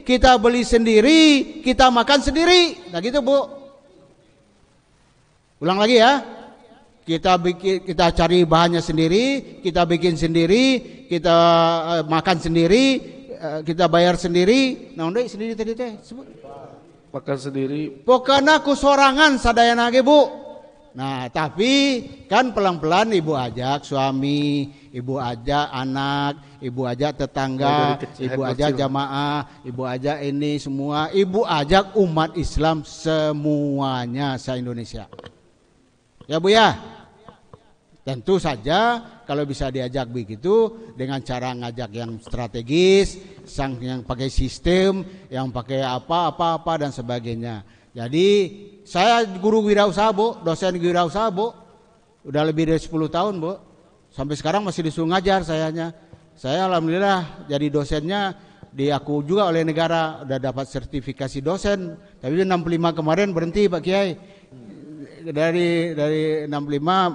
kita beli sendiri, kita makan sendiri. Nah gitu Bu. Ulang lagi ya, kita cari bahannya sendiri, kita bikin sendiri, kita makan sendiri, kita bayar sendiri. Nah, udah sendiri tadi teh sebut. Makan sendiri. Pokoknya kusorangan sadayana ge Bu. Nah, tapi kan pelan-pelan ibu ajak suami, ibu ajak anak, ibu ajak tetangga, ibu ajak jamaah, ibu ajak ini semua, ibu ajak umat Islam semuanya se-Indonesia. Ya Bu ya, tentu saja kalau bisa diajak begitu dengan cara ngajak yang strategis, yang pakai sistem, yang pakai apa dan sebagainya. Jadi saya guru wirausaha Bu, dosen wirausaha Bu, udah lebih dari 10 tahun Bu, sampai sekarang masih disuruh ngajar sayanya. Saya alhamdulillah jadi dosennya diaku juga oleh negara, udah dapat sertifikasi dosen. Tapi 65 kemarin berhenti Pak Kiai. Dari 65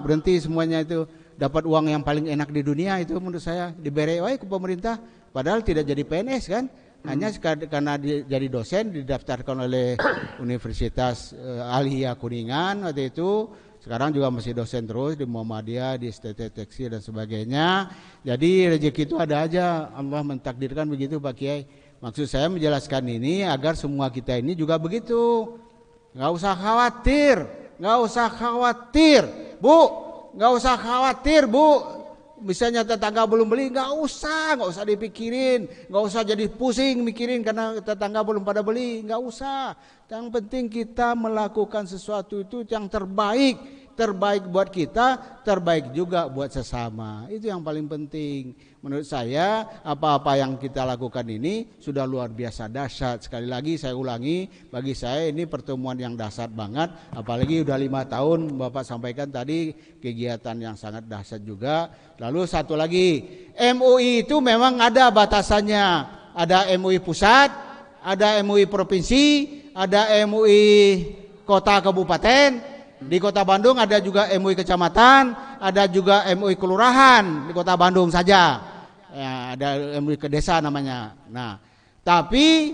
berhenti semuanya itu, dapat uang yang paling enak di dunia itu menurut saya, diberi ke pemerintah padahal tidak jadi PNS kan, hanya karena jadi dosen didaftarkan oleh Universitas Aliyah Kuningan waktu itu, sekarang juga masih dosen terus di Muhammadiyah, di STT Tekstil dan sebagainya. Jadi rezeki itu ada aja, Allah mentakdirkan begitu Pak Kiai. Maksud saya menjelaskan ini agar semua kita ini juga begitu, nggak usah khawatir. Nggak usah khawatir Bu, nggak usah khawatir Bu, misalnya tetangga belum beli, nggak usah dipikirin, nggak usah jadi pusing mikirin karena tetangga belum pada beli, nggak usah. Yang penting kita melakukan sesuatu itu yang terbaik buat kita, terbaik juga buat sesama. Itu yang paling penting. Menurut saya apa-apa yang kita lakukan ini sudah luar biasa dahsyat. Sekali lagi saya ulangi, bagi saya ini pertemuan yang dahsyat banget. Apalagi udah 5 tahun Bapak sampaikan tadi, kegiatan yang sangat dahsyat juga. Lalu satu lagi, MUI itu memang ada batasannya. Ada MUI pusat, ada MUI provinsi, ada MUI kota kabupaten. Di Kota Bandung ada juga MUI kecamatan, ada juga MUI kelurahan di Kota Bandung saja. Ya, ada MUI ke desa namanya. Nah, tapi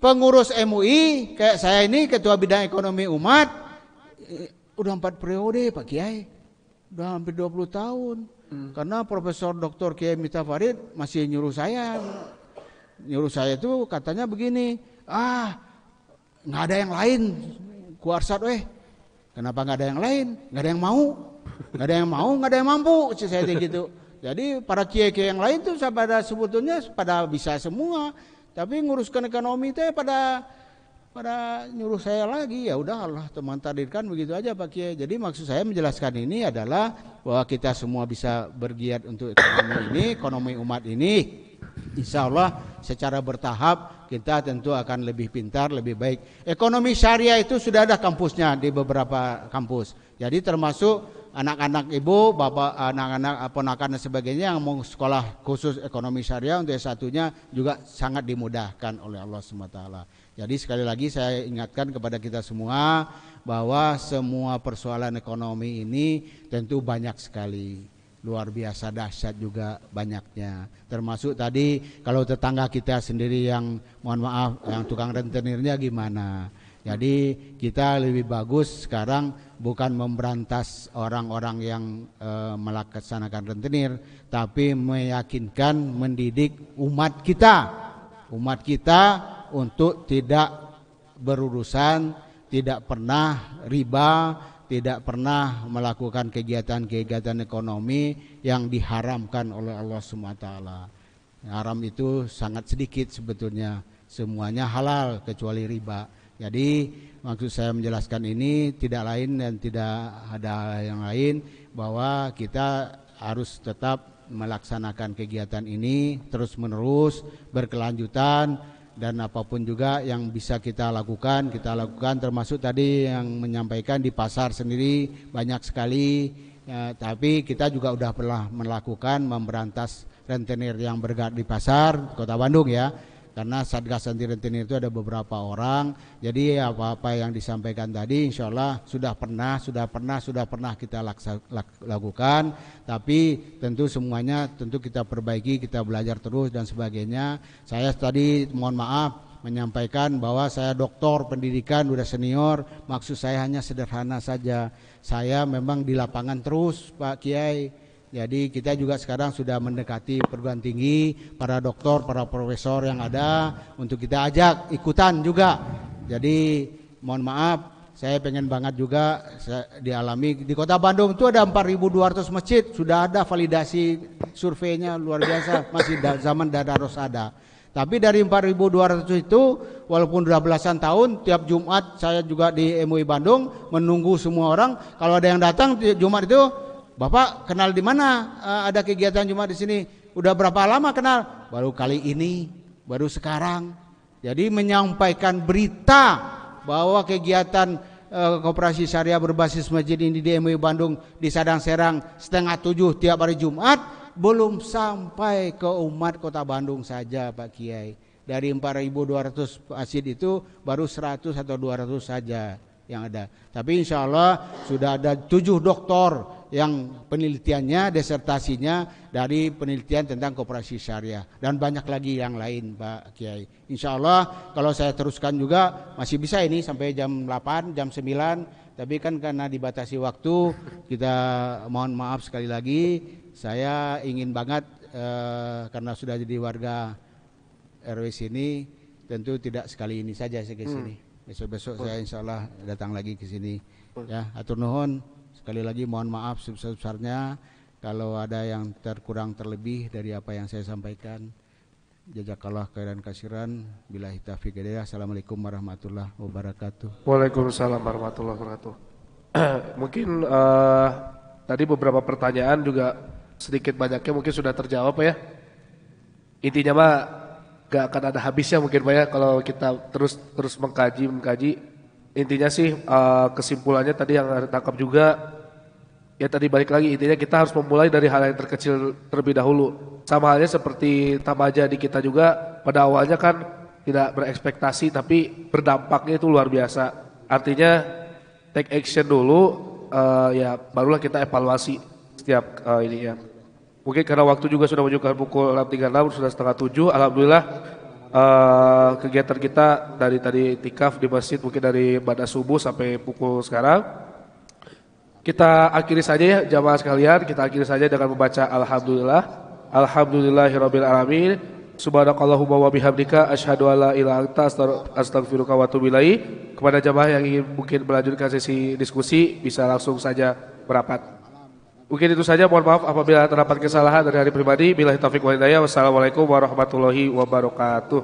pengurus MUI kayak saya ini ketua bidang ekonomi umat udah 4 periode Pak Kiai. Udah hampir 20 tahun. Karena Profesor Dr. Kiai Miftah Farid masih nyuruh saya. Nyuruh saya itu katanya begini, nggak ada yang lain kuarsat Kenapa nggak ada yang lain? Nggak ada yang mau, nggak ada yang mau, nggak ada yang mampu. Saya gitu. Jadi para kiai-kiai yang lain tuh sebetulnya pada bisa semua, tapi nguruskan ekonomi teh pada nyuruh saya lagi. Ya udah Allah teman takdirkan begitu aja Pak Kiai. Jadi maksud saya menjelaskan ini adalah bahwa kita semua bisa bergiat untuk ekonomi umat ini. Insya Allah secara bertahap kita tentu akan lebih pintar, lebih baik. Ekonomi syariah itu sudah ada kampusnya di beberapa kampus. Jadi termasuk anak-anak ibu, bapak, anak-anak ponakan dan sebagainya yang mau sekolah khusus ekonomi syariah untuk S1-nya juga sangat dimudahkan oleh Allah SWT. Jadi sekali lagi saya ingatkan kepada kita semua bahwa semua persoalan ekonomi ini tentu banyak sekali. Luar biasa dahsyat juga banyaknya. Termasuk tadi kalau tetangga kita sendiri yang mohon maaf yang tukang rentenirnya gimana. Jadi kita lebih bagus sekarang bukan memberantas orang-orang yang melaksanakan rentenir, tapi meyakinkan, mendidik umat kita untuk tidak berurusan, tidak pernah riba, tidak pernah melakukan kegiatan-kegiatan ekonomi yang diharamkan oleh Allah SWT. Haram itu sangat sedikit sebetulnya, semuanya halal kecuali riba. Jadi maksud saya menjelaskan ini tidak lain dan tidak ada yang lain, bahwa kita harus tetap melaksanakan kegiatan ini terus menerus berkelanjutan, dan apapun juga yang bisa kita lakukan termasuk tadi yang menyampaikan di pasar sendiri banyak sekali ya, tapi kita juga udah pernah melakukan memberantas rentenir yang bergerak di pasar Kota Bandung ya, karena Satgas Anti Rentenir itu ada beberapa orang. Jadi apa-apa yang disampaikan tadi insya Allah sudah pernah kita lakukan, tapi tentu semuanya tentu kita perbaiki, kita belajar terus dan sebagainya. Saya tadi mohon maaf menyampaikan bahwa saya doktor pendidikan, udah senior, maksud saya hanya sederhana saja. Saya memang di lapangan terus Pak Kiai. Jadi kita juga sekarang sudah mendekati perguruan tinggi, para doktor, para profesor yang ada untuk kita ajak ikutan juga. Jadi mohon maaf, saya pengen banget juga dialami di Kota Bandung itu ada 4.200 masjid, sudah ada validasi surveinya luar biasa, masih zaman Dadaros ada. Tapi dari 4.200 itu walaupun sudah belasan tahun, tiap Jumat saya juga di MUI Bandung menunggu semua orang. Kalau ada yang datang di Jumat itu, Bapak kenal di mana ada kegiatan Jumat di sini? Udah berapa lama kenal? Baru kali ini, baru sekarang. Jadi menyampaikan berita bahwa kegiatan Koperasi Syariah berbasis masjid ini di MUI Bandung di Sadang Serang 6:30 tiap hari Jumat belum sampai ke umat Kota Bandung saja Pak Kiai. Dari 4.200 masjid itu baru 100 atau 200 saja yang ada. Tapi insya Allah sudah ada 7 doktor yang penelitiannya, desertasinya dari penelitian tentang koperasi syariah, dan banyak lagi yang lain Pak Kiai. Insya Allah kalau saya teruskan juga masih bisa ini sampai jam 8, jam 9, tapi kan karena dibatasi waktu, kita mohon maaf sekali lagi. Saya ingin banget karena sudah jadi warga RW sini, tentu tidak sekali ini saja saya ke sini. Besok-besok saya insya Allah datang lagi ke sini. Ya, atur nuhun. Sekali lagi mohon maaf sebesar-besarnya kalau ada yang terkurang terlebih dari apa yang saya sampaikan. Jazakallah khairan kasiran. Billahi taufiq hidayah. Assalamualaikum warahmatullahi wabarakatuh. Waalaikumsalam warahmatullahi wabarakatuh. Mungkin tadi beberapa pertanyaan juga sedikit banyaknya mungkin sudah terjawab ya. Intinya mah gak akan ada habisnya mungkin Pak ya kalau kita terus mengkaji. Intinya sih kesimpulannya tadi yang tangkap juga ya, tadi balik lagi intinya kita harus memulai dari hal yang terkecil terlebih dahulu. Sama halnya seperti tamaja di kita juga, pada awalnya kan tidak berekspektasi tapi berdampaknya itu luar biasa. Artinya take action dulu ya barulah kita evaluasi setiap ini ya. Mungkin karena waktu juga sudah menunjukkan pukul 6.36 sudah 6:30. Alhamdulillah kegiatan kita dari tadi tikaf di masjid mungkin dari pada subuh sampai pukul sekarang. Kita akhiri saja ya jamaah sekalian, kita akhiri saja dengan membaca alhamdulillah. Alhamdulillahirabbil alamin. Subhanakallahumma wa bihamdika asyhadu an la ilaha illa anta astaghfiruka wa atubu ilaik. Kepada jamaah yang ingin mungkin melanjutkan sesi diskusi bisa langsung saja merapat. Mungkin itu saja, mohon maaf apabila terdapat kesalahan dari hari pribadi. Billahi taufiq wal hidayah. Wassalamualaikum warahmatullahi wabarakatuh.